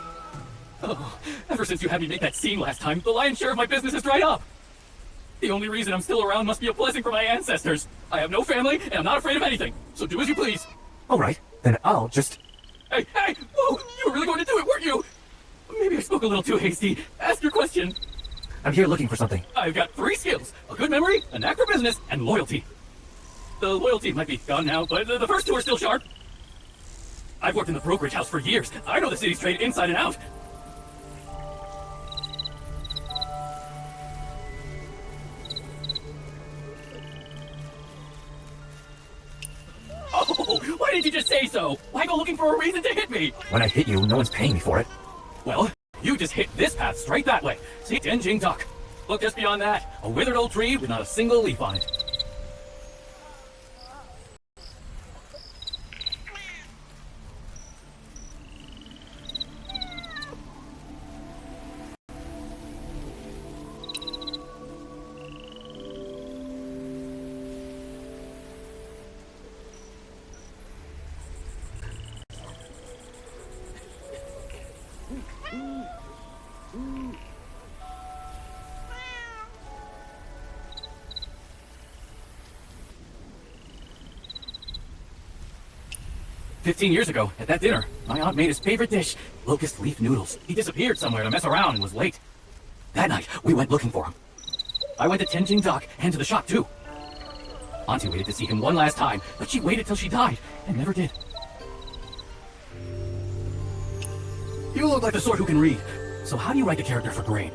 Oh, ever since you had me make that scene last time, the lion's share of my business has dried up. The only reason I'm still around must be a blessing from my ancestors. I have no family, and I'm not afraid of anything, so do as you please. Alright, then I'll just... Hey, whoa, you were really going to do it, weren't you? Maybe I spoke a little too hasty. Ask your question. I'm here looking for something. I've got 3 skills: a good memory, a knack for business, and loyalty. The loyalty might be gone now, but the first 2 are still sharp. I've worked in the brokerage house for years. I know the city's trade inside and out. Oh, why didn't you just say so? Why go looking for a reason to hit me? When I hit you, no one's paying me for it. Well, you just hit this path straight that way. See Tenjing Duck. Look just beyond that. A withered old tree with not a single leaf on it. "15 years ago, at that dinner, my aunt made his favorite dish, locust leaf noodles. He disappeared somewhere to mess around and was late. That night, we went looking for him. I went to Tenjing Dock and to the shop too. Auntie waited to see him one last time, but she waited till she died and never did. You look like the sort who can read. So how do you write the character for grain?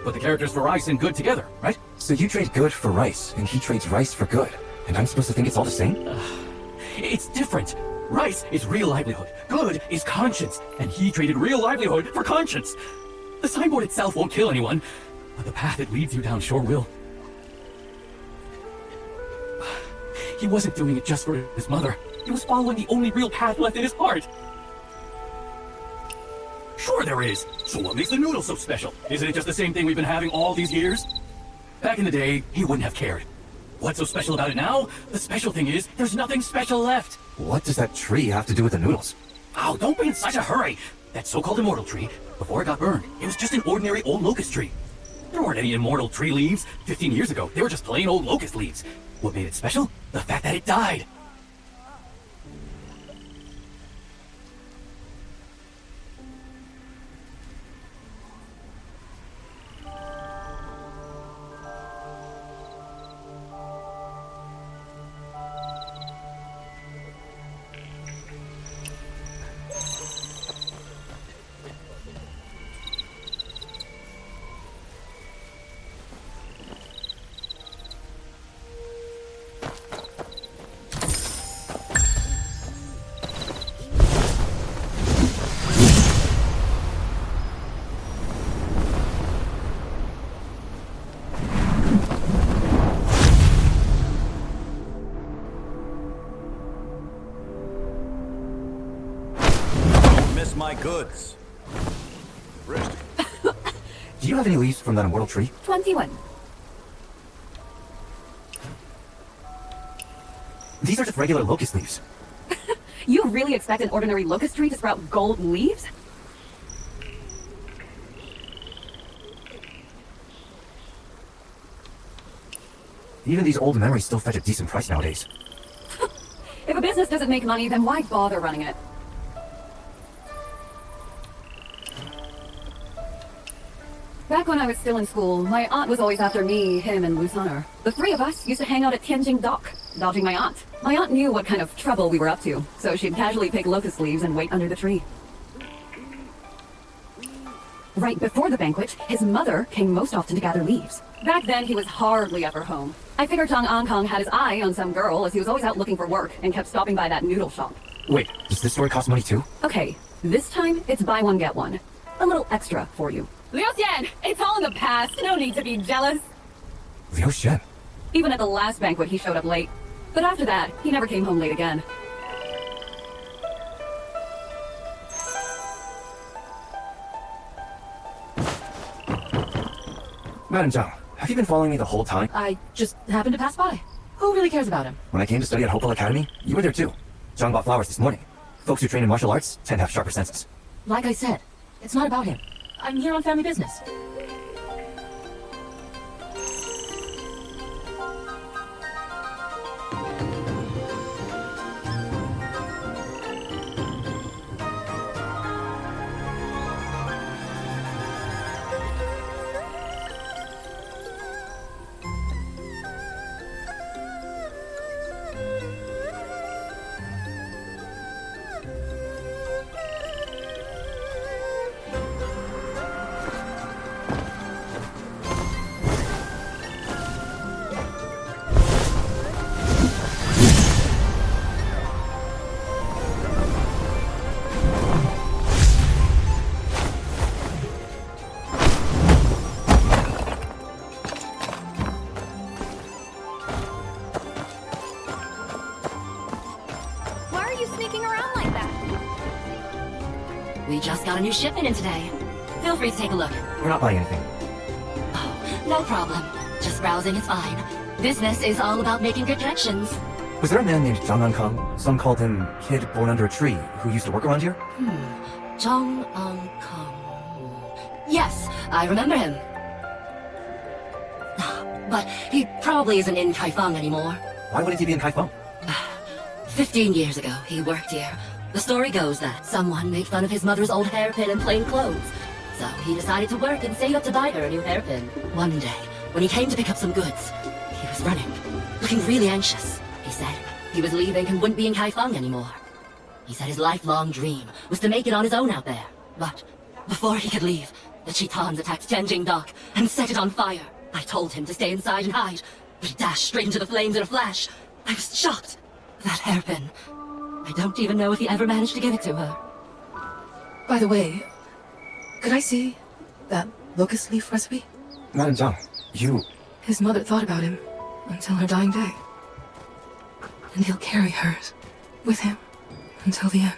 Put the characters for rice and good together, right? So you trade good for rice, and he trades rice for good. And I'm supposed to think it's all the same? It's different. Rice is real livelihood. Good is conscience. And he traded real livelihood for conscience. The signboard itself won't kill anyone, but the path it leads you down sure will. He wasn't doing it just for his mother. He was following the only real path left in his heart. Sure there is. So what makes the noodle so special? Isn't it just the same thing we've been having all these years? Back in the day, he wouldn't have cared. What's so special about it now? The special thing is, there's nothing special left. What does that tree have to do with the noodles? Oh, don't be in such a hurry. That so-called immortal tree, before it got burned, it was just an ordinary old locust tree. There weren't any immortal tree leaves. 15 years ago, they were just plain old locust leaves. What made it special? The fact that it died. miss my goods. Do you have any leaves from that immortal tree? 21. These are just regular locust leaves. You really expect an ordinary locust tree to sprout gold leaves? Even these old memories still fetch a decent price nowadays. If a business doesn't make money, then why bother running it? Back when I was still in school, my aunt was always after me, him, and Lusanar. The three of us used to hang out at Tianjin Dock, dodging my aunt. My aunt knew what kind of trouble we were up to, so she'd casually pick locust leaves and wait under the tree. Right before the banquet, his mother came most often to gather leaves. Back then, he was hardly ever home. I figured Zhang Ankang had his eye on some girl as he was always out looking for work and kept stopping by that noodle shop. Wait, does this story cost money too? Okay, this time it's buy one get one. A little extra for you. Liu Xian, it's all in the past. No need to be jealous. Liu Xian? Even at the last banquet, he showed up late. But after that, he never came home late again. Madam Zhang, have you been following me the whole time? I just happened to pass by. Who really cares about him? When I came to study at Hopewell Academy, you were there too. Zhang bought flowers this morning. Folks who train in martial arts tend to have sharper senses. Like I said, it's not about him. I'm here on family business. We just got a new shipment in today. Feel free to take a look. We're not buying anything. Oh, no problem. Just browsing is fine. Business is all about making good connections. Was there a man named Zhang Ankang? Some called him Kid Born Under a Tree, who used to work around here? Zhang Ankang. Yes, I remember him. But he probably isn't in Kaifeng anymore. Why wouldn't he be in Kaifeng? 15 years ago, he worked here. The story goes that someone made fun of his mother's old hairpin and plain clothes. So he decided to work and saved up to buy her a new hairpin. One day, when he came to pick up some goods, he was running, looking really anxious. He said he was leaving and wouldn't be in Kaifeng anymore. He said his lifelong dream was to make it on his own out there. But before he could leave, the Chitans attacked Tianjin Dock and set it on fire. I told him to stay inside and hide, but he dashed straight into the flames in a flash. I was shocked. That hairpin. I don't even know if he ever managed to give it to her. By the way, could I see that locust leaf recipe? Madam Zhang, you... His mother thought about him until her dying day. And he'll carry hers with him until the end.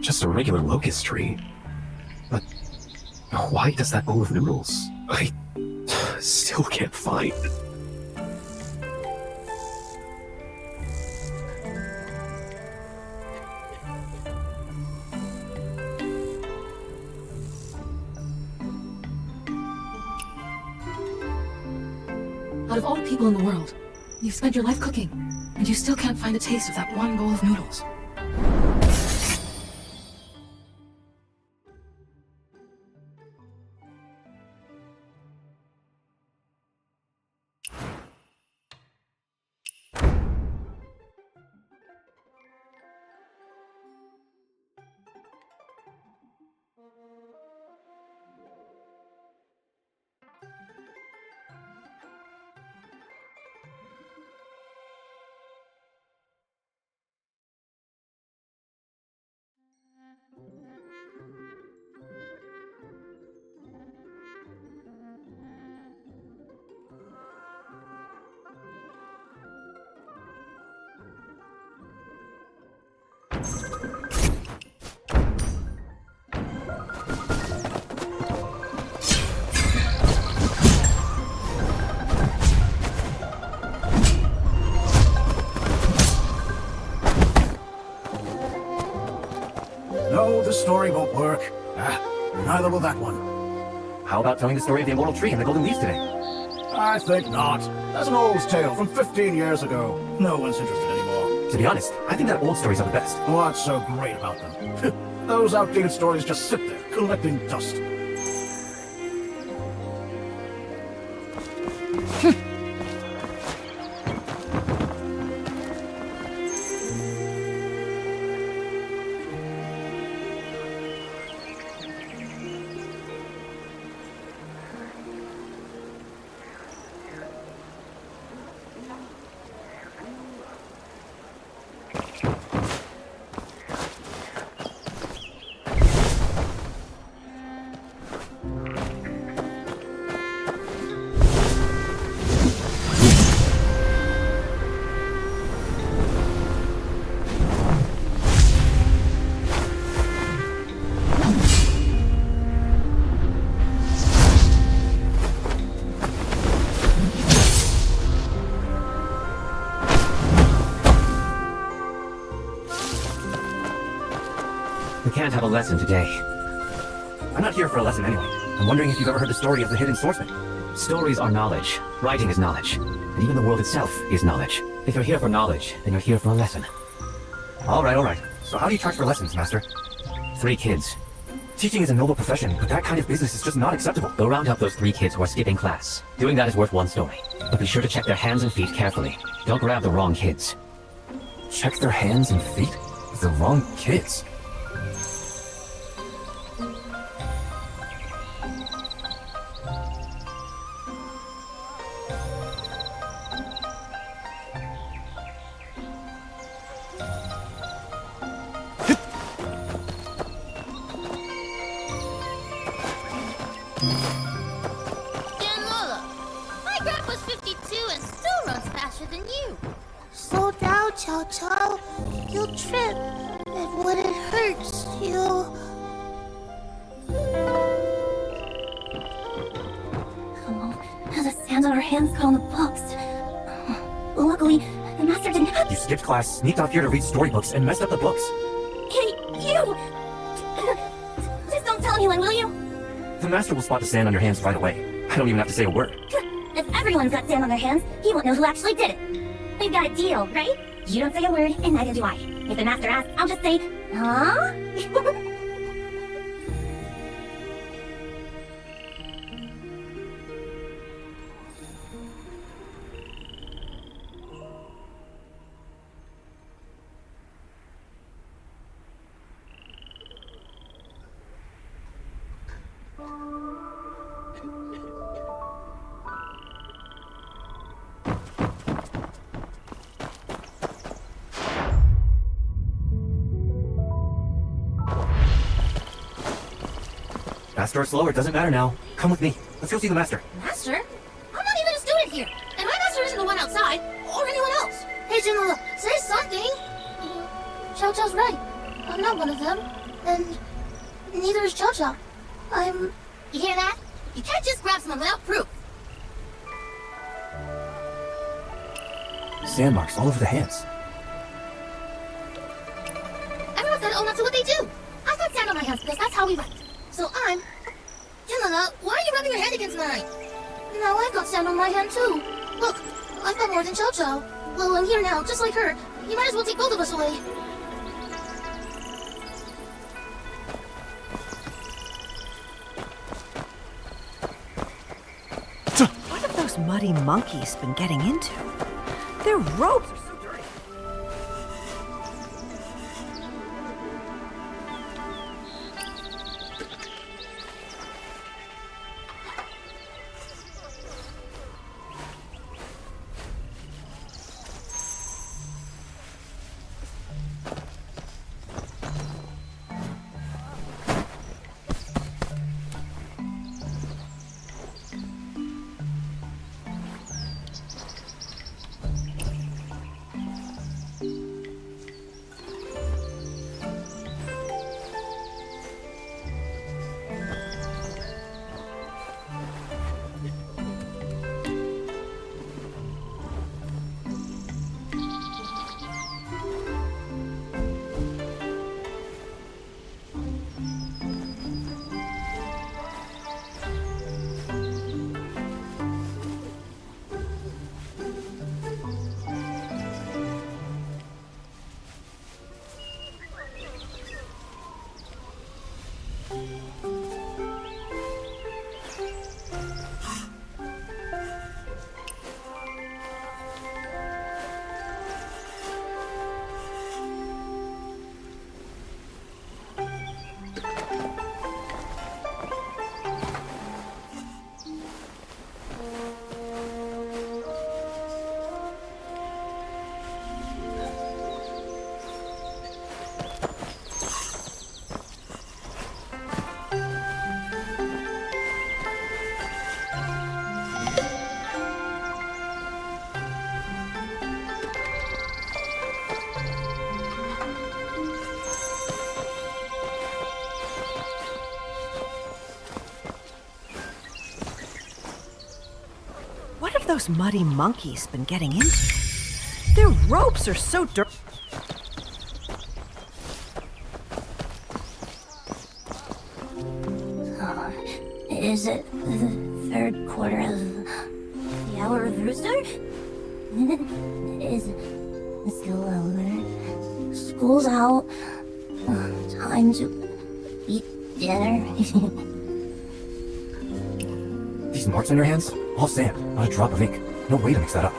just a regular locust tree. But why does that bowl of noodles? I still can't find. Out of all the people in the world, you've spent your life cooking, and you still can't find a taste of that one bowl of noodles. No, this story won't work. Neither will that one. How about telling the story of the immortal tree and the golden leaf today? I think not. That's an old tale from 15 years ago. No one's interested anymore. To be honest, I think that old stories are the best. What's so great about them? Those outdated stories just sit there, collecting dust. We can't have a lesson today. I'm not here for a lesson anyway. I'm wondering if you've ever heard the story of the hidden swordsman. Stories are knowledge. Writing is knowledge. And even the world itself is knowledge. If you're here for knowledge, then you're here for a lesson. Alright. So how do you charge for lessons, Master? 3 kids. Teaching is a noble profession, but that kind of business is just not acceptable. Go round up those 3 kids who are skipping class. Doing that is worth 1 story. But be sure to check their hands and feet carefully. Don't grab the wrong kids. Check their hands and feet? The wrong kids? Slow down, Chow Chow. You'll trip. And when it hurts, you'll... The sand on our hands got on the books. Luckily, the master didn't have... You skipped class, sneaked off here to read storybooks, and messed up the books. Hey, you! Just don't tell anyone, will you? The master will spot the sand on your hands right away. I don't even have to say a word. If everyone's got sand on their hands, he won't know who actually did it. We've got a deal, right? You don't say a word, and neither do I. If the master asks, I'll just say, huh? Faster or slower, doesn't matter now. Come with me. Let's go see the master. Master? I'm not even a student here, and my master isn't the one outside, or anyone else. Hey, Genoa, say something! Chow Chow's right. I'm not one of them. And neither is Cho-Cho. You hear that? You can't just grab someone without proof. Sand marks all over the hands. Everyone said, oh, that's what they do. I got sand on my hands because that's how we went. So Canada, why are you rubbing your hand against mine? Now I've got sand on my hand too. Look, I've got more than Cho-Cho. Well, I'm here now, just like her. You might as well take both of us away. What have those muddy monkeys been getting into? Their robes are so dirty. What have those muddy monkeys been getting into? Their robes are so dirty. Is it the third quarter of the hour of rooster? Is it still over? School's out. Time to eat dinner. These marks on your hands? All sand, not a drop of ink. No way to mix that up.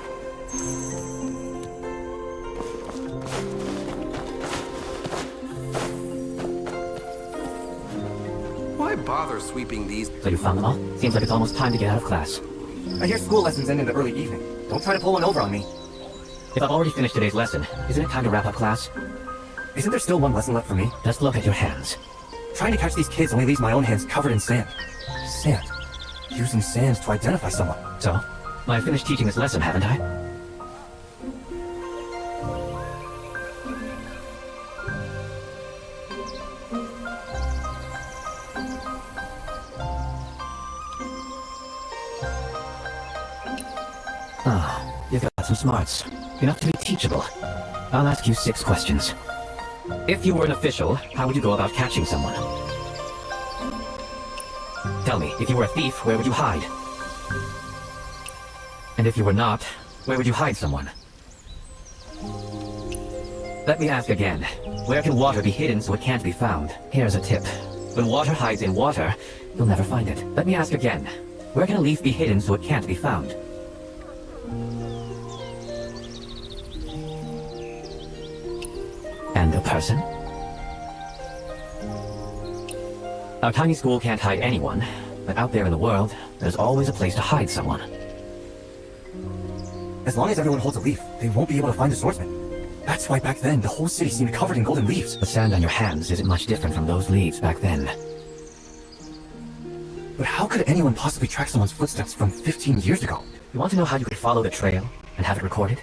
Why bother sweeping these? So you found them all? Seems like it's almost time to get out of class. I hear school lessons end in the early evening. Don't try to pull one over on me. If I've already finished today's lesson, isn't it time to wrap up class? Isn't there still one lesson left for me? Just look at your hands. Trying to catch these kids only leaves my own hands covered in sand. Sand. Using sand to identify someone. So? I finished teaching this lesson, haven't I? Ah, you've got some smarts. Enough to be teachable. I'll ask you 6 questions. If you were an official, how would you go about catching someone? Tell me, if you were a thief, where would you hide? And if you were not, where would you hide someone? Let me ask again. Where can water be hidden so it can't be found? Here's a tip. When water hides in water, you'll never find it. Let me ask again. Where can a leaf be hidden so it can't be found? And a person? Our tiny school can't hide anyone, but out there in the world, there's always a place to hide someone. As long as everyone holds a leaf, they won't be able to find the swordsman. That's why back then, the whole city seemed covered in golden leaves. The sand on your hands isn't much different from those leaves back then. But how could anyone possibly track someone's footsteps from 15 years ago? You want to know how you could follow the trail and have it recorded?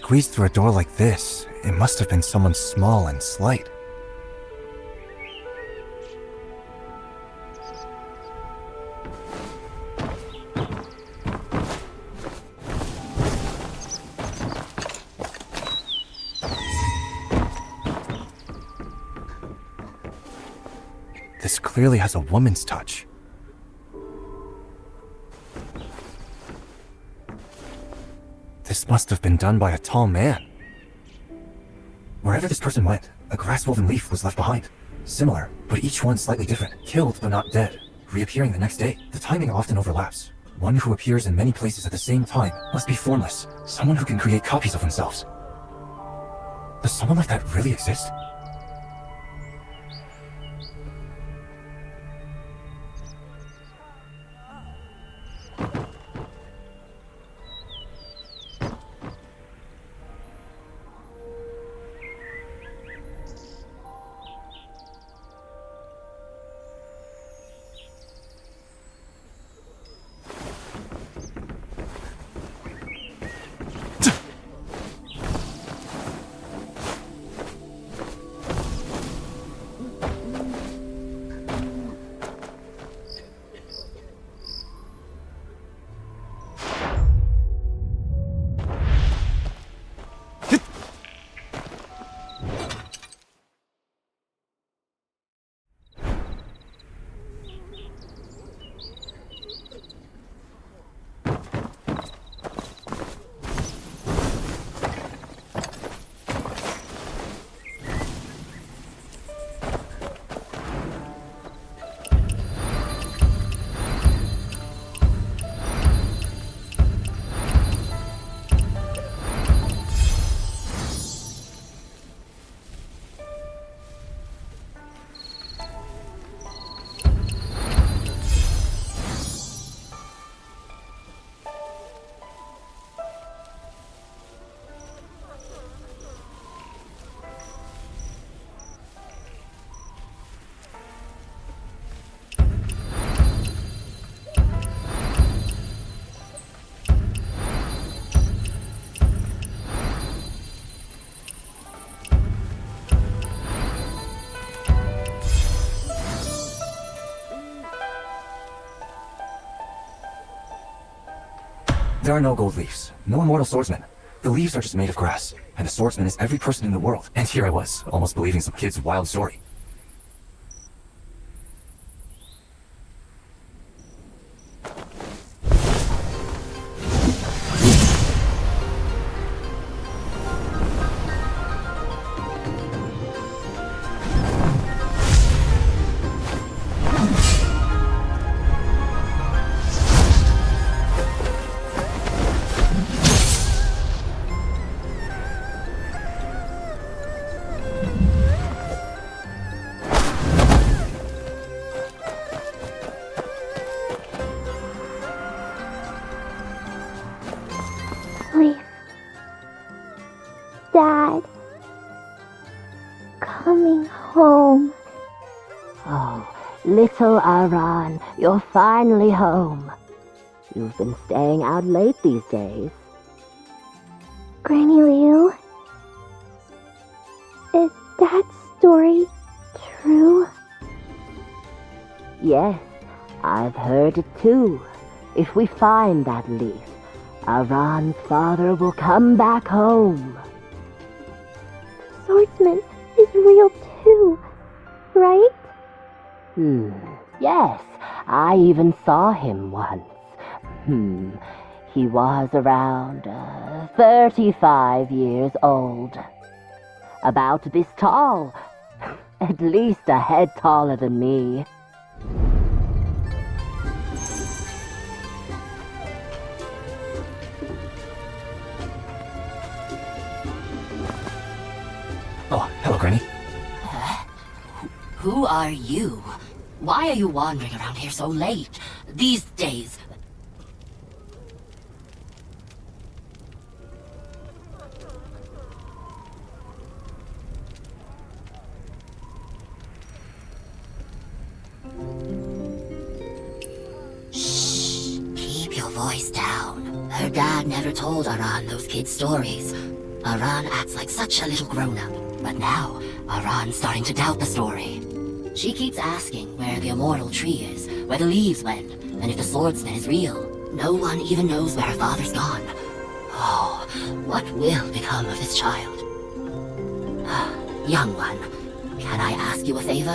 squeeze through a door like this, it must have been someone small and slight. This clearly has a woman's touch. This must have been done by a tall man. Wherever this person went, a grass-woven leaf was left behind. Similar, but each one slightly different. Killed but not dead, reappearing the next day. The timing often overlaps. One who appears in many places at the same time must be formless. Someone who can create copies of themselves. Does someone like that really exist? There are no gold leaves, no immortal swordsman. The leaves are just made of grass, and the swordsman is every person in the world. And here I was, almost believing some kid's wild story. Leaf. Dad. Coming home. Oh, little Aran, you're finally home. You've been staying out late these days. Granny Liu. Is Dad's story true? Yes, I've heard it too. If we find that leaf, Aran's father will come back home. Swordsman is real too, right? Yes, I even saw him once. He was around 35 years old. About this tall. At least a head taller than me. Oh, hello, Granny. Who are you? Why are you wandering around here so late? These days... Shh! Keep your voice down. Her dad never told Aran those kids' stories. Aran acts like such a little grown-up, but now Aran's starting to doubt the story. She keeps asking where the immortal tree is, where the leaves went, and if the swordsman is real. No one even knows where her father's gone. Oh, what will become of this child? Young one, can I ask you a favor?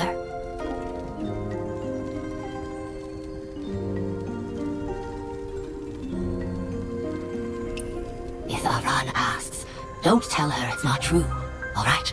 If Aran asks, don't tell her it's not true, all right?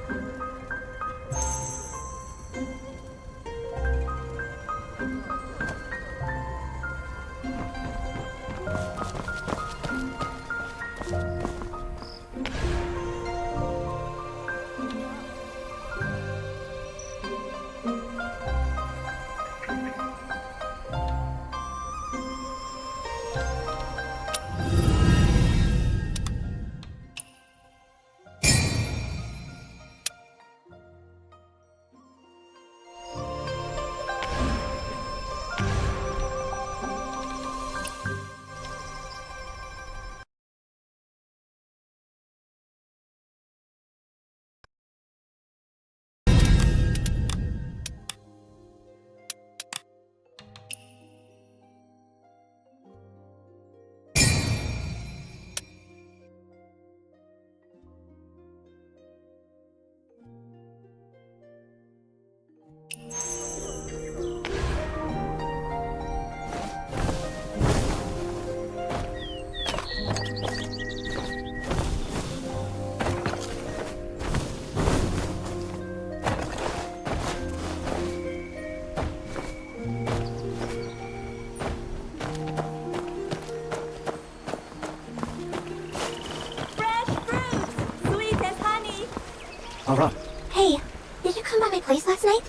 Aran. Hey, did you come by my place last night?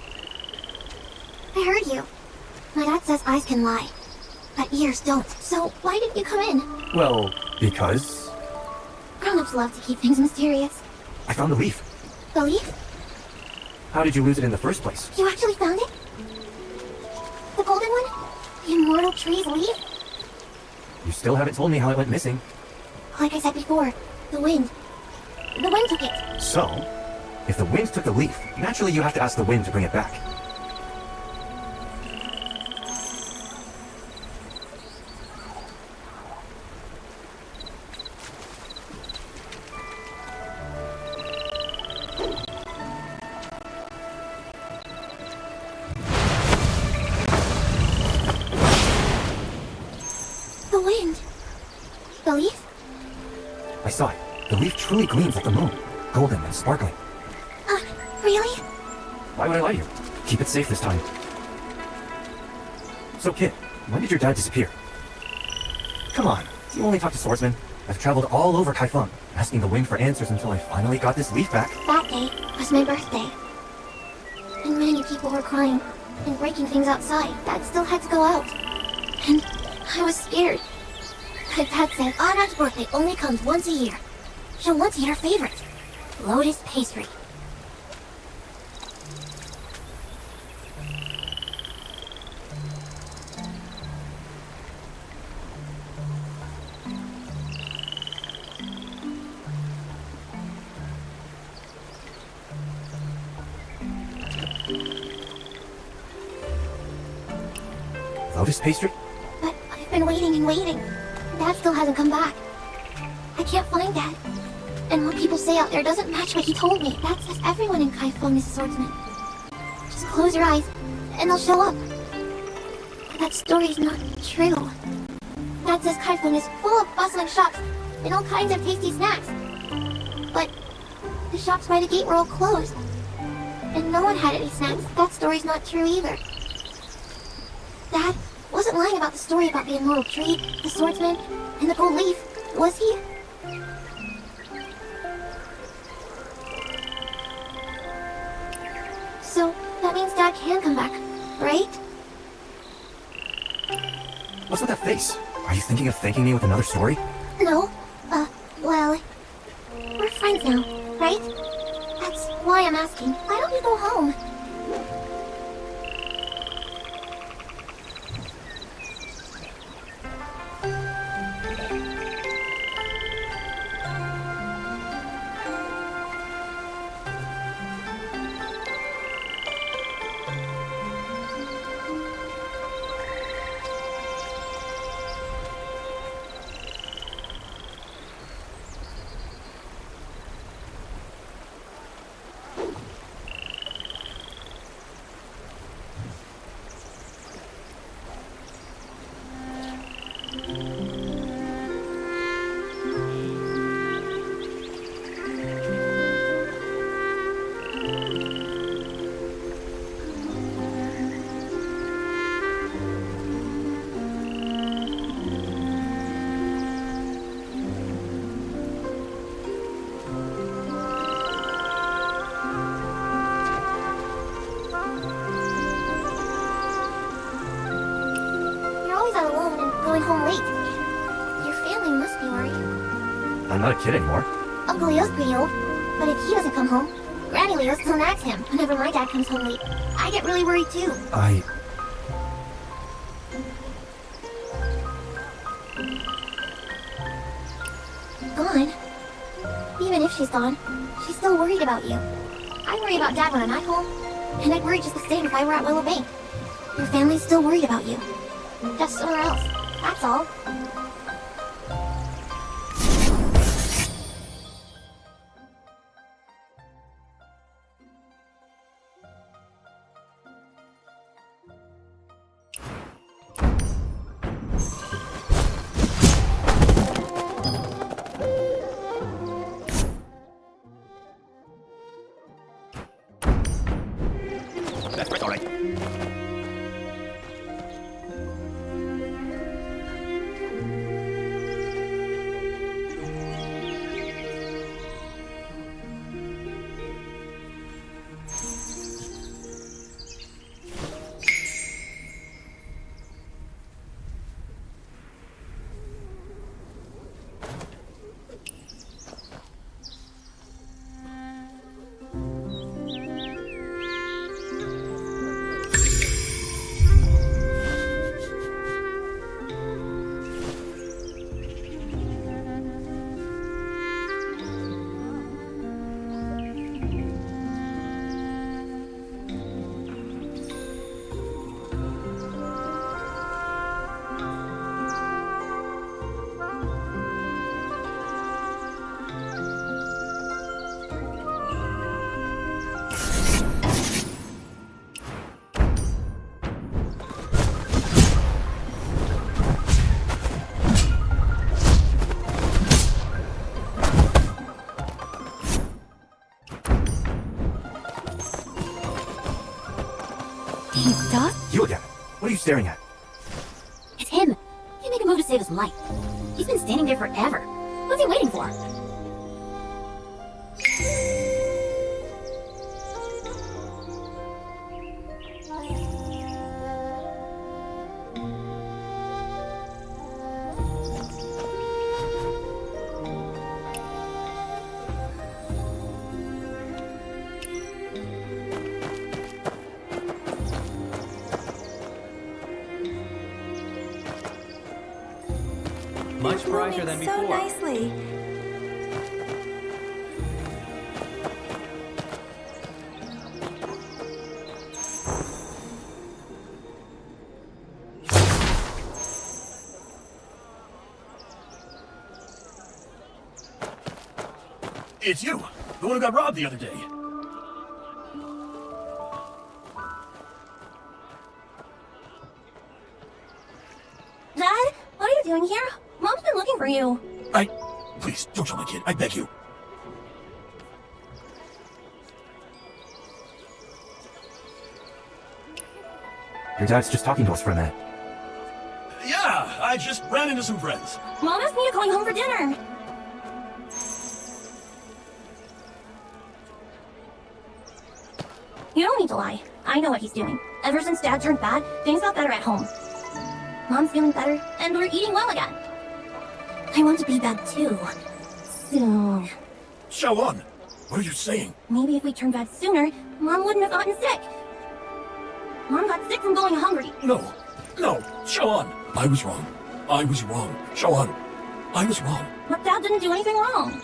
I heard you. My dad says eyes can lie, but ears don't. So why didn't you come in? Well, because... Grown-ups love to keep things mysterious. I found the leaf. The leaf? How did you lose it in the first place? You actually found it? The golden one? The immortal tree's leaf? You still haven't told me how it went missing. Like I said before, the wind. The wind took it. So, if the wind took the leaf, naturally you have to ask the wind to bring it back. The wind. The leaf? I saw it. The leaf truly gleams like the moon, golden and sparkling. Really? Why would I lie to you? Keep it safe this time. So, kid, when did your dad disappear? Come on, do you only talk to swordsmen? I've traveled all over Kaifeng, asking the wind for answers until I finally got this leaf back. That day was my birthday. And many people were crying and breaking things outside. Dad still had to go out. And I was scared. But Dad said Anna's birthday only comes once a year. She'll want to eat her favorite, lotus pastry. Lotus pastry? But I've been waiting and waiting. Dad still hasn't come back. I can't find Dad. And what people say out there doesn't match what he told me. Dad says everyone in Kaifeng is a swordsman. Just close your eyes, and they'll show up. But that story's not true. Dad says Kaifeng is full of bustling shops and all kinds of tasty snacks. But the shops by the gate were all closed. And no one had any snacks. That story's not true either. Dad wasn't lying about the story about the immortal tree, the swordsman, and the gold leaf, was he? So, that means Dad can come back, right? What's with that face? Are you thinking of thanking me with another story? No. Well, we're friends now, right? That's why I'm asking. Why don't you go home? going home late. Your family must be worried. I'm not a kid anymore. Uncle Leo's pretty old, but if he doesn't come home, Granny Leo still nags him whenever my dad comes home late. I get really worried too. Gone? Even if she's gone, she's still worried about you. I worry about Dad when I'm at home, and I'd worry just the same if I were at Willow Bank. Your family's still worried about you. Just somewhere else. That's all. That's all right. You again. What are you staring at? It's him. He make a move to save his life. He's been standing there forever. What's he waiting for? Much brighter than before. So nicely. It's you, the one who got robbed the other day. Dad, what are you doing here? Mom's been looking for you. Please, don't tell my kid, I beg you. Your dad's just talking to us for a minute. Yeah, I just ran into some friends. Mom asked me to call you home for dinner. You don't need to lie. I know what he's doing. Ever since Dad turned bad, things got better at home. Mom's feeling better, and we're eating well again. I want to be bad too. Soon. Xiaoan, what are you saying? Maybe if we turned bad sooner, Mom wouldn't have gotten sick. Mom got sick from going hungry. No, Xiaoan, I was wrong. Xiaoan, I was wrong. But Dad didn't do anything wrong.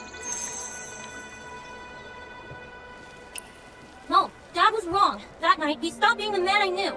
No, Dad was wrong. That night, he stopped being the man I knew.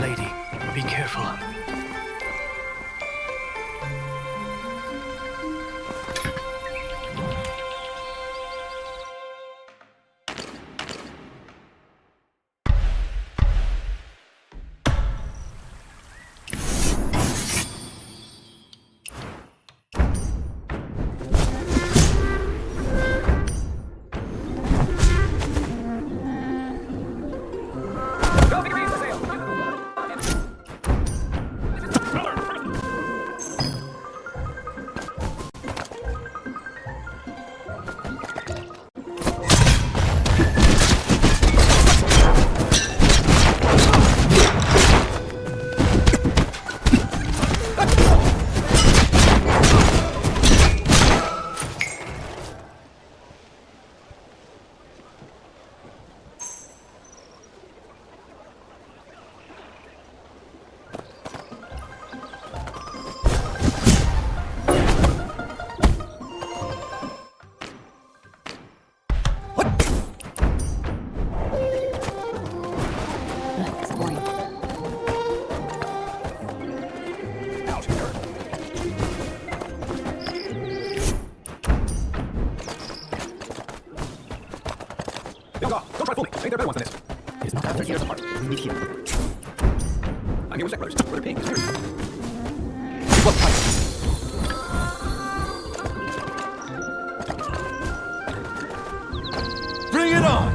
Lady, be careful. Don't try to fool me. I think they're better ones than this. It is not that they're years apart. We meet here. I'm here with settlers. Where they're paying is here. What price? Bring it on!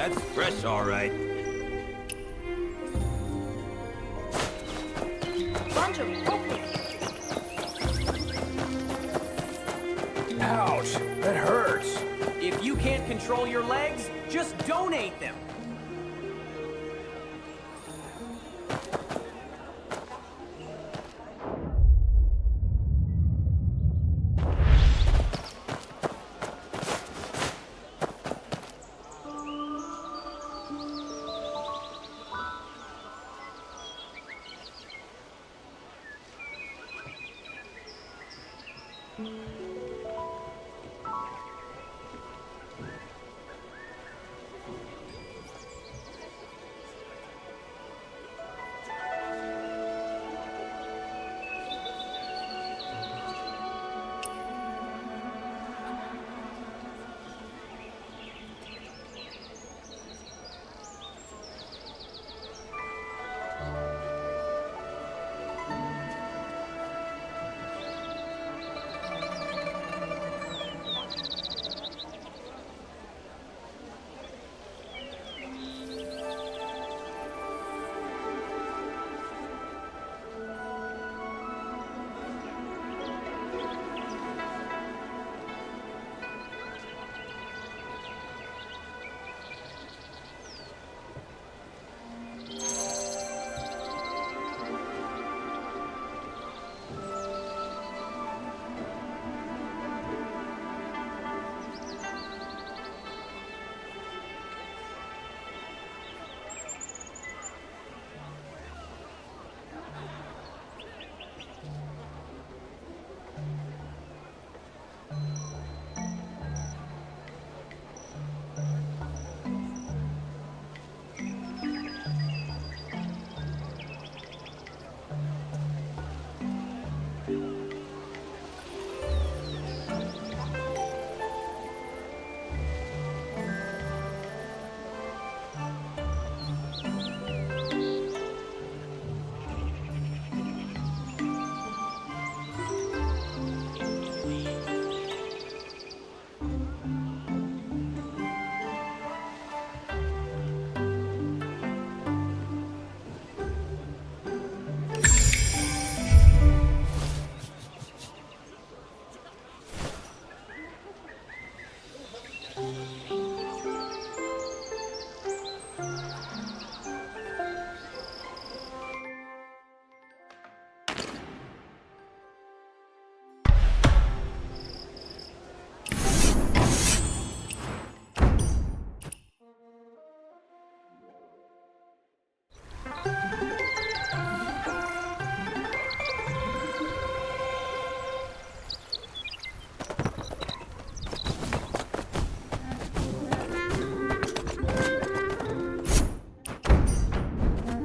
That's fresh, all right. Ouch, that hurts. If you can't control your legs, just donate them.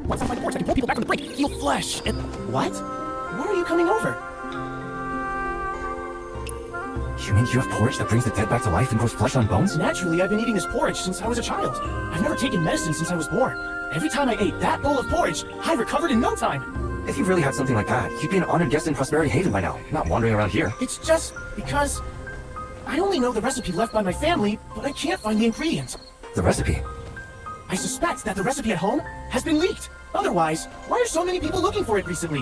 Once on my porch, I can pull people back from the brink, heal flesh, and... What? Why are you coming over? You mean you have porridge that brings the dead back to life and grows flesh on bones? Naturally, I've been eating this porridge since I was a child. I've never taken medicine since I was born. Every time I ate that bowl of porridge, I recovered in no time. If you really had something like that, you'd be an honored guest in Prosperity Haven by now, not wandering around here. It's just because... I only know the recipe left by my family, but I can't find the ingredients. The recipe? I suspect that the recipe at home has been leaked. Otherwise, why are so many people looking for it recently?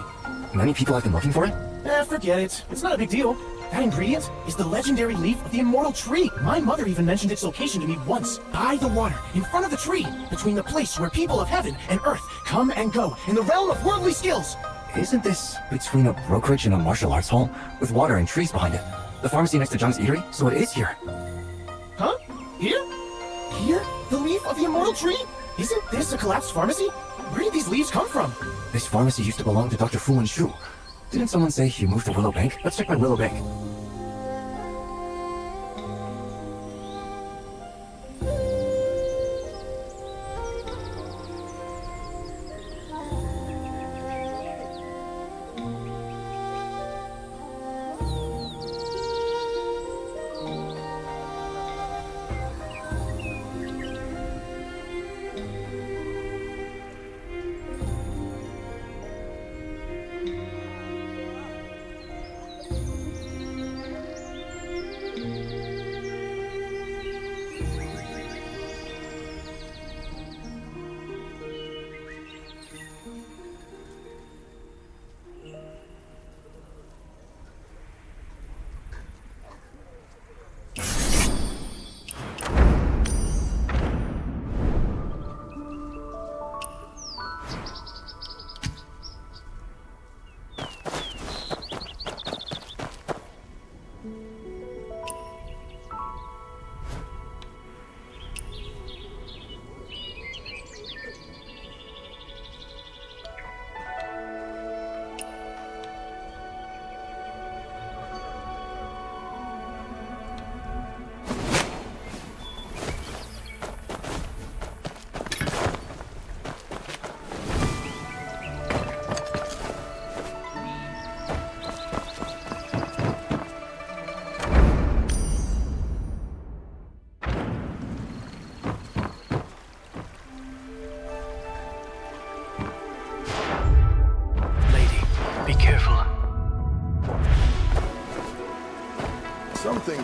Many people have been looking for it? Forget it. It's not a big deal. That ingredient is the legendary leaf of the immortal tree. My mother even mentioned its location to me once. By the water, in front of the tree, between the place where people of heaven and earth come and go, in the realm of worldly skills. Isn't this between a brokerage and a martial arts hall, with water and trees behind it? The pharmacy next to John's Eatery? So it is here. Huh? Here? Here? The leaf of the immortal tree? Isn't this a collapsed pharmacy? Where did these leaves come from? This pharmacy used to belong to Dr. Fu and Shu. Didn't someone say he moved to Willow Bank? Let's check by Willow Bank.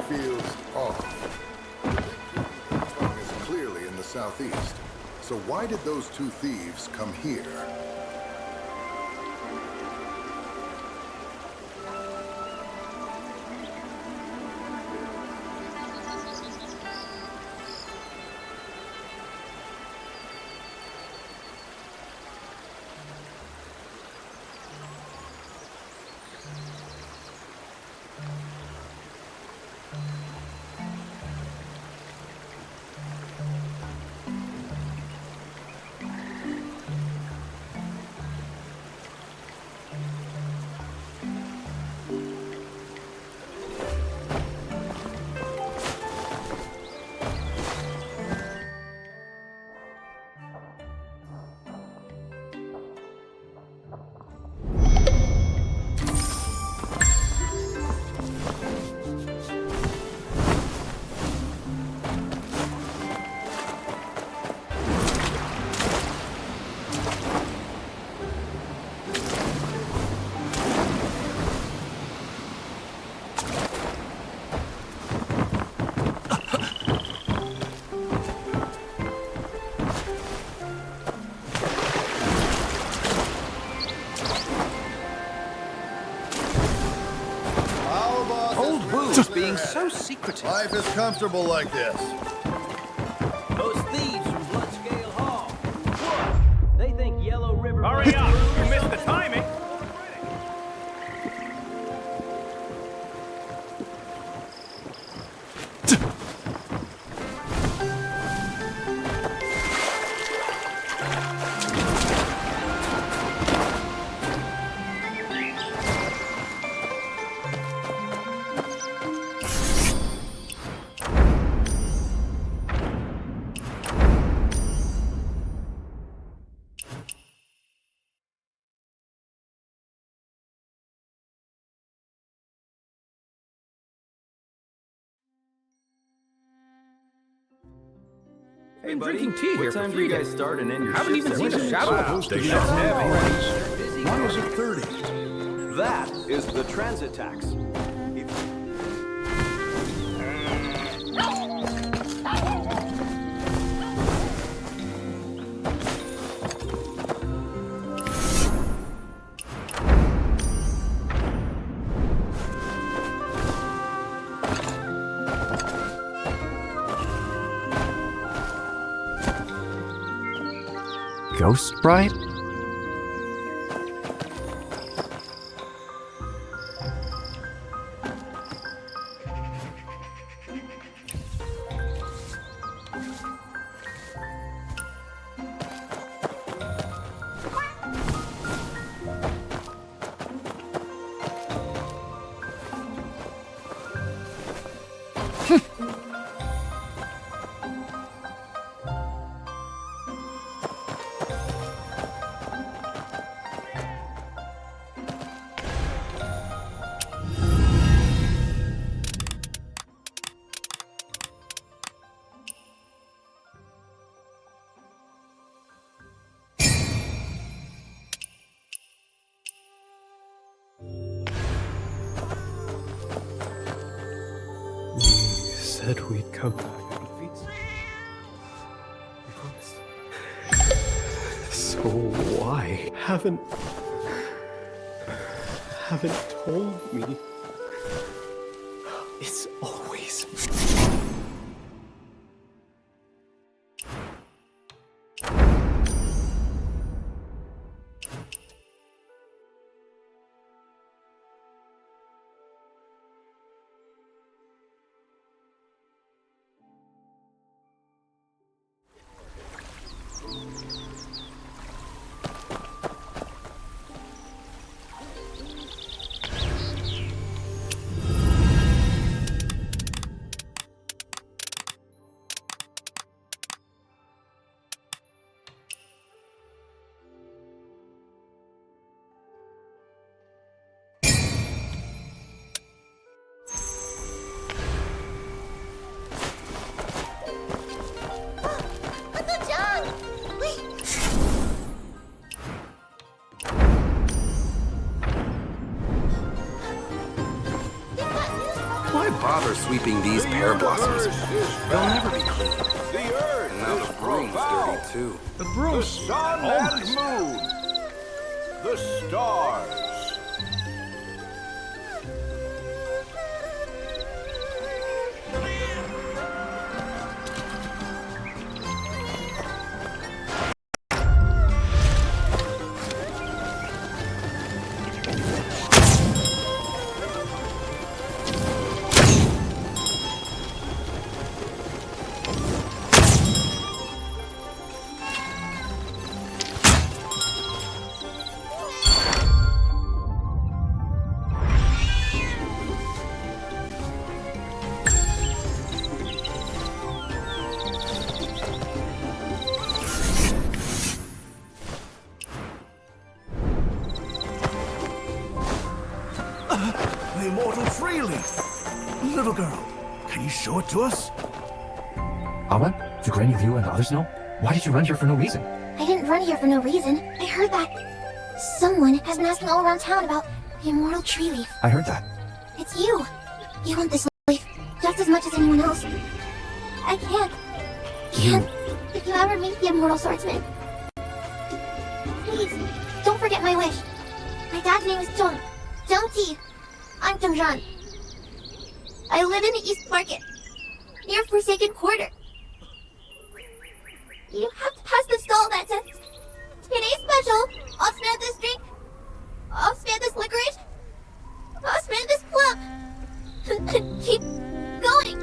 feels off. Diffculty is clearly in the southeast. So why did those two thieves come here? Being so secretive. Life is comfortable like this. Those thieves from Bloodscale Hall. What? They think Yellow River... Hurry up! You missed the timing! Hey, buddy. Drinking tea here. What time do you guys start and end your Haven't shifts? even seen a shadow. They shut down. Why is it 30? That is the transit tax. Ghost Bride? Said we'd come back. So why haven't told me? It's always bother sweeping these pear blossoms. They'll never be clean. The earth And now the broom's dirty too. The broom. The sun and moon. The stars. The immortal tree leaf. Little girl, can you show it to us? Awan? Do Granny Liu and the others know? Why did you run here for no reason? I didn't run here for no reason. I heard that someone has been asking all around town about the immortal tree leaf. I heard that. It's you. You want this leaf just as much as anyone else. I can't. If you ever meet the immortal swordsman, please don't forget my wish. My dad's name is Zhong Ti. I'm Zhongzhan. I live in the East Market, near Forsaken Quarter. You have to pass the stall that says, "Today's special, I'll this drink, I'll this licorice, I'll this plum." Keep going.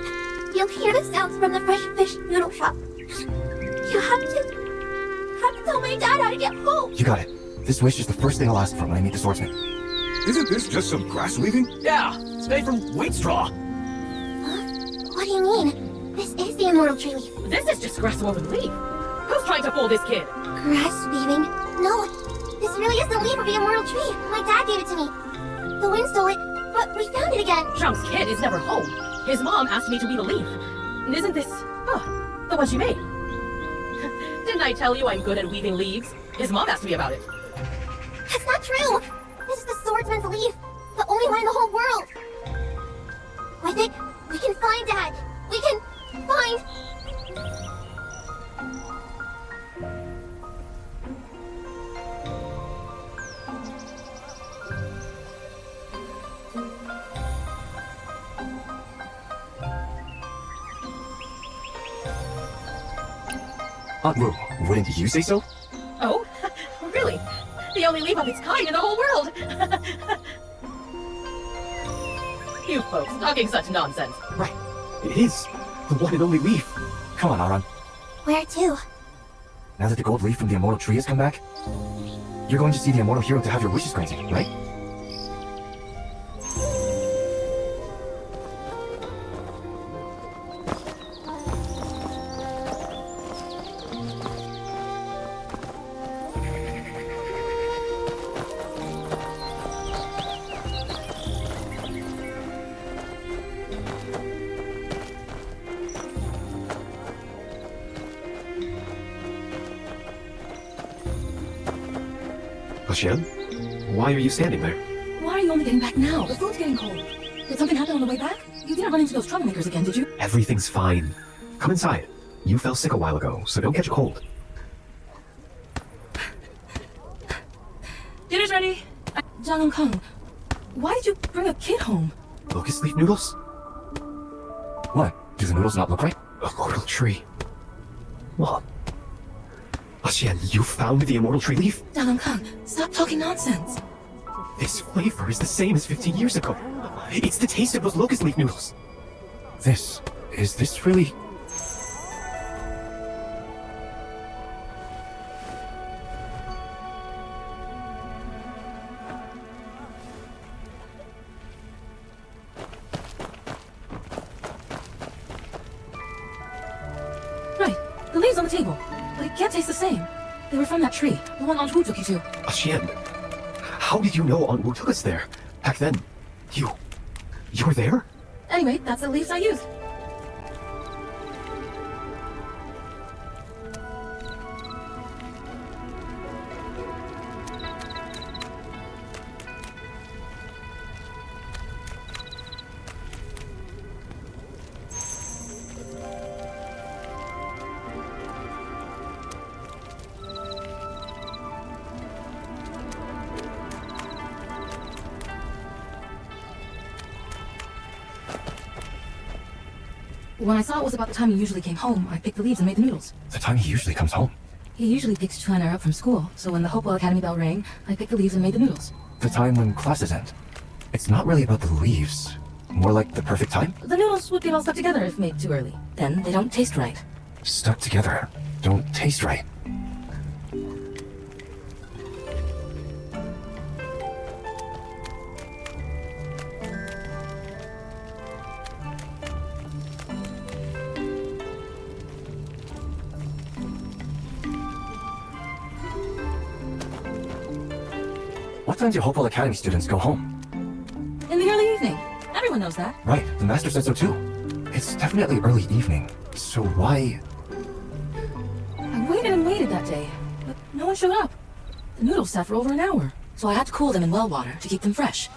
You'll hear the sounds from the fresh fish noodle shop. You have to tell my dad how to get home. You got it. This wish is the first thing I'll ask for when I meet the swordsman. Isn't this just some grass weaving? Yeah, it's made from wheat straw. What do you mean? This is the immortal tree leaf. This is just grass woven leaf. Who's trying to fool this kid? Grass weaving? No, this really is the leaf of the immortal tree. My dad gave it to me. The wind stole it, but we found it again. Zhang's kid is never home. His mom asked me to weave a leaf. Isn't this, the one she made? Didn't I tell you I'm good at weaving leaves? His mom asked me about it. That's not true. This is the swordsman's leaf. The only one in the whole world. With it, we can find Dad. We can find... Aunt Wu, wouldn't you say so? Oh? Really? The only leaf of its kind in the whole world! You folks talking such nonsense. Right. It is. The one and only leaf. Come on, Aran. Where to? Now that the gold leaf from the immortal tree has come back, you're going to see the immortal hero to have your wishes granted, right? Xian, why are you standing there? Why are you only getting back now? The food's getting cold. Did something happen on the way back? You didn't run into those troublemakers again, did you? Everything's fine. Come inside. You fell sick a while ago, so don't catch a cold. Dinner's ready. Zhang and Kang, why did you bring a kid home? Locust leaf noodles? What? Do the noodles not look right? A immortal tree. What? Xian, you found the immortal tree leaf? Zhang and Kang, stop talking nonsense. This flavor is the same as 15 years ago. It's the taste of those locust leaf noodles. Is this really... Right, the leaves on the table. But it can't taste the same. They were from that tree, the one Aunt Wu took you to. Xian, how did you know Aunt Wu took us there? Back then, you were there? Anyway, that's the leaves I used. When I saw it was about the time he usually came home, I picked the leaves and made the noodles. The time he usually comes home. He usually picks Chu and I up from school, so when the Hopewell Academy bell rang, I picked the leaves and made the noodles. The time when classes end. It's not really about the leaves. More like the perfect time? The noodles would get all stuck together if made too early. Then they don't taste right. Stuck together. Don't taste right. What time do Hopewell Academy students go home? In the early evening. Everyone knows that. Right, the master said so too. It's definitely early evening. So why... I waited and waited that day, but no one showed up. The noodles sat for over an hour, so I had to cool them in well water to keep them fresh.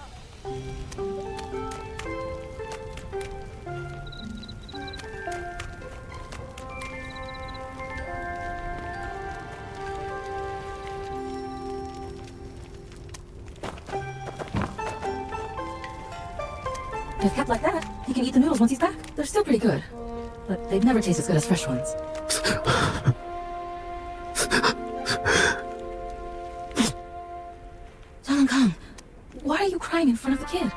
If kept like that, he can eat the noodles once he's back. They're still pretty good, but they'd never taste as good as fresh ones. Kang, why are you crying in front of the kid?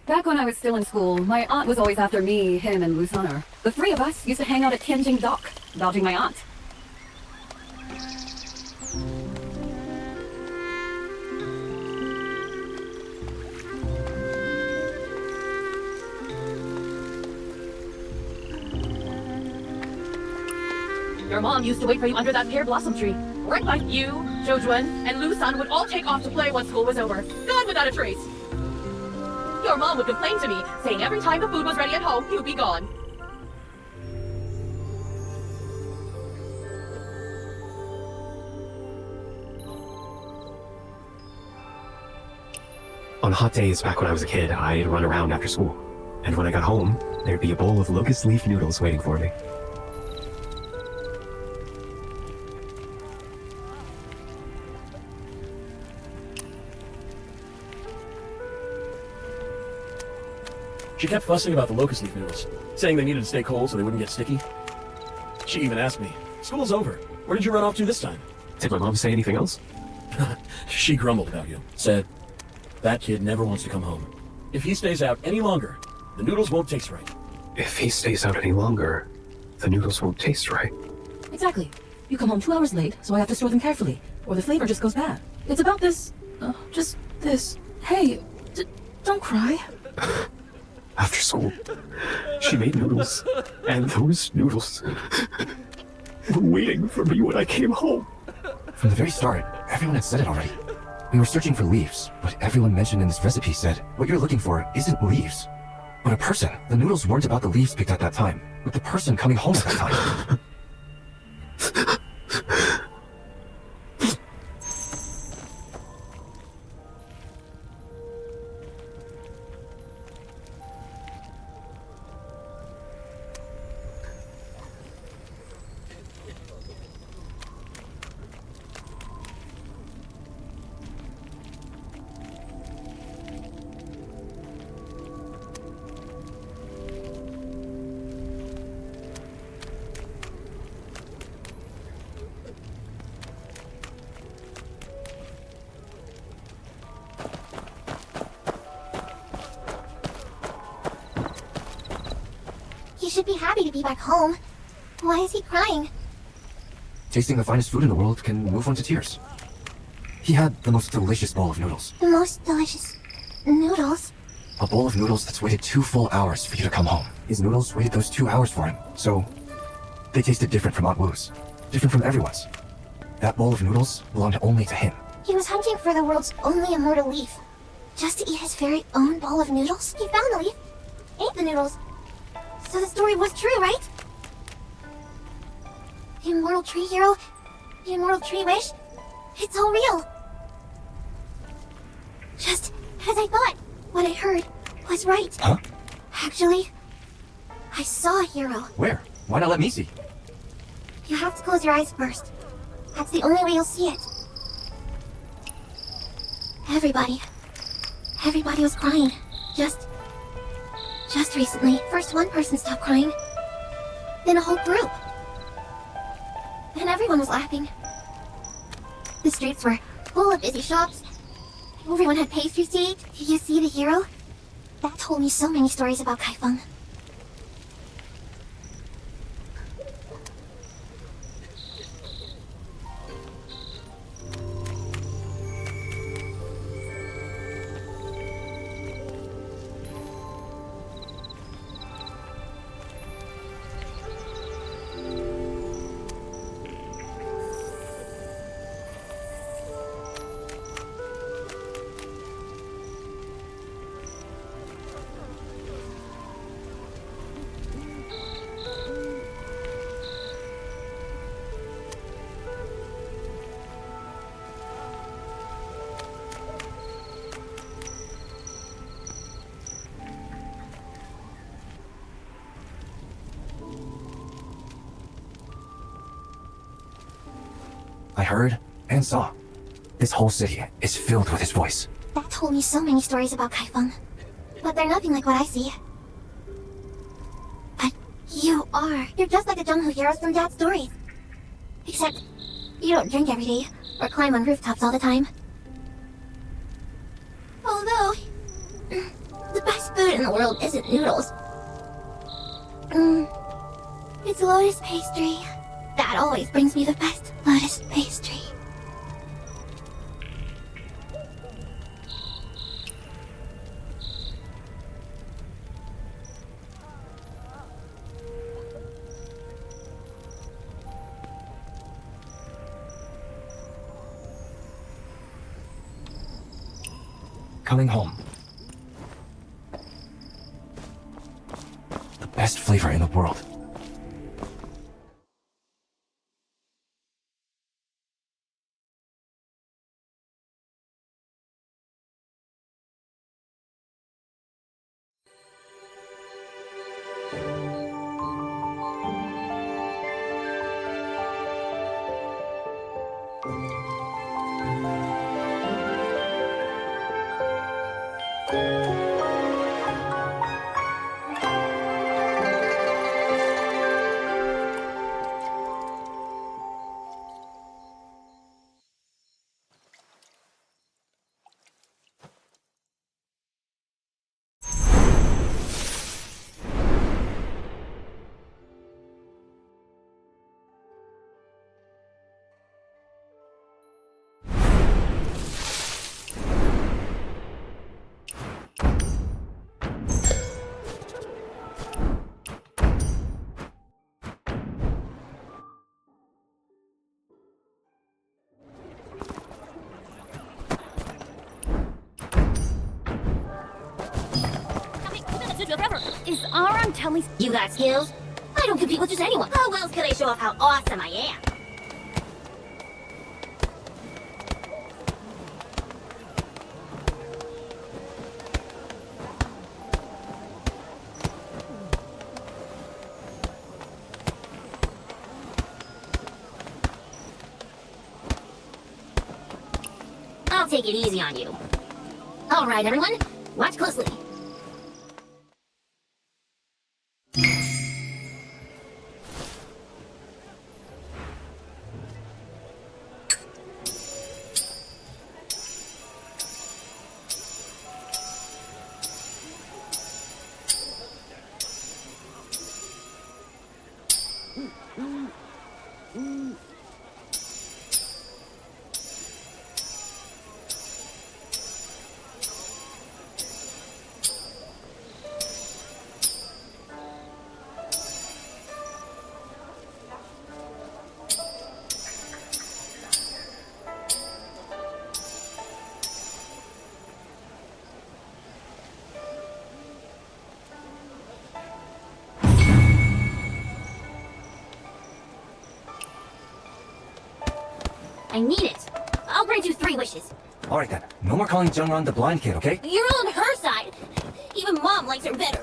Back when I was still in school, my aunt was always after me, him, and Lusaner. The three of us used to hang out at Tianjin Dock, dodging my aunt. Your mom used to wait for you under that pear blossom tree. Right like you, Zhoujuan, and Lu-san would all take off to play once school was over. Gone without a trace. Your mom would complain to me, saying every time the food was ready at home, you'd be gone. On hot days back when I was a kid, I'd run around after school. And when I got home, there'd be a bowl of locust leaf noodles waiting for me. She kept fussing about the locust leaf noodles, saying they needed to stay cold so they wouldn't get sticky. She even asked me, "School's over. Where did you run off to this time?" Did my mom say anything else? She grumbled about you. Said, "That kid never wants to come home. If he stays out any longer, the noodles won't taste right." If he stays out any longer, the noodles won't taste right. Exactly. You come home 2 hours late, so I have to store them carefully, or the flavor just goes bad. It's about this... just this. Hey, don't cry. After school, she made noodles, and those noodles were waiting for me when I came home. From the very start, everyone had said it already. We were searching for leaves, but everyone mentioned in this recipe said, what you're looking for isn't leaves, but a person. The noodles weren't about the leaves picked at that time, but the person coming home at that time. He should be happy to be back home. Why is he crying? Tasting the finest food in the world can move one to tears. He had the most delicious bowl of noodles. The most delicious noodles? A bowl of noodles that's waited 2 full hours for you to come home. His noodles waited those 2 hours for him, so they tasted different from Aunt Wu's. Different from everyone's. That bowl of noodles belonged only to him. He was hunting for the world's only immortal leaf. Just to eat his very own bowl of noodles? He found the leaf, ate the noodles. So the story was true, right? The immortal tree hero, the immortal tree wish, it's all real. Just Because I thought what I heard was right. Huh? Actually, I saw a hero. Where? Why not let me see? You have to close your eyes first. That's the only way you'll see it. Everybody was crying. Just recently. First one person stopped crying. Then a whole group. Then everyone was laughing. The streets were full of busy shops. Everyone had pastries to eat. Did you see the hero? That told me so many stories about Kaifeng. I heard and saw. This whole city is filled with his voice. That told me so many stories about Kaifeng. But they're nothing like what I see. But you are. You're just like the Jungho heroes from Dad's stories. Except, you don't drink every day, or climb on rooftops all the time. Although, the best food in the world isn't noodles. It's lotus pastry. That always brings me the best lotus pastry. Coming home. The best flavor in the world. Is Aram telling me you got skills? I don't compete with just anyone. How else could I show off how awesome I am? I'll take it easy on you. All right, everyone, watch closely. I need it. I'll grant you 3 wishes. Alright then, no more calling Jungran the blind kid, okay? You're on her side. Even Mom likes her better.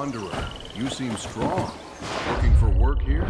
Wanderer, you seem strong. Looking for work here?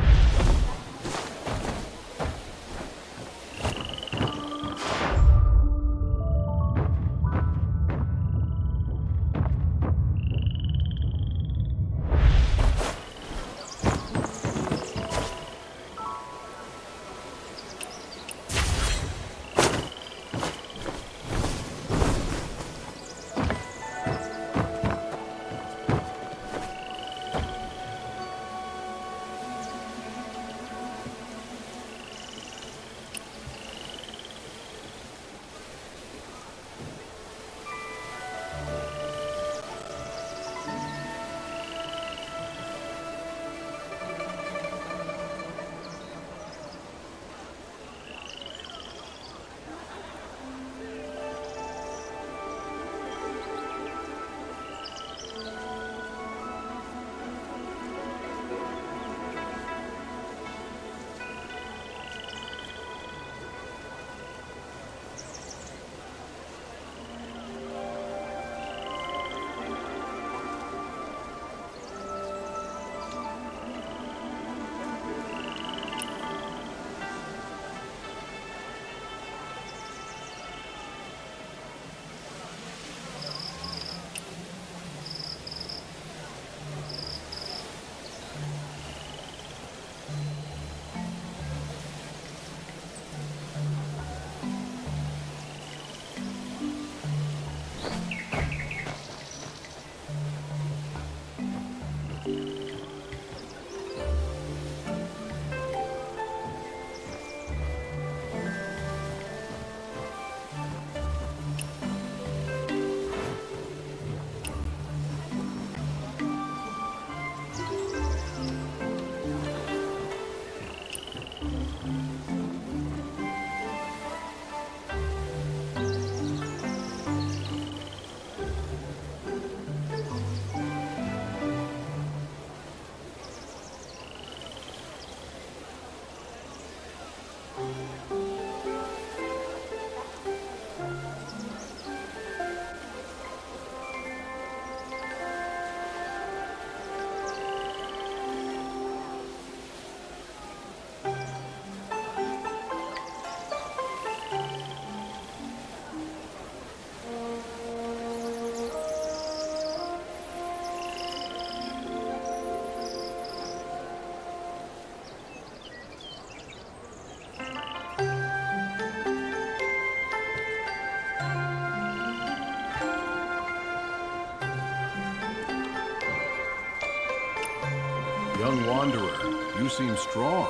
Young wanderer, you seem strong.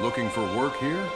Looking for work here?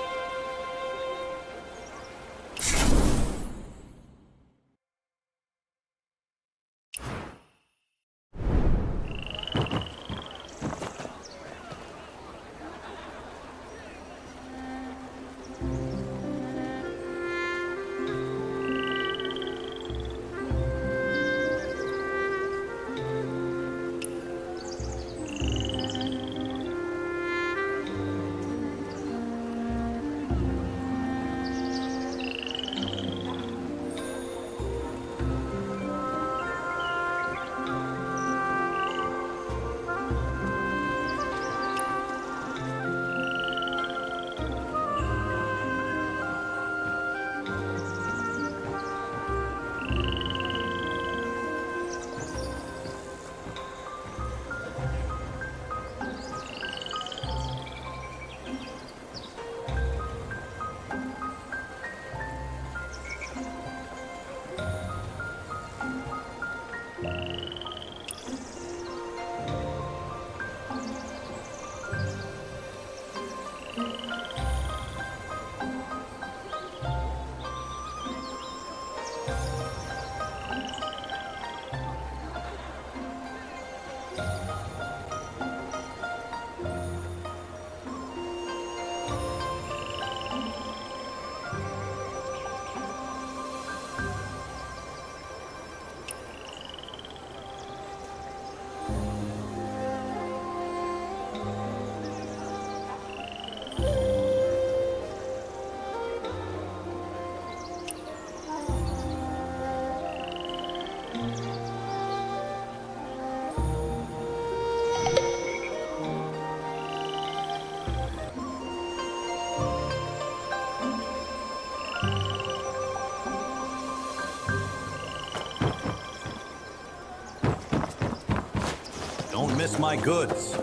Don't miss my goods.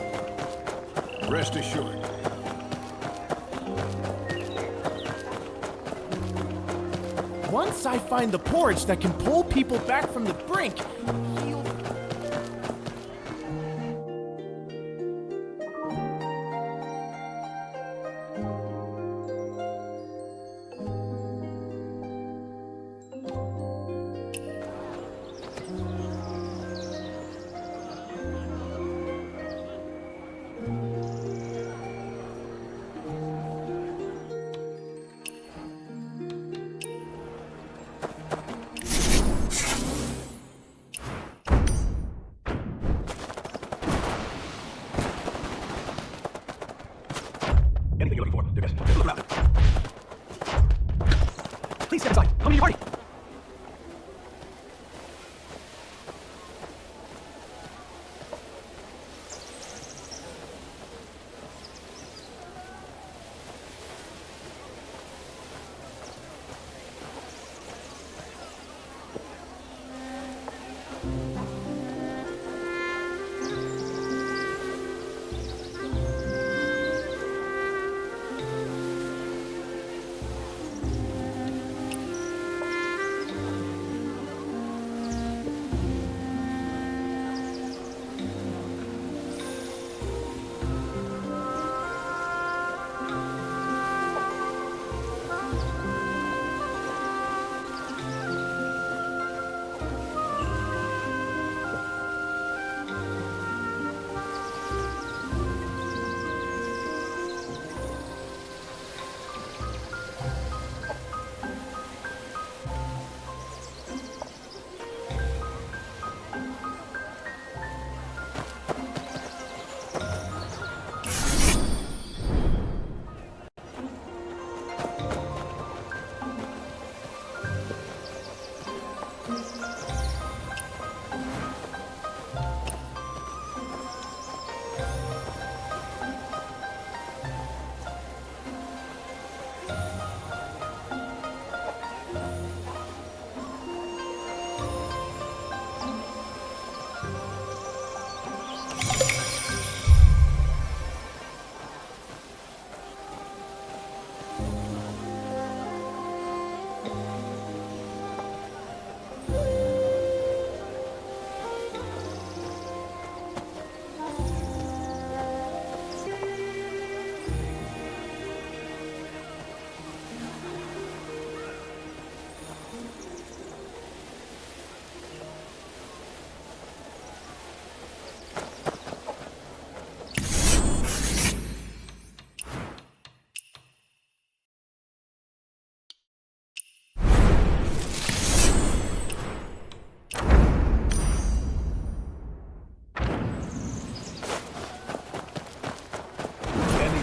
Rest assured. Once I find the porch that can pull people back from the brink, he'll... Anything you're looking for, they're good. Just look around. Please step aside. Come to your party.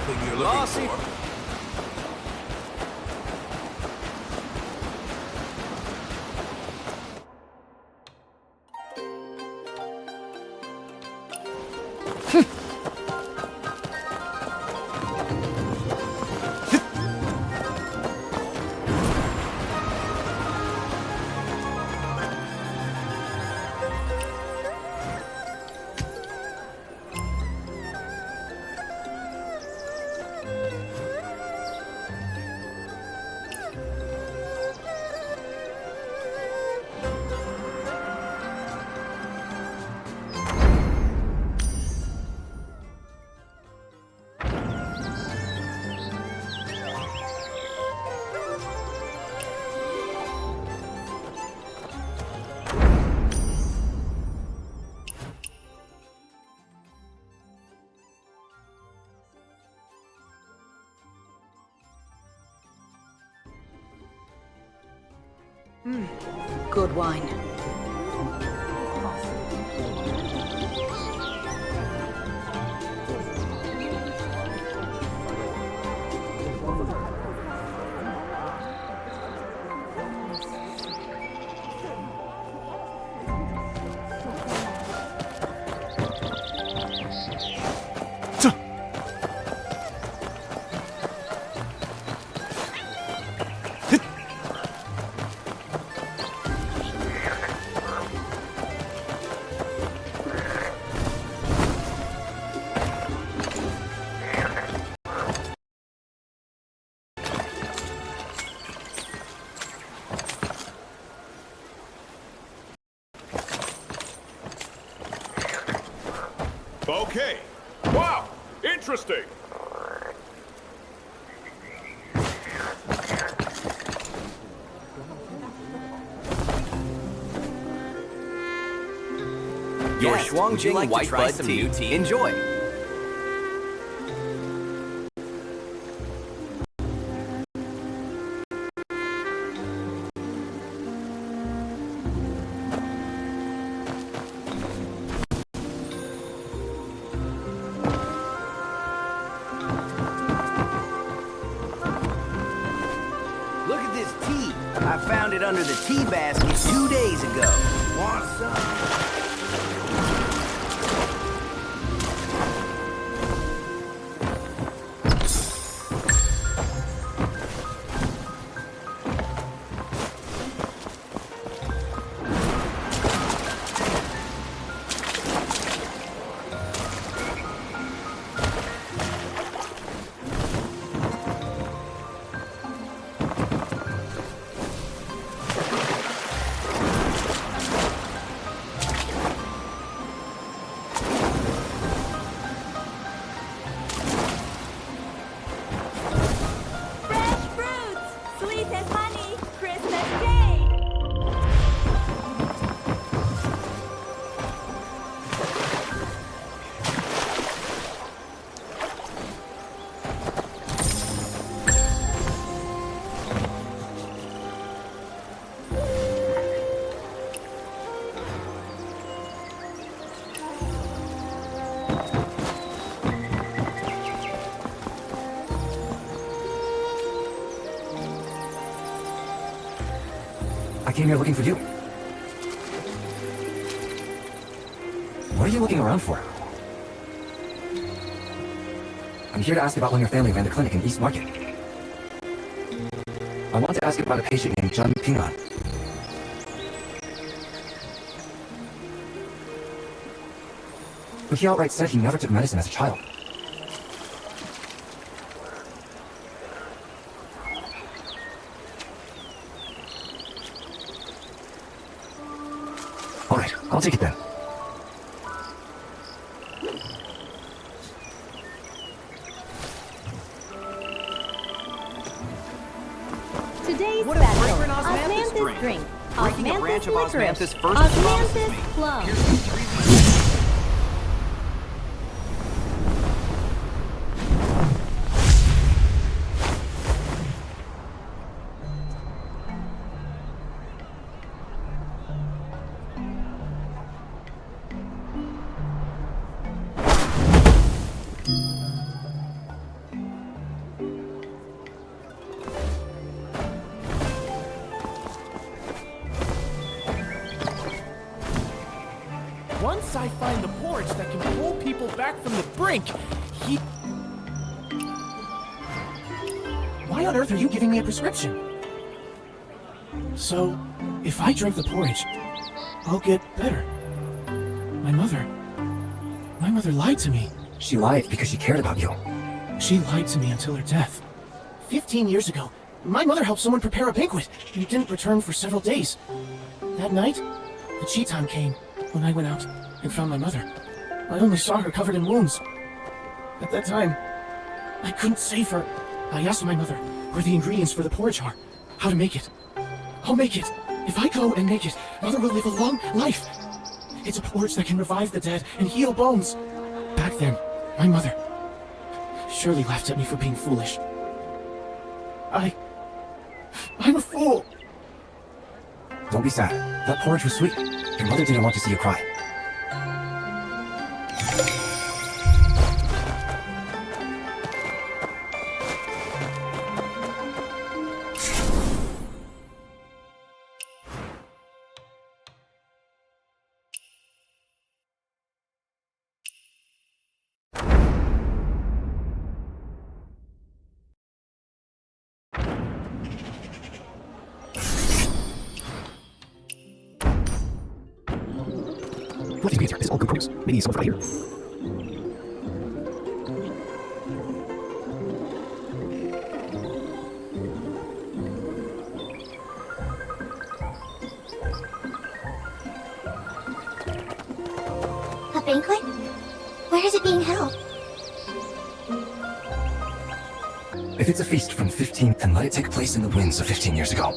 something you're looking for. Good wine. Okay. Wow! Interesting! Your Shuangjing White Bud tea. Enjoy. Look at this tea. I found it under the tea basket 2 days ago. Want some? I came here looking for you. What are you looking around for? I'm here to ask about when your family ran the clinic in East Market. I want to ask about a patient named Zhang Pingran. But he outright said he never took medicine as a child. Alright, I'll take it then. Today's What a special, fragrant osmanthus osmanthus drink. drink. Breaking a branch of licorice. osmanthus first promises me. Osmanthus plum. I find the porch that can pull people back from the brink, he... Why on earth are you giving me a prescription? So, if I drink the porridge, I'll get better. My mother lied to me. She lied because she cared about you. She lied to me until her death. 15 years ago, my mother helped someone prepare a banquet and didn't return for several days. That night, the Chiton came when I went out and found my mother. I only saw her covered in wounds. At that time, I couldn't save her. I asked my mother where the ingredients for the porridge are, how to make it. I'll make it. If I go and make it, Mother will live a long life. It's a porridge that can revive the dead and heal bones. Back then, my mother surely laughed at me for being foolish. I'm a fool. Don't be sad. That porridge was sweet. Your mother didn't want to see you cry. What these are, this is all good produce. Maybe some right here. A banquet? Where is it being held? If it's a feast from 15, then let it take place in the winds of 15 years ago.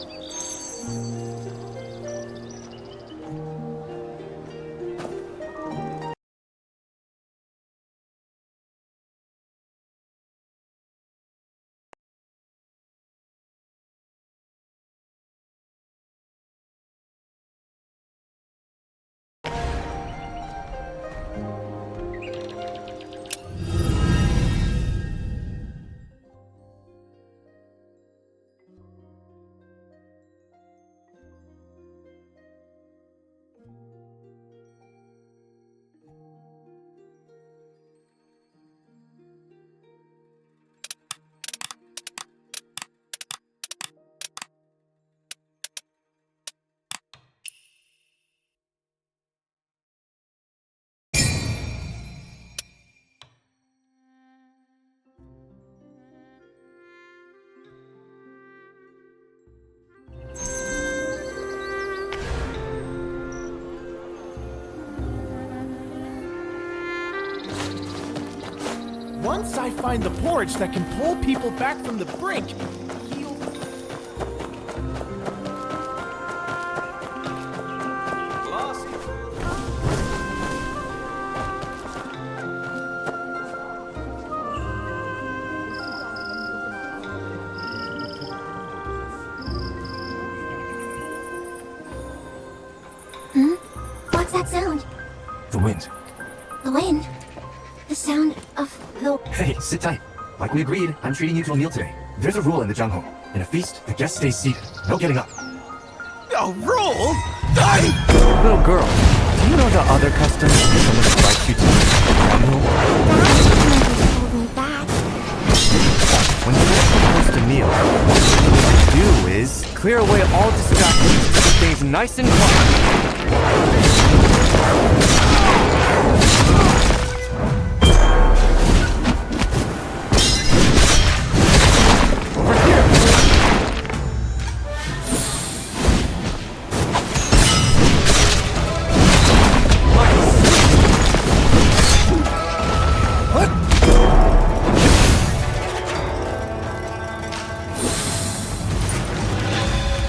Once I find the porch that can pull people back from the brink, he'll... What's that sound? The wind. The wind? The sound of the... Hey, sit tight. Like we agreed, I'm treating you to a meal today. There's a rule in the Junghome. In a feast, the guest stays seated. No getting up. A rule? Little girl, do you know the other customs someone invites you to the Junghome? Hold me back. When you host a meal, what you do is clear away all distractions to keep things nice and quiet.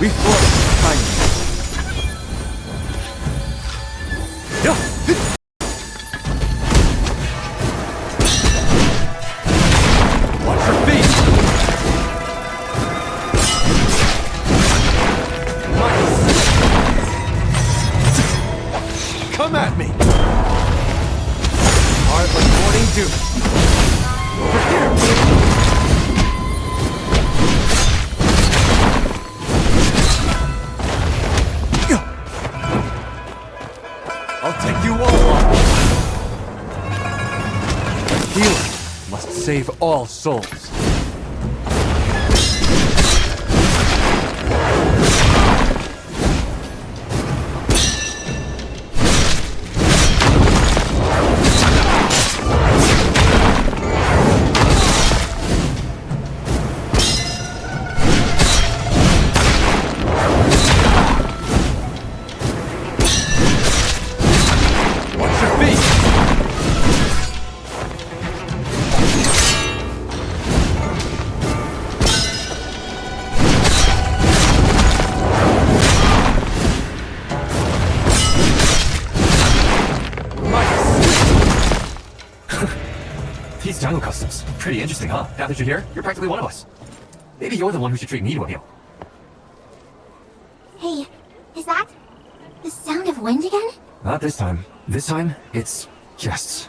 We flourish kindness. Watch your feet. Nice. Come at me. Hard like morning dew. Over here. I'll take you all on. must save all souls. These jungle customs. Pretty interesting, huh? Now that you're here, you're practically one of us. Maybe you're the one who should treat me to a meal. Hey, is that the sound of wind again? Not this time. This time, it's guests.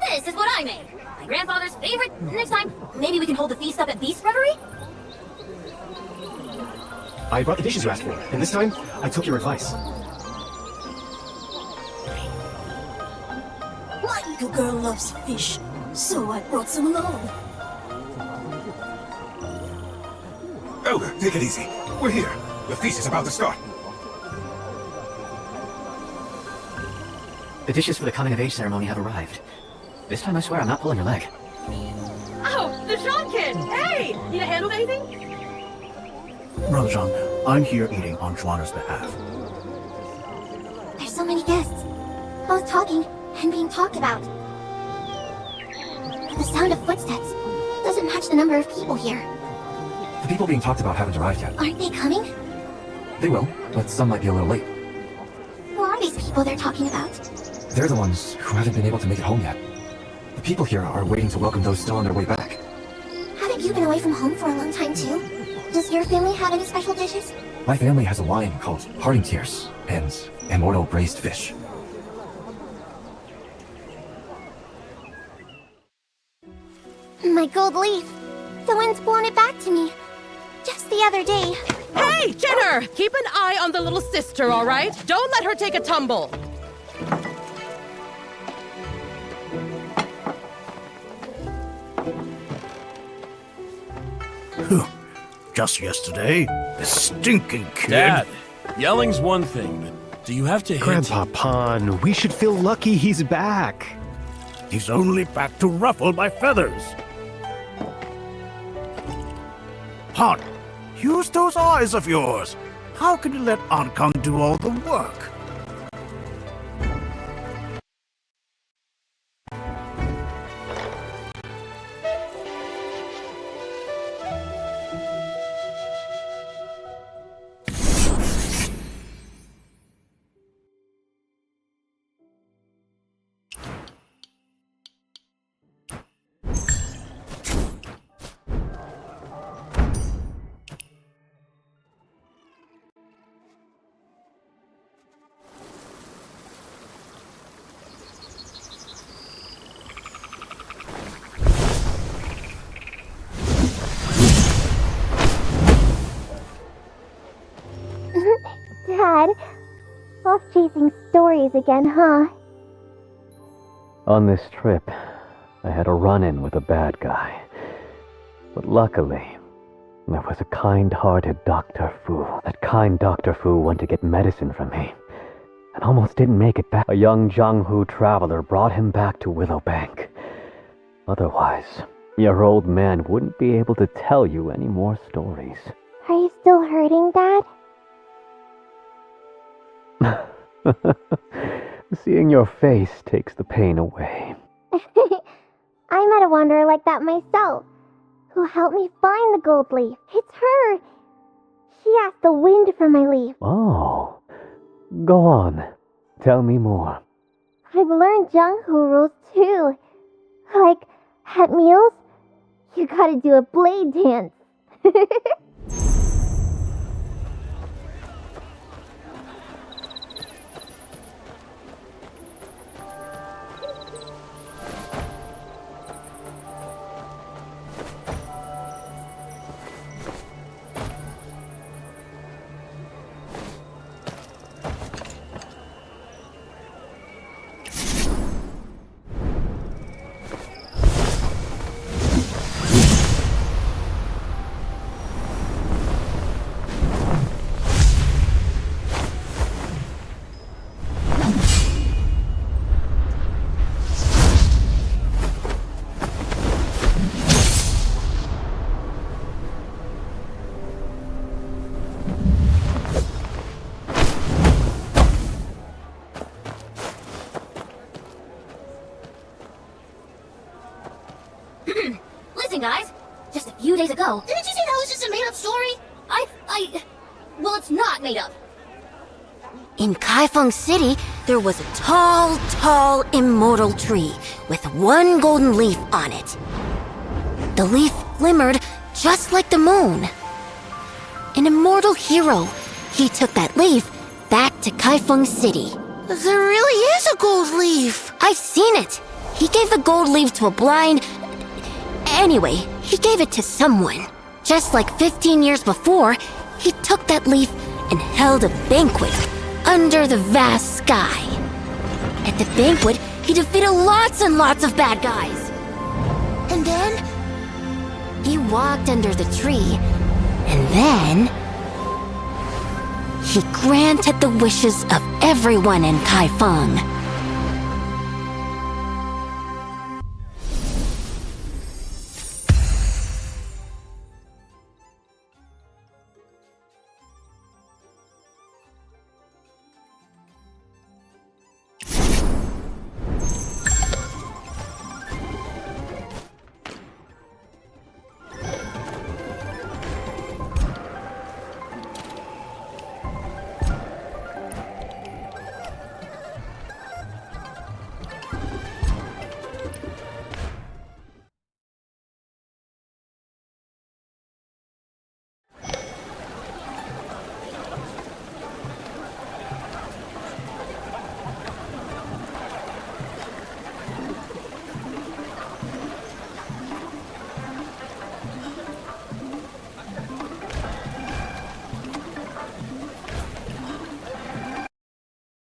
This is what I made. My grandfather's favorite. Next time, maybe we can hold the feast up at Beast Reverie? I brought the dishes you asked for, and this time, I took your advice. My little girl loves fish, so I brought some along. Elder, take it easy. We're here. The feast is about to start. The dishes for the coming-of-age ceremony have arrived. This time I swear I'm not pulling your leg. Oh, the Jean kid! Hey! Need a hand with anything? Brother Jean, I'm here eating on Joanna's behalf. There's so many guests. Both talking and being talked about. But the sound of footsteps doesn't match the number of people here. The people being talked about haven't arrived yet. Aren't they coming? They will, but some might be a little late. Who are these people they're talking about? They're the ones who haven't been able to make it home yet. The people here are waiting to welcome those still on their way back. Haven't you been away from home for a long time too? Does your family have any special dishes? My family has a wine called Parting Tears and immortal braised fish. My gold leaf. The wind's blown it back to me. Just the other day. Hey, Jenner! Keep an eye on the little sister, all right? Don't let her take a tumble. Just yesterday, this stinking kid... Dad, yelling's one thing, but do you have to hit... Grandpa Pon, we should feel lucky he's back. He's only back to ruffle my feathers. Pon, use those eyes of yours. How can you let Ankang do all the work? Dad, off chasing stories again, huh? On this trip, I had a run-in with a bad guy. But luckily, there was a kind-hearted Dr. Fu. That kind Dr. Fu went to get medicine from me, and almost didn't make it back. A young Jianghu traveler brought him back to Willowbank. Otherwise, your old man wouldn't be able to tell you any more stories. Are you still hurting, Dad? Seeing your face takes the pain away. I met a wanderer like that myself, who helped me find the gold leaf. It's her. She asked the wind for my leaf. Oh, go on. Tell me more. I've learned Jianghu rules too. Like, at meals, you gotta do a blade dance. happening, guys. Just a few days ago. Didn't you say that was just a made-up story? Well, it's not made up. In Kaifeng City, there was a tall, tall, immortal tree with one golden leaf on it. The leaf glimmered just like the moon. An immortal hero, he took that leaf back to Kaifeng City. There really is a gold leaf. I've seen it. He gave the gold leaf to a blind... Anyway, he gave it to someone. Just like 15 years before, he took that leaf and held a banquet under the vast sky. At the banquet, he defeated lots and lots of bad guys. And then? He walked under the tree, and then... he granted the wishes of everyone in Kaifeng.